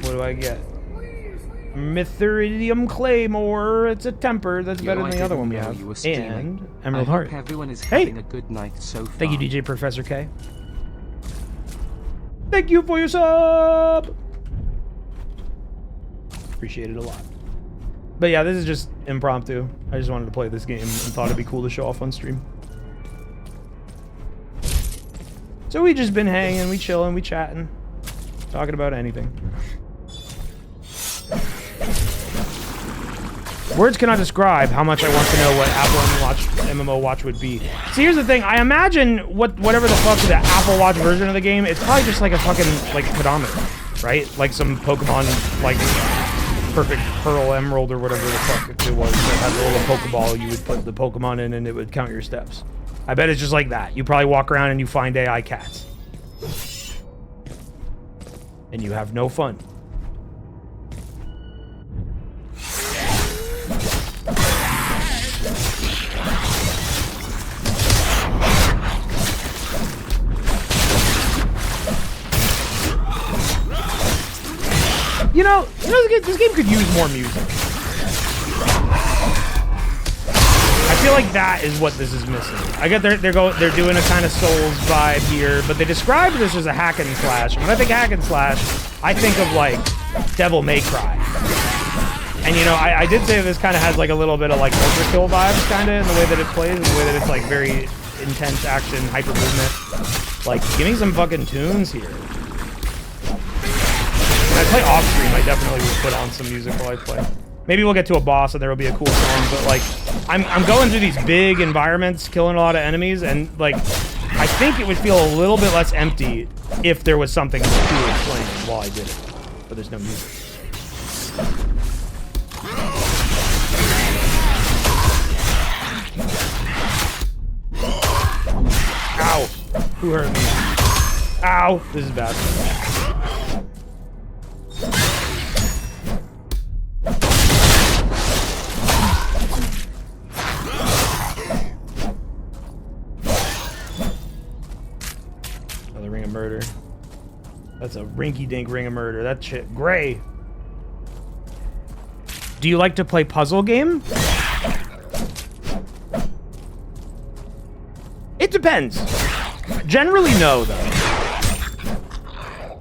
What do I get? Mithridium Claymore. It's a temper. That's better than the other one we have. And Emerald Heart. Everyone is hey! having a good night so far. Thank you, DJ Professor K. Thank you for your sub! Appreciate it a lot. But yeah, this is just impromptu. I just wanted to play this game and thought it'd be cool to show off on stream. So we just been hanging, we chilling, we chatting. Talking about anything. Words cannot describe how much I want to know what Apple MMO Watch would be. See, here's the thing. I imagine whatever the fuck the Apple Watch version of the game, it's probably just like a fucking, like, pedometer, right? Like some Pokemon, like, Perfect Pearl Emerald or whatever the fuck it was that had the little Pokeball you would put the Pokemon in and it would count your steps. I bet it's just like that. You probably walk around and you find AI cats. And you have no fun. You know, this game could use more music. I feel like that is what this is missing. I get they're doing a kind of Souls vibe here, but they describe this as a hack and slash. And when I think hack and slash, I think of like Devil May Cry. And you know, I did say this kind of has like a little bit of like Overkill vibes, kind of in the way that it plays, in the way that it's like very intense action, hyper movement. Like, give me some fucking tunes here. When I play off stream, I definitely will put on some music while I play. Maybe we'll get to a boss and there will be a cool song, but like, I'm going through these big environments, killing a lot of enemies, and like, I think it would feel a little bit less empty if there was something cool playing while I did it, but there's no music. Ow! Who hurt me? Ow! This is bad. Another Ring of Murder. That's a rinky-dink Ring of Murder. That shit. Gray. Do you like to play puzzle game? It depends. Generally, no, though.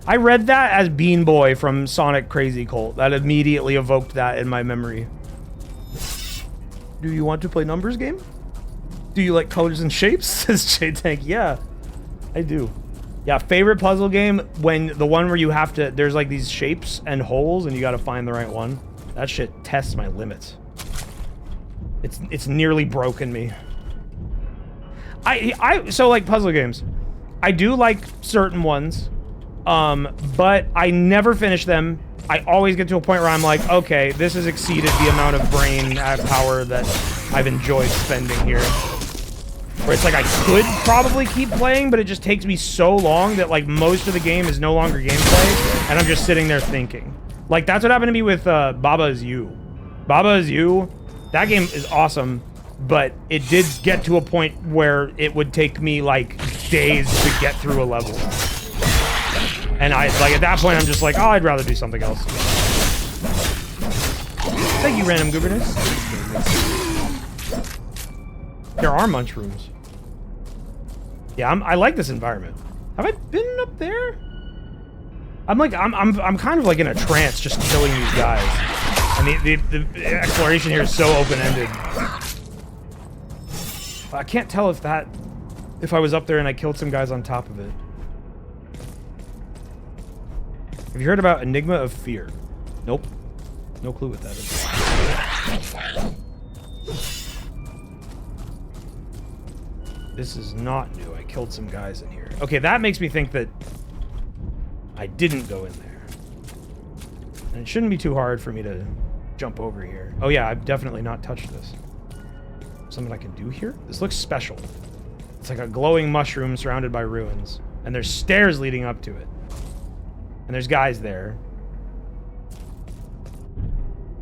I read that as Bean Boy from Sonic Crazy Colt. That immediately evoked that in my memory. Do you want to play numbers game? Do you like colors and shapes? Says J-Tank. Yeah, I do. Yeah, favorite puzzle game, when the one where you have to, there's like these shapes and holes and you gotta find the right one. That shit tests my limits. It's nearly broken me. So like puzzle games, I do like certain ones, but I never finish them. I always get to a point where I'm like, okay, this has exceeded the amount of brain power that I've enjoyed spending here. Where it's like I could probably keep playing, but it just takes me so long that like most of the game is no longer gameplay, and I'm just sitting there thinking. Like that's what happened to me with Baba Is You. Baba Is You, that game is awesome, but it did get to a point where it would take me like days to get through a level. And at that point, I'm just like, oh, I'd rather do something else. Thank you, Random Gooberness. There are mushrooms. Yeah, I like this environment. Have I been up there? I'm kind of like in a trance just killing these guys. And the exploration here is so open-ended. I can't tell if I was up there and I killed some guys on top of it. Have you heard about Enigma of Fear? Nope. No clue what that is. This is not new. I killed some guys in here. Okay, that makes me think that I didn't go in there. And it shouldn't be too hard for me to jump over here. Oh yeah, I've definitely not touched this. Something I can do here? This looks special. It's like a glowing mushroom surrounded by ruins. And there's stairs leading up to it. And there's guys there.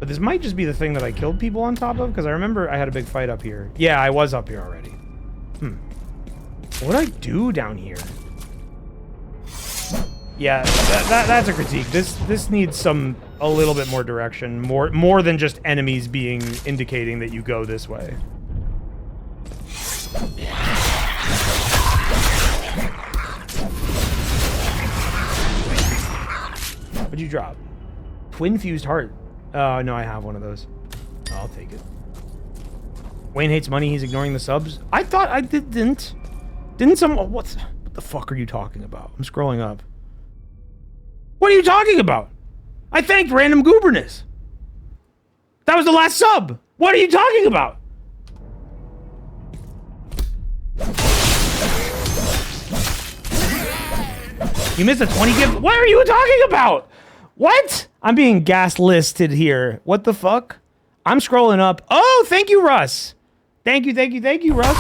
But this might just be the thing that I killed people on top of, because I remember I had a big fight up here. Yeah, I was up here already. What do I do down here? Yeah, that's a critique. This needs a little bit more direction. More than just enemies being indicating that you go this way. What'd you drop? Twin fused heart. Oh, no, I have one of those. I'll take it. Wayne hates money. He's ignoring the subs. I thought I didn't. Didn't someone... What the fuck are you talking about? I'm scrolling up. What are you talking about? I thanked Random Gooberness. That was the last sub. What are you talking about? You missed a 20 gift. What are you talking about? What? I'm being gas listed here. What the fuck? I'm scrolling up. Oh, thank you, Russ. Thank you, Russ.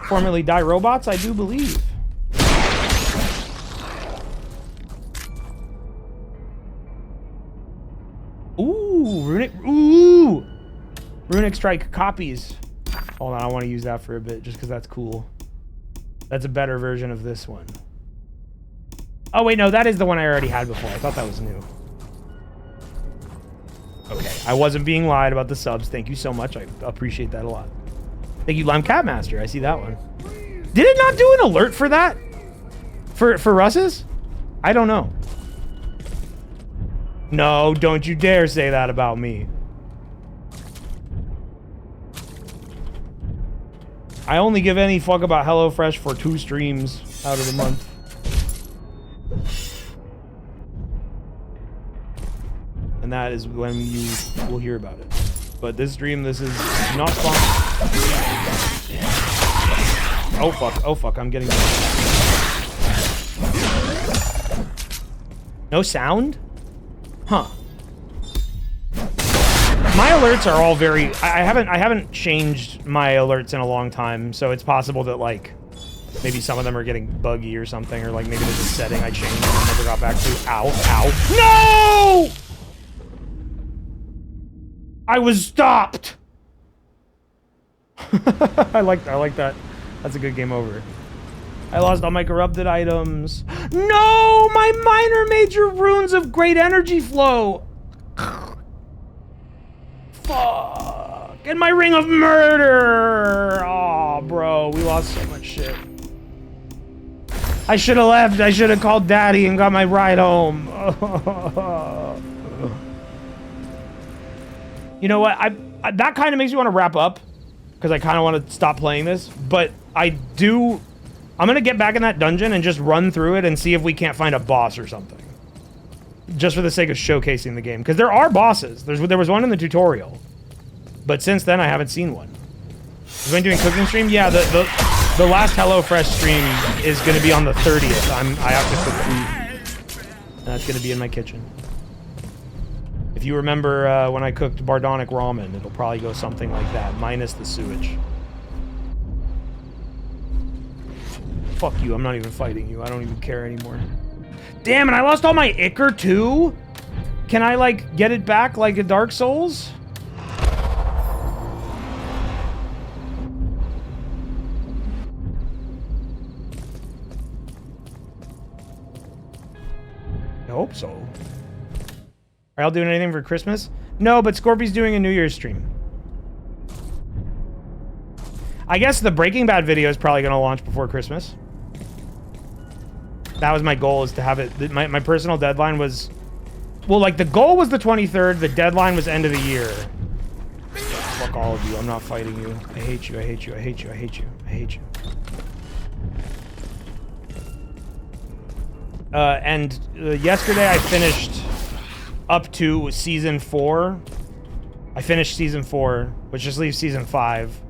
Formerly Die Robots, I do believe. Ooh, Runic Strike copies. Hold on, I want to use that for a bit just because that's cool. That's a better version of this one. Oh wait, no, that is the one I already had before. I thought that was new. Okay, I wasn't being lied about the subs. Thank you so much. I appreciate that a lot. Thank you, Lime Cat Master. I see that one. Did it not do an alert for that? For Russ's? I don't know. No, don't you dare say that about me. I only give any fuck about HelloFresh for 2 streams out of the month. And that is when you will hear about it. But this stream, this is not sponsored. Oh fuck, I'm getting... No sound? Huh. My alerts are all very... I haven't changed my alerts in a long time, so it's possible that, like, maybe some of them are getting buggy or something, or, like, maybe there's a setting I changed and never got back to. Ow, ow. No! I was stopped! I like that. That's a good game over. I lost all my corrupted items. No! My minor major runes of great energy flow! Fuck! And my ring of murder! Aww. Oh, bro, we lost so much shit. I should have left. I should have called Daddy and got my ride home. You know what? I that kind of makes me want to wrap up because I kind of want to stop playing this. But I'm gonna get back in that dungeon and just run through it and see if we can't find a boss or something. Just for the sake of showcasing the game, because there are bosses. There was one in the tutorial, but since then I haven't seen one. Is Wayne doing cooking stream? Yeah, the last HelloFresh stream is gonna be on the 30th. I have to cook food. And that's gonna be in my kitchen. If you remember when I cooked Bardonic ramen, it'll probably go something like that, minus the sewage. Fuck you, I'm not even fighting you. I don't even care anymore. Damn it, I lost all my Ichor too? Can I, like, get it back like a Dark Souls? I hope so. Are y'all doing anything for Christmas? No, but Scorpy's doing a New Year's stream. I guess the Breaking Bad video is probably going to launch before Christmas. That was my goal, is to have it. My personal deadline was... Well, like, the goal was the 23rd. The deadline was end of the year. Fuck all of you. I'm not fighting you. I hate you. I hate you. I hate you. I hate you. I hate you. Yesterday I finished up to Season 4. I finished Season 4, which just leaves Season 5.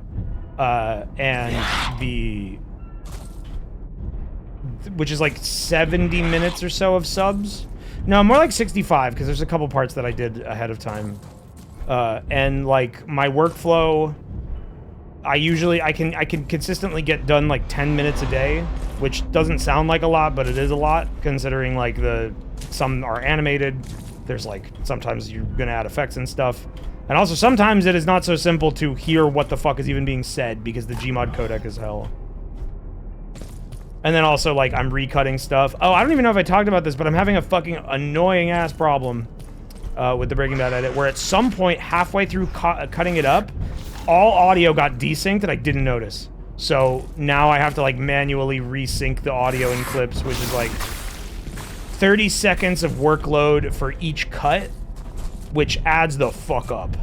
Which is like 70 minutes or so of subs. No, more like 65, because there's a couple parts that I did ahead of time. And like my workflow, I can consistently get done like 10 minutes a day, which doesn't sound like a lot, but it is a lot, considering like some are animated. There's like, sometimes you're gonna add effects and stuff. And also sometimes it is not so simple to hear what the fuck is even being said, because the Gmod codec is hell. And then also, like, I'm recutting stuff. Oh, I don't even know if I talked about this, but I'm having a fucking annoying-ass problem with the Breaking Bad edit, where at some point, halfway through cutting it up, all audio got desynced and I didn't notice. So now I have to, like, manually resync the audio in clips, which is, like, 30 seconds of workload for each cut, which adds the fuck up.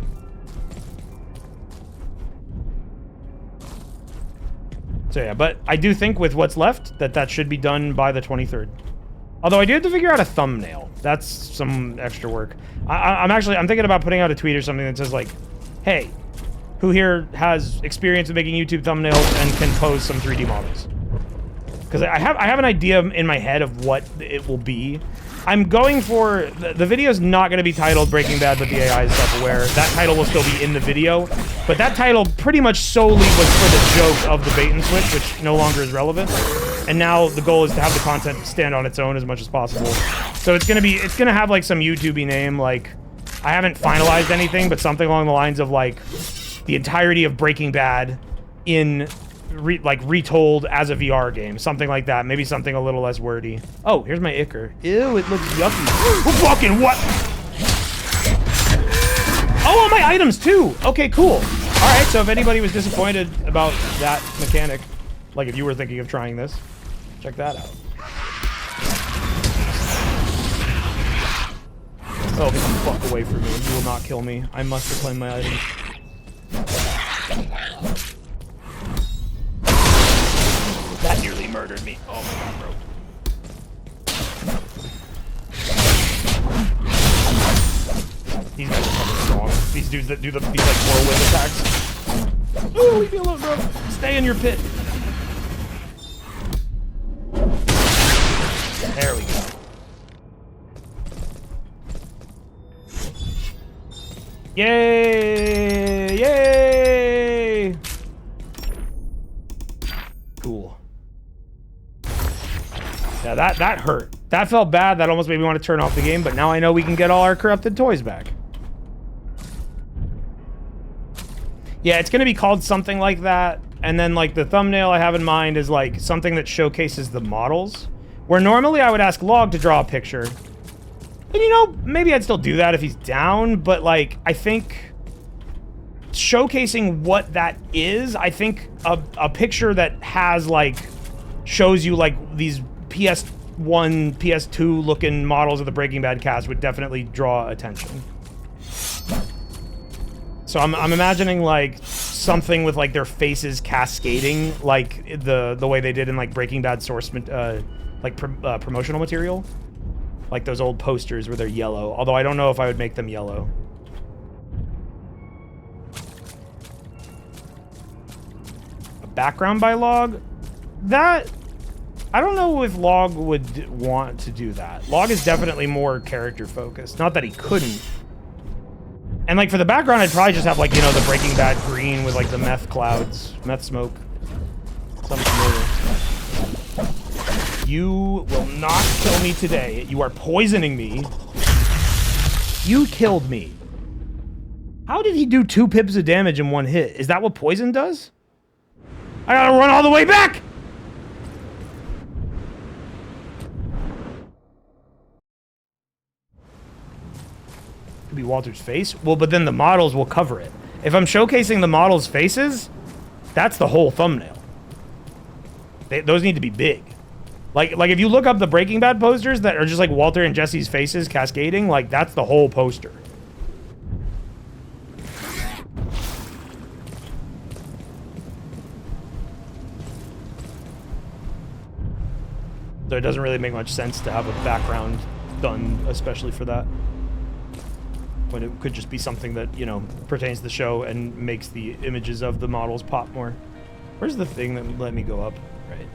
So yeah, but I do think with what's left that should be done by the 23rd. Although I do have to figure out a thumbnail. That's some extra work. I'm thinking about putting out a tweet or something that says like, hey, who here has experience with making YouTube thumbnails and can pose some 3D models? Because I have an idea in my head of what it will be. I'm going for... The video's not going to be titled Breaking Bad, but the AI is self-aware. That title will still be in the video. But that title pretty much solely was for the joke of the bait and switch, which no longer is relevant. And now the goal is to have the content stand on its own as much as possible. So it's going to have like some YouTube-y name, like... I haven't finalized anything, but something along the lines of like... the entirety of Breaking Bad in... retold as a VR game. Something like that. Maybe something a little less wordy. Oh, here's my Ichor. Ew, it looks yucky. Oh, fucking what? Oh, all my items too! Okay, cool. Alright, so if anybody was disappointed about that mechanic, like if you were thinking of trying this, check that out. Oh, get the fuck away from me. You will not kill me. I must reclaim my items. That nearly murdered me. Oh my god, bro. These guys are fucking strong. These dudes that do these like whirlwind attacks. Oh, leave me alone, bro. Stay in your pit. There we go. Yay! Yay! Cool. Yeah, that hurt. That felt bad. That almost made me want to turn off the game, but now I know we can get all our corrupted toys back. Yeah, it's going to be called something like that, and then like the thumbnail I have in mind is like something that showcases the models, where normally I would ask Log to draw a picture. And you know, maybe I'd still do that if he's down, but like, I think showcasing what that is, I think a picture that has like shows you like these PS1, PS2 looking models of the Breaking Bad cast would definitely draw attention. So I'm imagining like something with like their faces cascading, like the way they did in like Breaking Bad source promotional material, like those old posters where they're yellow. Although I don't know if I would make them yellow. A background by Log, that I don't know if Log would want to do that. Log is definitely more character focused. Not that he couldn't. And like for the background, I'd probably just have like, you know, the Breaking Bad green with like the meth clouds, meth smoke. Something familiar. You will not kill me today. You are poisoning me. You killed me. How did he do 2 pips of damage in 1 hit? Is that what poison does? I gotta run all the way back! Could be Walter's face. Well, but then the models will cover it. If I'm showcasing the models' faces, that's the whole thumbnail. Those need to be big. Like if you look up the Breaking Bad posters that are just like Walter and Jesse's faces cascading, like that's the whole poster. So it doesn't really make much sense to have a background done, especially for that. When it could just be something that, you know, pertains to the show and makes the images of the models pop more. Where's the thing that let me go up? Right.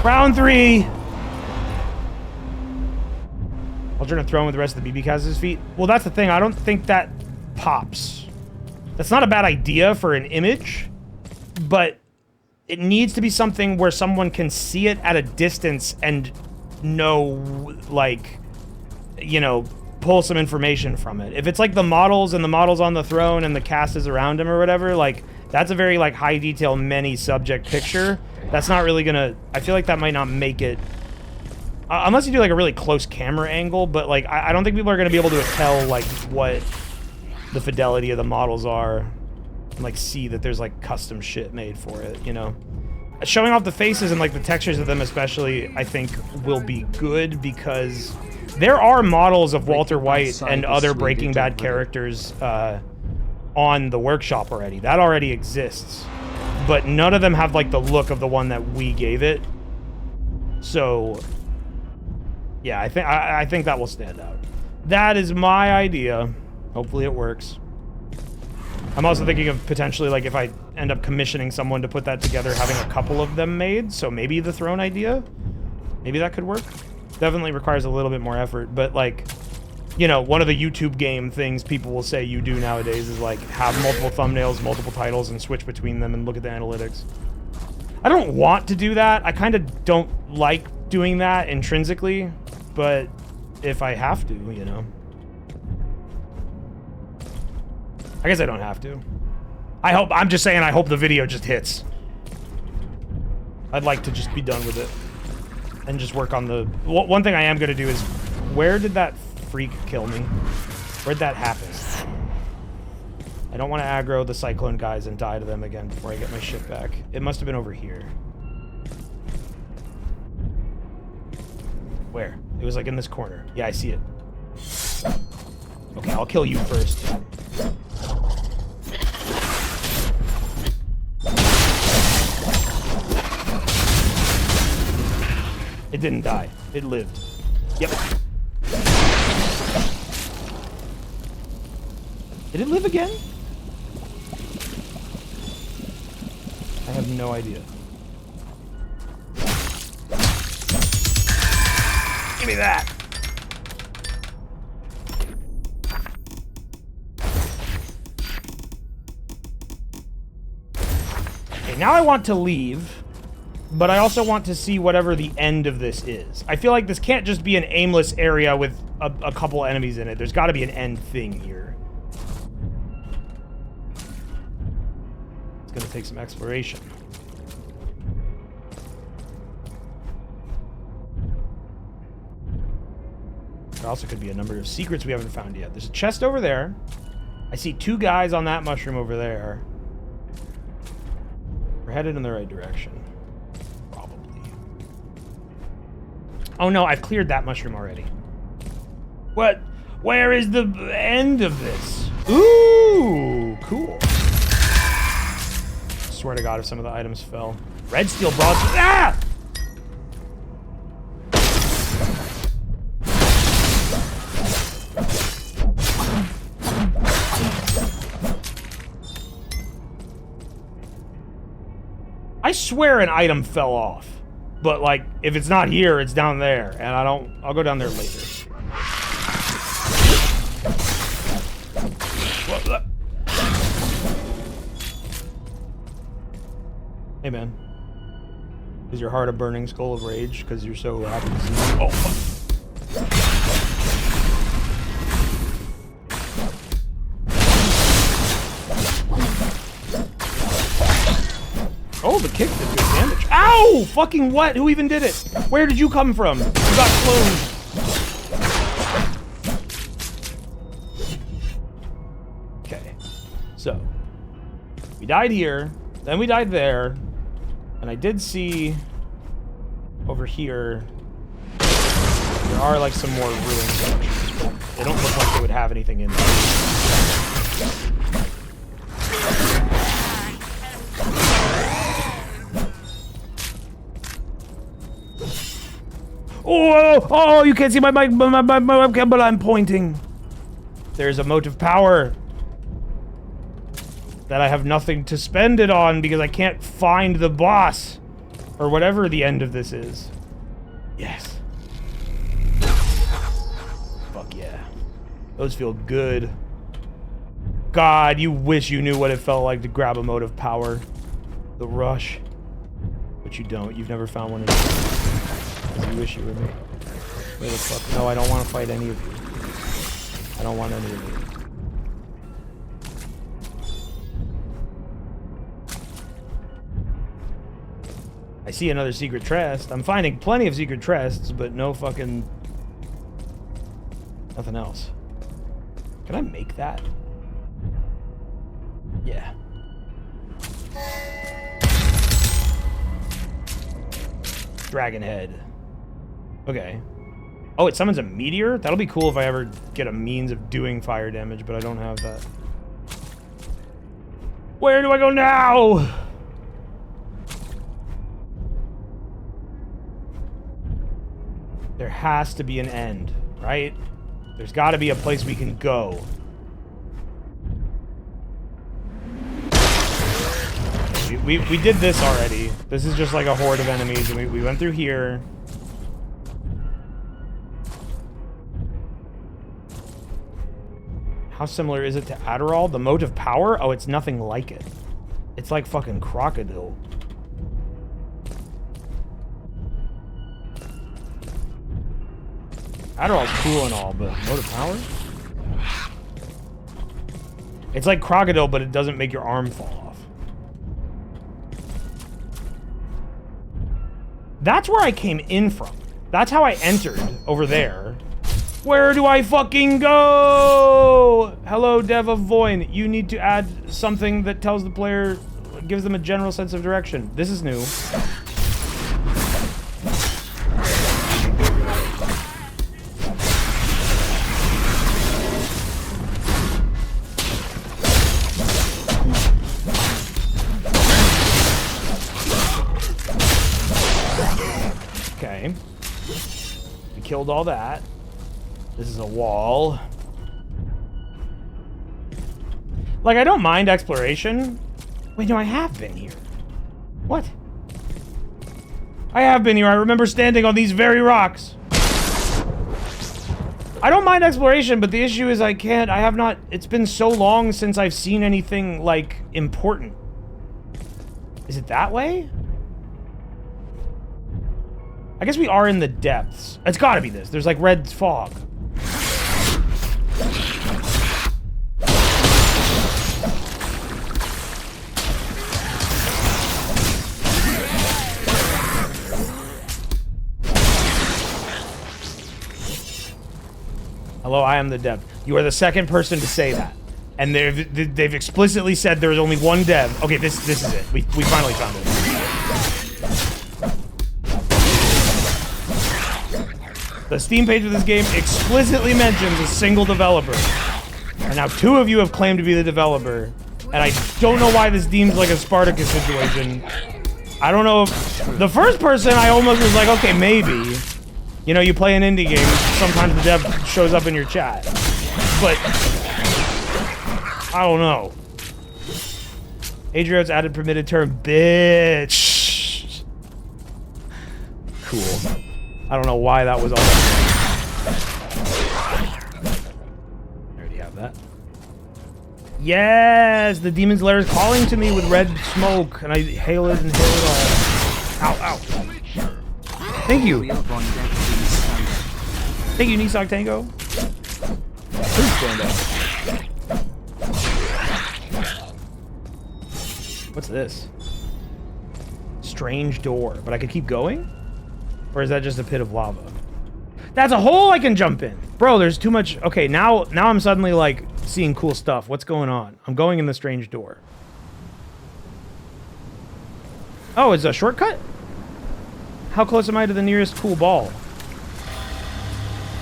Round 3! Alternate throne with the rest of the BB cast at his feet. Well, that's the thing. I don't think that pops. That's not a bad idea for an image, but it needs to be something where someone can see it at a distance and know, like, you know, pull some information from it. If it's like the models and the models on the throne and the cast is around him or whatever, like, that's a very, like, high detail, many subject picture. That's not really gonna, I feel like that might not make it, unless you do, like, a really close camera angle, but, like, I don't think people are gonna be able to tell, like, what the fidelity of the models are. And, like, see that there's like custom shit made for it, you know. Showing off the faces and like the textures of them especially, I think will be good because there are models of Walter White and other Breaking Bad characters on the workshop already. That already exists, but none of them have like the look of the one that we gave it. So yeah, I think that will stand out. That is my idea. Hopefully it works. I'm also thinking of potentially, like, if I end up commissioning someone to put that together, having a couple of them made. So maybe the throne idea, maybe that could work. Definitely requires a little bit more effort, but, like, you know, one of the YouTube game things people will say you do nowadays is, like, have multiple thumbnails, multiple titles, and switch between them and look at the analytics. I don't want to do that. I kind of don't like doing that intrinsically, but if I have to, you know. I guess I don't have to. I'm just saying I hope the video just hits. I'd like to just be done with it. And just work on the... One thing I am going to do is... Where did that freak kill me? Where'd that happen? I don't want to aggro the Cyclone guys and die to them again before I get my shit back. It must have been over here. Where? It was like in this corner. Yeah, I see it. Okay, I'll kill you first. It didn't die. It lived. Yep. Did it live again? I have no idea. Give me that! Okay, now I want to leave, but I also want to see whatever the end of this is. I feel like this can't just be an aimless area with a couple enemies in it. There's got to be an end thing here. It's going to take some exploration. There also could be a number of secrets we haven't found yet. There's a chest over there. I see 2 guys on that mushroom over there. We're headed in the right direction. Probably. Oh no, I've cleared that mushroom already. What? Where is the end of this? Ooh, cool. Swear to God, if some of the items fell. Red steel broadsword. Ah! I swear an item fell off. But, like, if it's not here, it's down there. And I'll go down there later. Hey, man. Is your heart a burning skull of rage because you're so happy to see me? Oh, fuck. Oh, the kick did good damage. Ow! Fucking what? Who even did it? Where did you come from? You got cloned. Okay. So. We died here. Then we died there. And I did see over here there are like some more ruined sections, but they don't look like they would have anything in there. Oh, you can't see my webcam, but I'm pointing. There's a motive power that I have nothing to spend it on because I can't find the boss or whatever the end of this is. Yes. Fuck yeah. Those feel good. God, you wish you knew what it felt like to grab a motive power. The rush. But you don't. You've never found one in you wish you were me. Where the fuck? No, I don't want to fight any of you. I don't want any of you. I see another secret chest. I'm finding plenty of secret chests, but no fucking... nothing else. Can I make that? Yeah. Dragon head. Okay. Oh, it summons a meteor? That'll be cool if I ever get a means of doing fire damage, but I don't have that. Where do I go now? There has to be an end, right? There's got to be a place we can go. We did this already. This is just like a horde of enemies, and we went through here. How similar is it to Adderall? The motive power? Oh, it's nothing like it. It's like fucking crocodile. Adderall's cool and all, but motive power? It's like crocodile, but it doesn't make your arm fall off. That's where I came in from. That's how I entered over there. Where do I fucking go? Hello, dev of VOIN. You need to add something that tells the player, gives them a general sense of direction. This is new. Okay. We killed all that. This is a wall. Like, I don't mind exploration. Wait, no, I have been here. What? I have been here. I remember standing on these very rocks. I don't mind exploration, but the issue is I have not, it's been so long since I've seen anything, like, important. Is it that way? I guess we are in the depths. It's gotta be this. There's, like, red fog. Hello, I am the dev. You are the second person to say that. And they've explicitly said there is only one dev. Okay, this is it. We finally found it. The Steam page of this game explicitly mentions a single developer. And now 2 of you have claimed to be the developer. And I don't know why this deems like a Spartacus situation. I don't know if... The first person, I almost was like, okay, maybe. You know, you play an indie game, sometimes the dev shows up in your chat. But... I don't know. Adrio's added permitted term, bitch. Cool. I don't know why that was all that. I already have that. Yes, the demon's lair is calling to me with red smoke, and I hail it and hail it all. Ow, ow. Thank you. Thank you, Nissan Tango. Please stand up. What's this? Strange door, but I could keep going? Or is that just a pit of lava? That's a hole I can jump in. Bro, there's too much. Okay, now I'm suddenly like seeing cool stuff. What's going on? I'm going in the strange door. Oh, it's a shortcut? How close am I to the nearest cool ball?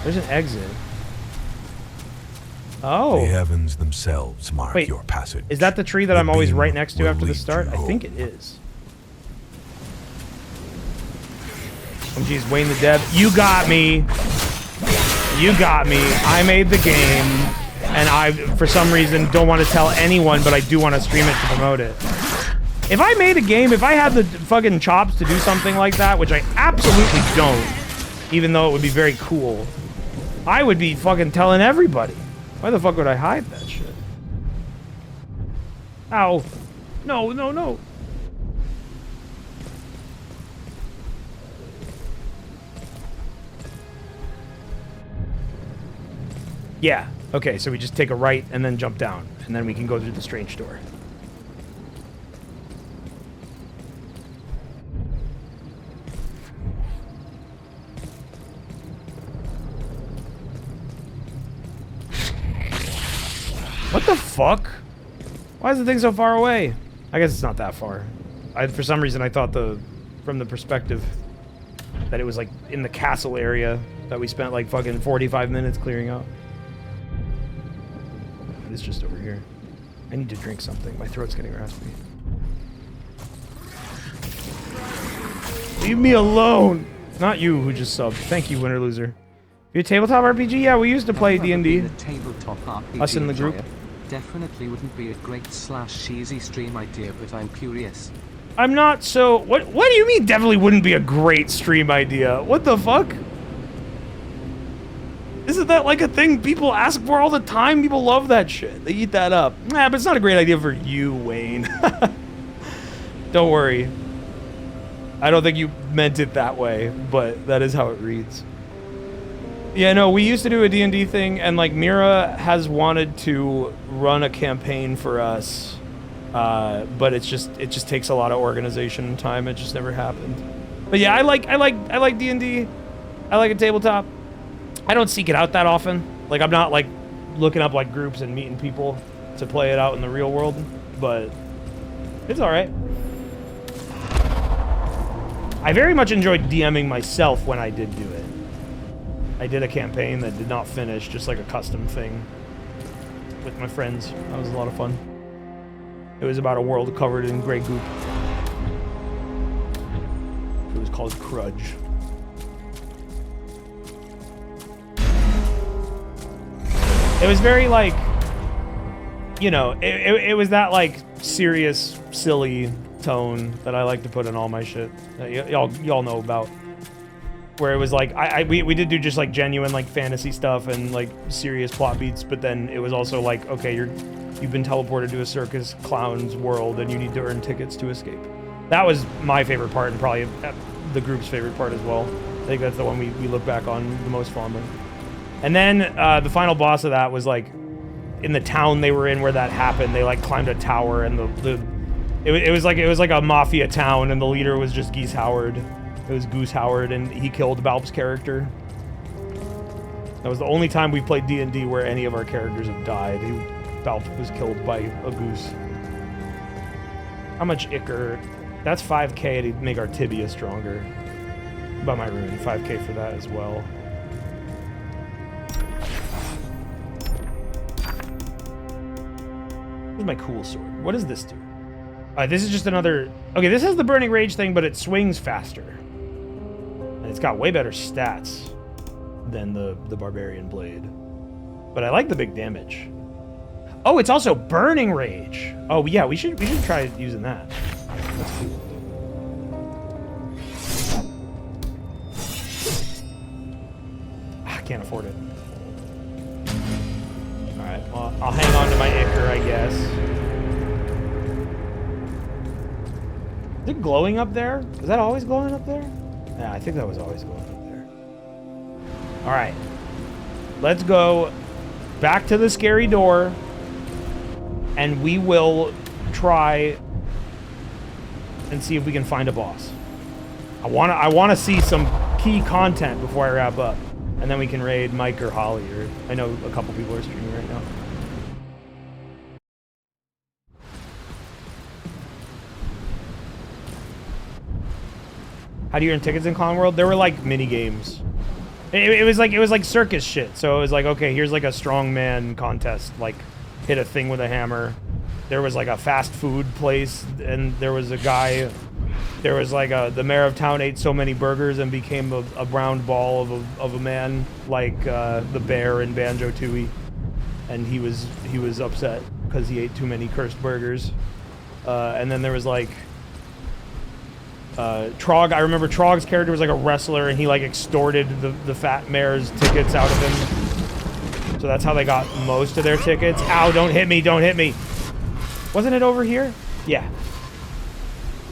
There's an exit. Oh. The heavens themselves mark Wait, your passage. Is that the tree that I'm always right next to after the start? I think it is. Oh geez, Wayne the dev. You got me. You got me. I made the game. And I, for some reason, don't want to tell anyone, but I do want to stream it to promote it. If I made a game, if I had the fucking chops to do something like that, which I absolutely don't, even though it would be very cool, I would be fucking telling everybody. Why the fuck would I hide that shit? Ow. No, no, no. Yeah. Okay, so we just take a right and then jump down, and then we can go through the strange door. What the fuck? Why is the thing so far away? I guess it's not that far. For some reason, I thought from the perspective that it was like in the castle area that we spent like fucking 45 minutes clearing out. It's just over here. I need to drink something. My throat's getting raspy. Leave me alone! Not you who just subbed. Thank you, winner loser. You a tabletop RPG? Yeah, we used to play D&D. Us in the group. Definitely wouldn't be a great /cheesy stream idea, but I'm curious. I'm not so... What do you mean definitely wouldn't be a great stream idea? What the fuck? Isn't that like a thing people ask for all the time? People love that shit. They eat that up. Nah, but it's not a great idea for you, Wayne. Don't worry. I don't think you meant it that way, but that is how it reads. Yeah, no, we used to do a D&D thing, and like Mira has wanted to run a campaign for us, but it just takes a lot of organization and time. It just never happened. But yeah, I like D&D. I like a tabletop. I don't seek it out that often. Like, I'm not like looking up like groups and meeting people to play it out in the real world, but it's all right. I very much enjoyed DMing myself when I did do it. I did a campaign that did not finish, just like a custom thing with my friends. That was a lot of fun. It was about a world covered in gray goop. It was called Crudge. It was very like, you know, it was that like serious, silly tone that I like to put in all my shit that y'all know about. Where it was like, we did do just like genuine like fantasy stuff and like serious plot beats, but then it was also like, okay, you've been teleported to a circus clown's world and you need to earn tickets to escape. That was my favorite part and probably the group's favorite part as well. I think that's the one we look back on the most fondly. And then the final boss of that was like in the town they were in where that happened. They like climbed a tower and it was like a mafia town and the leader was just Geese Howard. It was Goose Howard, and he killed Balp's character. That was the only time we played D&D where any of our characters have died. Balf was killed by a goose. How much Ichor? That's 5k to make our tibia stronger. By my rune, 5k for that as well. Where's my cool sword? What does this do? This is just another... Okay, this has the Burning Rage thing, but it swings faster. And it's got way better stats than the Barbarian Blade. But I like the big damage. Oh, it's also Burning Rage. Oh, yeah, we should try using that. That's cool. I can't afford it. Alright, well, I'll hang on to my Ichor, I guess. Is it glowing up there? Is that always glowing up there? Yeah, I think that was always glowing up there. Alright. Let's go back to the scary door. And we will try and see if we can find a boss. I wanna see some key content before I wrap up. And then we can raid Mike or Holly, or I know a couple people are streaming right now. How do you earn tickets in Clown World? There were like mini games. It was like circus shit. So it was like, okay, here's like a strongman contest, like hit a thing with a hammer. There was like a fast food place, and there was a guy. There was like the mayor of town ate so many burgers and became a round ball of a man, like the bear in Banjo-Tooie, and he was upset because he ate too many cursed burgers. And then there was like Trog. I remember Trog's character was like a wrestler, and he like extorted the fat mayor's tickets out of him. So that's how they got most of their tickets. Ow! Don't hit me! Don't hit me! Wasn't it over here? Yeah.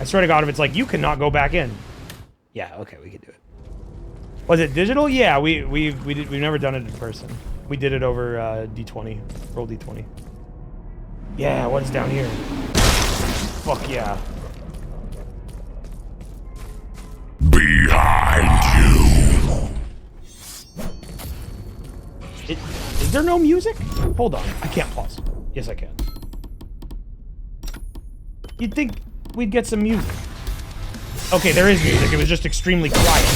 I swear to God, if it's like, you cannot go back in. Yeah, okay, we can do it. Was it digital? Yeah, we've never done it in person. We did it over D20. Roll D20. Yeah, what's down here? Fuck yeah. Behind you. Is there no music? Hold on, I can't pause. Yes, I can. You'd think we'd get some music. Okay, there is music. It was just extremely quiet.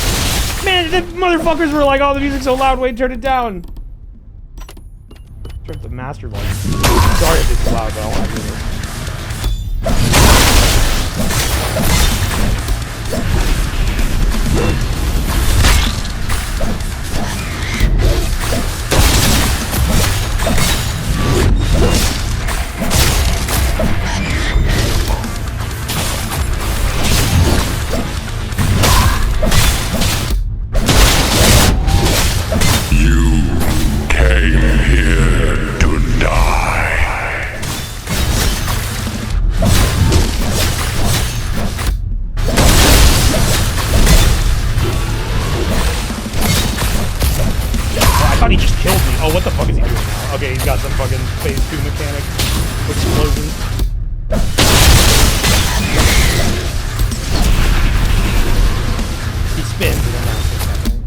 Man, the motherfuckers were like, oh, the music's so loud. Wait, turn it down. Turn up the master volume. Sorry if it's loud, but I want to hear it. Oh, what the fuck is he doing now? Okay, he's got some fucking phase 2 mechanic. Explosions. He spins and then that's what's happening.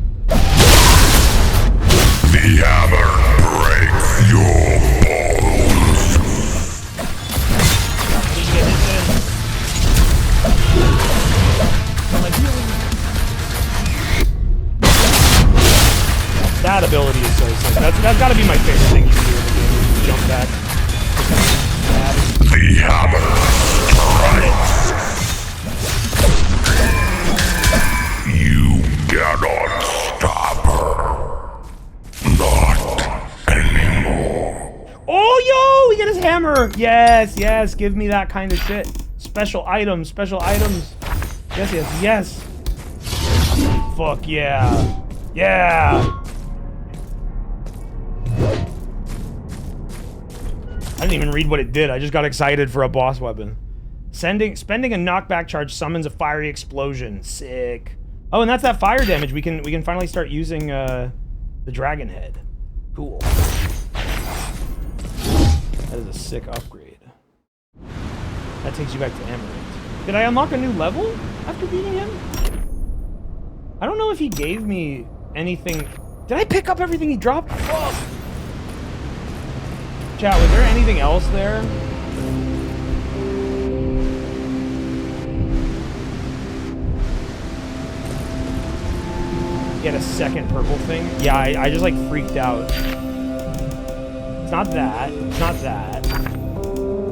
The hammer breaks your bones. Did you get hit then? I'm like, that ability is so sick. That's gotta be my favorite thing you can do in the game. Jump back. The hammer strikes. You cannot stop her. Not anymore. Oh, yo! We get his hammer! Yes, yes, give me that kind of shit. Special items, special items. Yes, yes, yes. Fuck yeah. Yeah! I didn't even read what it did. I just got excited for a boss weapon. Spending a knockback charge summons a fiery explosion. Sick. Oh, and that's that fire damage. We can finally start using the dragon head. Cool. That is a sick upgrade. That takes you back to Emerald. Did I unlock a new level after beating him? I don't know if he gave me anything. Did I pick up everything he dropped? Fuck. Chat, was there anything else there? He had a second purple thing. Yeah, I just like freaked out. It's not that. It's not that.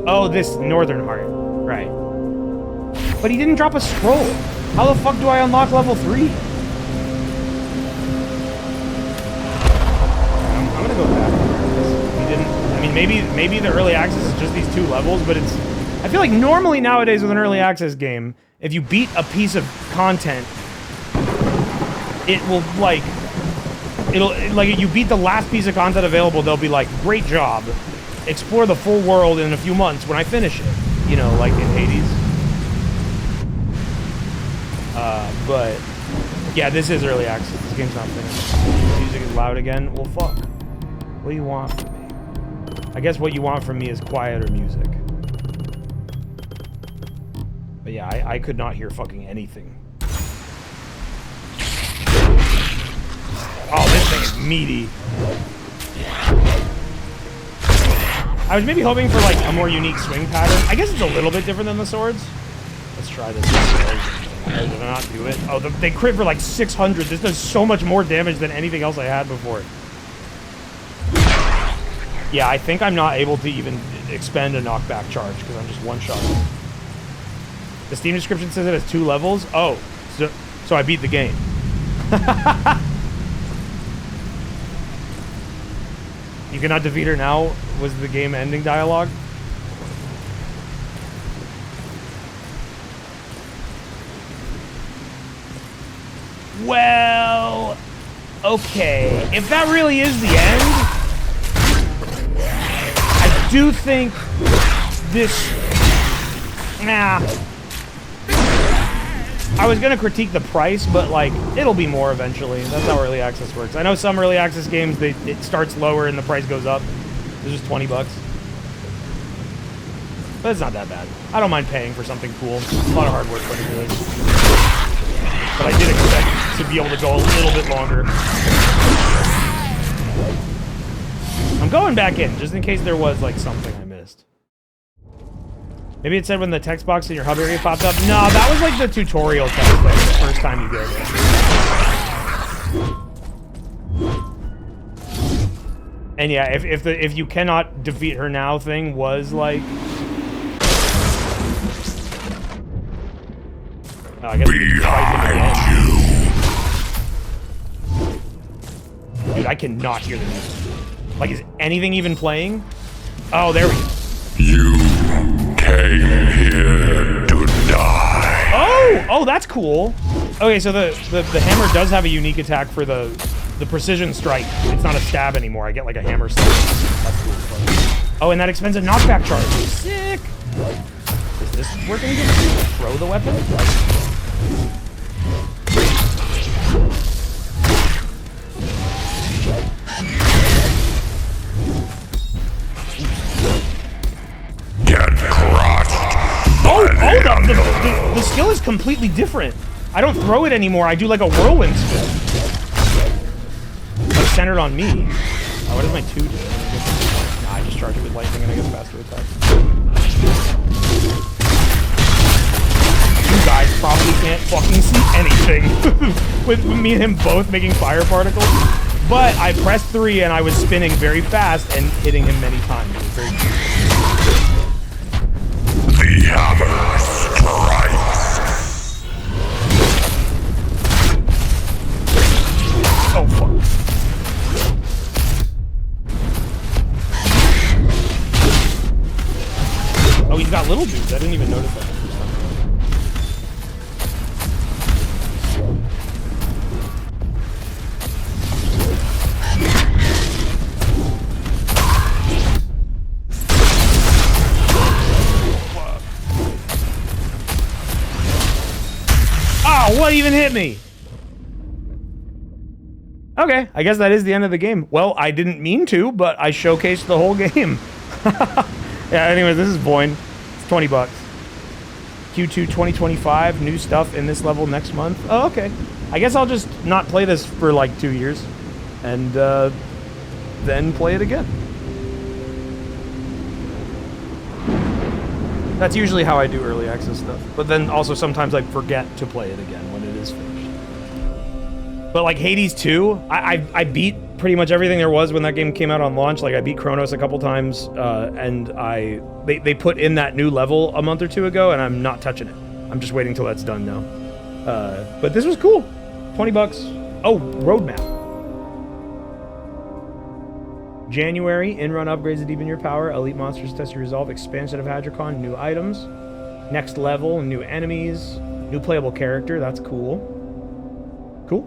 Oh, this northern heart. Right. But he didn't drop a scroll. How the fuck do I unlock level 3? I'm gonna go back. He didn't. I mean, maybe the early access is just these 2 levels, but it's. I feel like normally nowadays with an early access game, if you beat a piece of content, it will like. It'll like you beat the last piece of content available. They'll be like, "Great job, explore the full world in a few months when I finish it." You know, like in Hades. But yeah, this is early access. This game's not finished. The music is loud again. Well, fuck. What do you want from me? I guess what you want from me is quieter music. But yeah, I could not hear fucking anything. Oh, this thing is meaty. I was maybe hoping for like a more unique swing pattern. I guess it's a little bit different than the swords. Let's try this. Did I not do it? Oh, they crit for like 600. This does so much more damage than anything else I had before. Yeah, I think I'm not able to even expend a knockback charge because I'm just one shot. The Steam description says it has 2 levels. Oh, so I beat the game. You cannot defeat her now was the game ending dialogue. Well, okay. If that really is the end, I do think this... Nah. I was gonna critique the price, but like, it'll be more eventually. That's how early access works. I know some early access games, it starts lower and the price goes up. It's just 20 bucks. But it's not that bad. I don't mind paying for something cool. It's a lot of hard work putting into this. But I did expect to be able to go a little bit longer. I'm going back in, just in case there was, like, something I missed. Maybe it said when the text box in your hub area popped up. No, that was, like, the tutorial text thing the first time you go there. And yeah, if you cannot defeat her now thing was, like... I guess behind you. Dude, I cannot hear the music. Like, is anything even playing? Oh, there we go. You came here to die. Oh, that's cool. Okay, so the hammer does have a unique attack for the precision strike. It's not a stab anymore. I get like a hammer stab. That's cool. Oh, and that expends a knockback charge. Sick. Is this working good? Throw the weapon? Get crushed. The skill is completely different. I don't throw it anymore. I do like a whirlwind skill. Like centered on me. Oh, what does my 2 do? Nah, I just charge it with lightning and I get faster attack. You guys probably can't fucking see anything with me and him both making fire particles. But I pressed 3 and I was spinning very fast and hitting him many times. It was very cool. The hammer strikes. Oh, fuck. Oh, he's got little dudes. I didn't even notice that. Oh, what even hit me? Okay, I guess that is the end of the game. Well, I didn't mean to, but I showcased the whole game. Yeah, anyways, this is VOIN. It's 20 bucks. Q2 2025, new stuff in this level next month. Oh, okay. I guess I'll just not play this for like 2 years. and then play it again. That's usually how I do early access stuff. But then also sometimes I forget to play it again when it is finished. But like Hades 2, I beat pretty much everything there was when that game came out on launch. Like I beat Chronos a couple times, and they put in that new level a month or two ago, and I'm not touching it. I'm just waiting till that's done now. But this was cool. 20 bucks. Oh, roadmap. January, in-run upgrades that deepen your power, elite monsters test your resolve, expansion of Hadrocon, new items, next level, new enemies, new playable character. That's cool. Cool.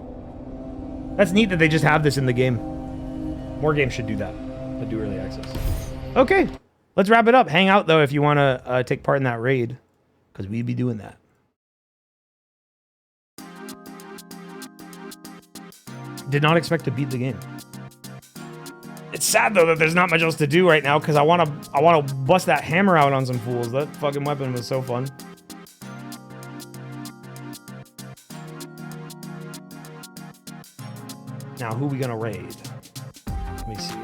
That's neat that they just have this in the game. More games should do that. But do early access. Okay, let's wrap it up. Hang out though if you want to take part in that raid, because we'd be doing that. Did not expect to beat the game. It's sad though that there's not much else to do right now because I wanna bust that hammer out on some fools. That fucking weapon was so fun. Now who are we gonna raid? Let me see.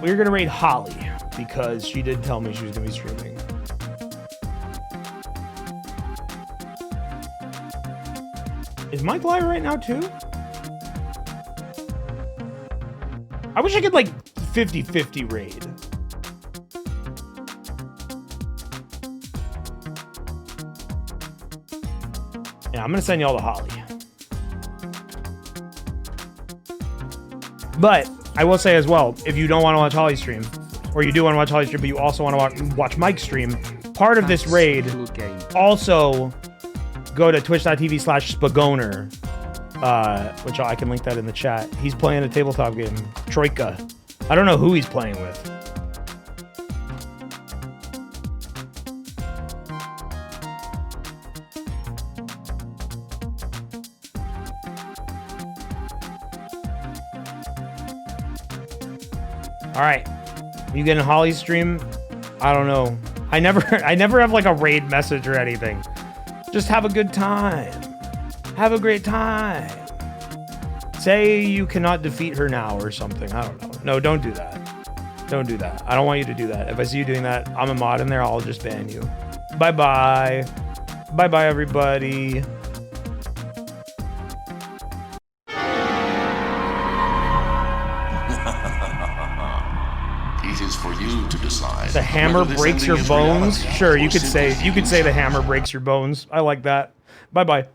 We're gonna raid Holly because she did tell me she was gonna be streaming. Is Mike live right now too? I wish I could like 50-50 raid. Yeah, I'm gonna send y'all to Holly. But I will say as well, if you don't want to watch Holly stream, or you do want to watch Holly stream, but you also want to watch Mike stream, part of this raid also go to twitch.tv/Spagoner, which I can link that in the chat. He's playing a tabletop game, Troika. I don't know who he's playing with. All right, you getting Holly's stream? I don't know. I never have like a raid message or anything. Just have a good time. Have a great time. Say you cannot defeat her now or something. I don't know. No, don't do that. Don't do that. I don't want you to do that. If I see you doing that, I'm a mod in there. I'll just ban you. Bye-bye. Bye-bye, everybody. It is for you to decide. The hammer breaks your bones? Sure, you could say the hammer breaks your bones. I like that. Bye-bye.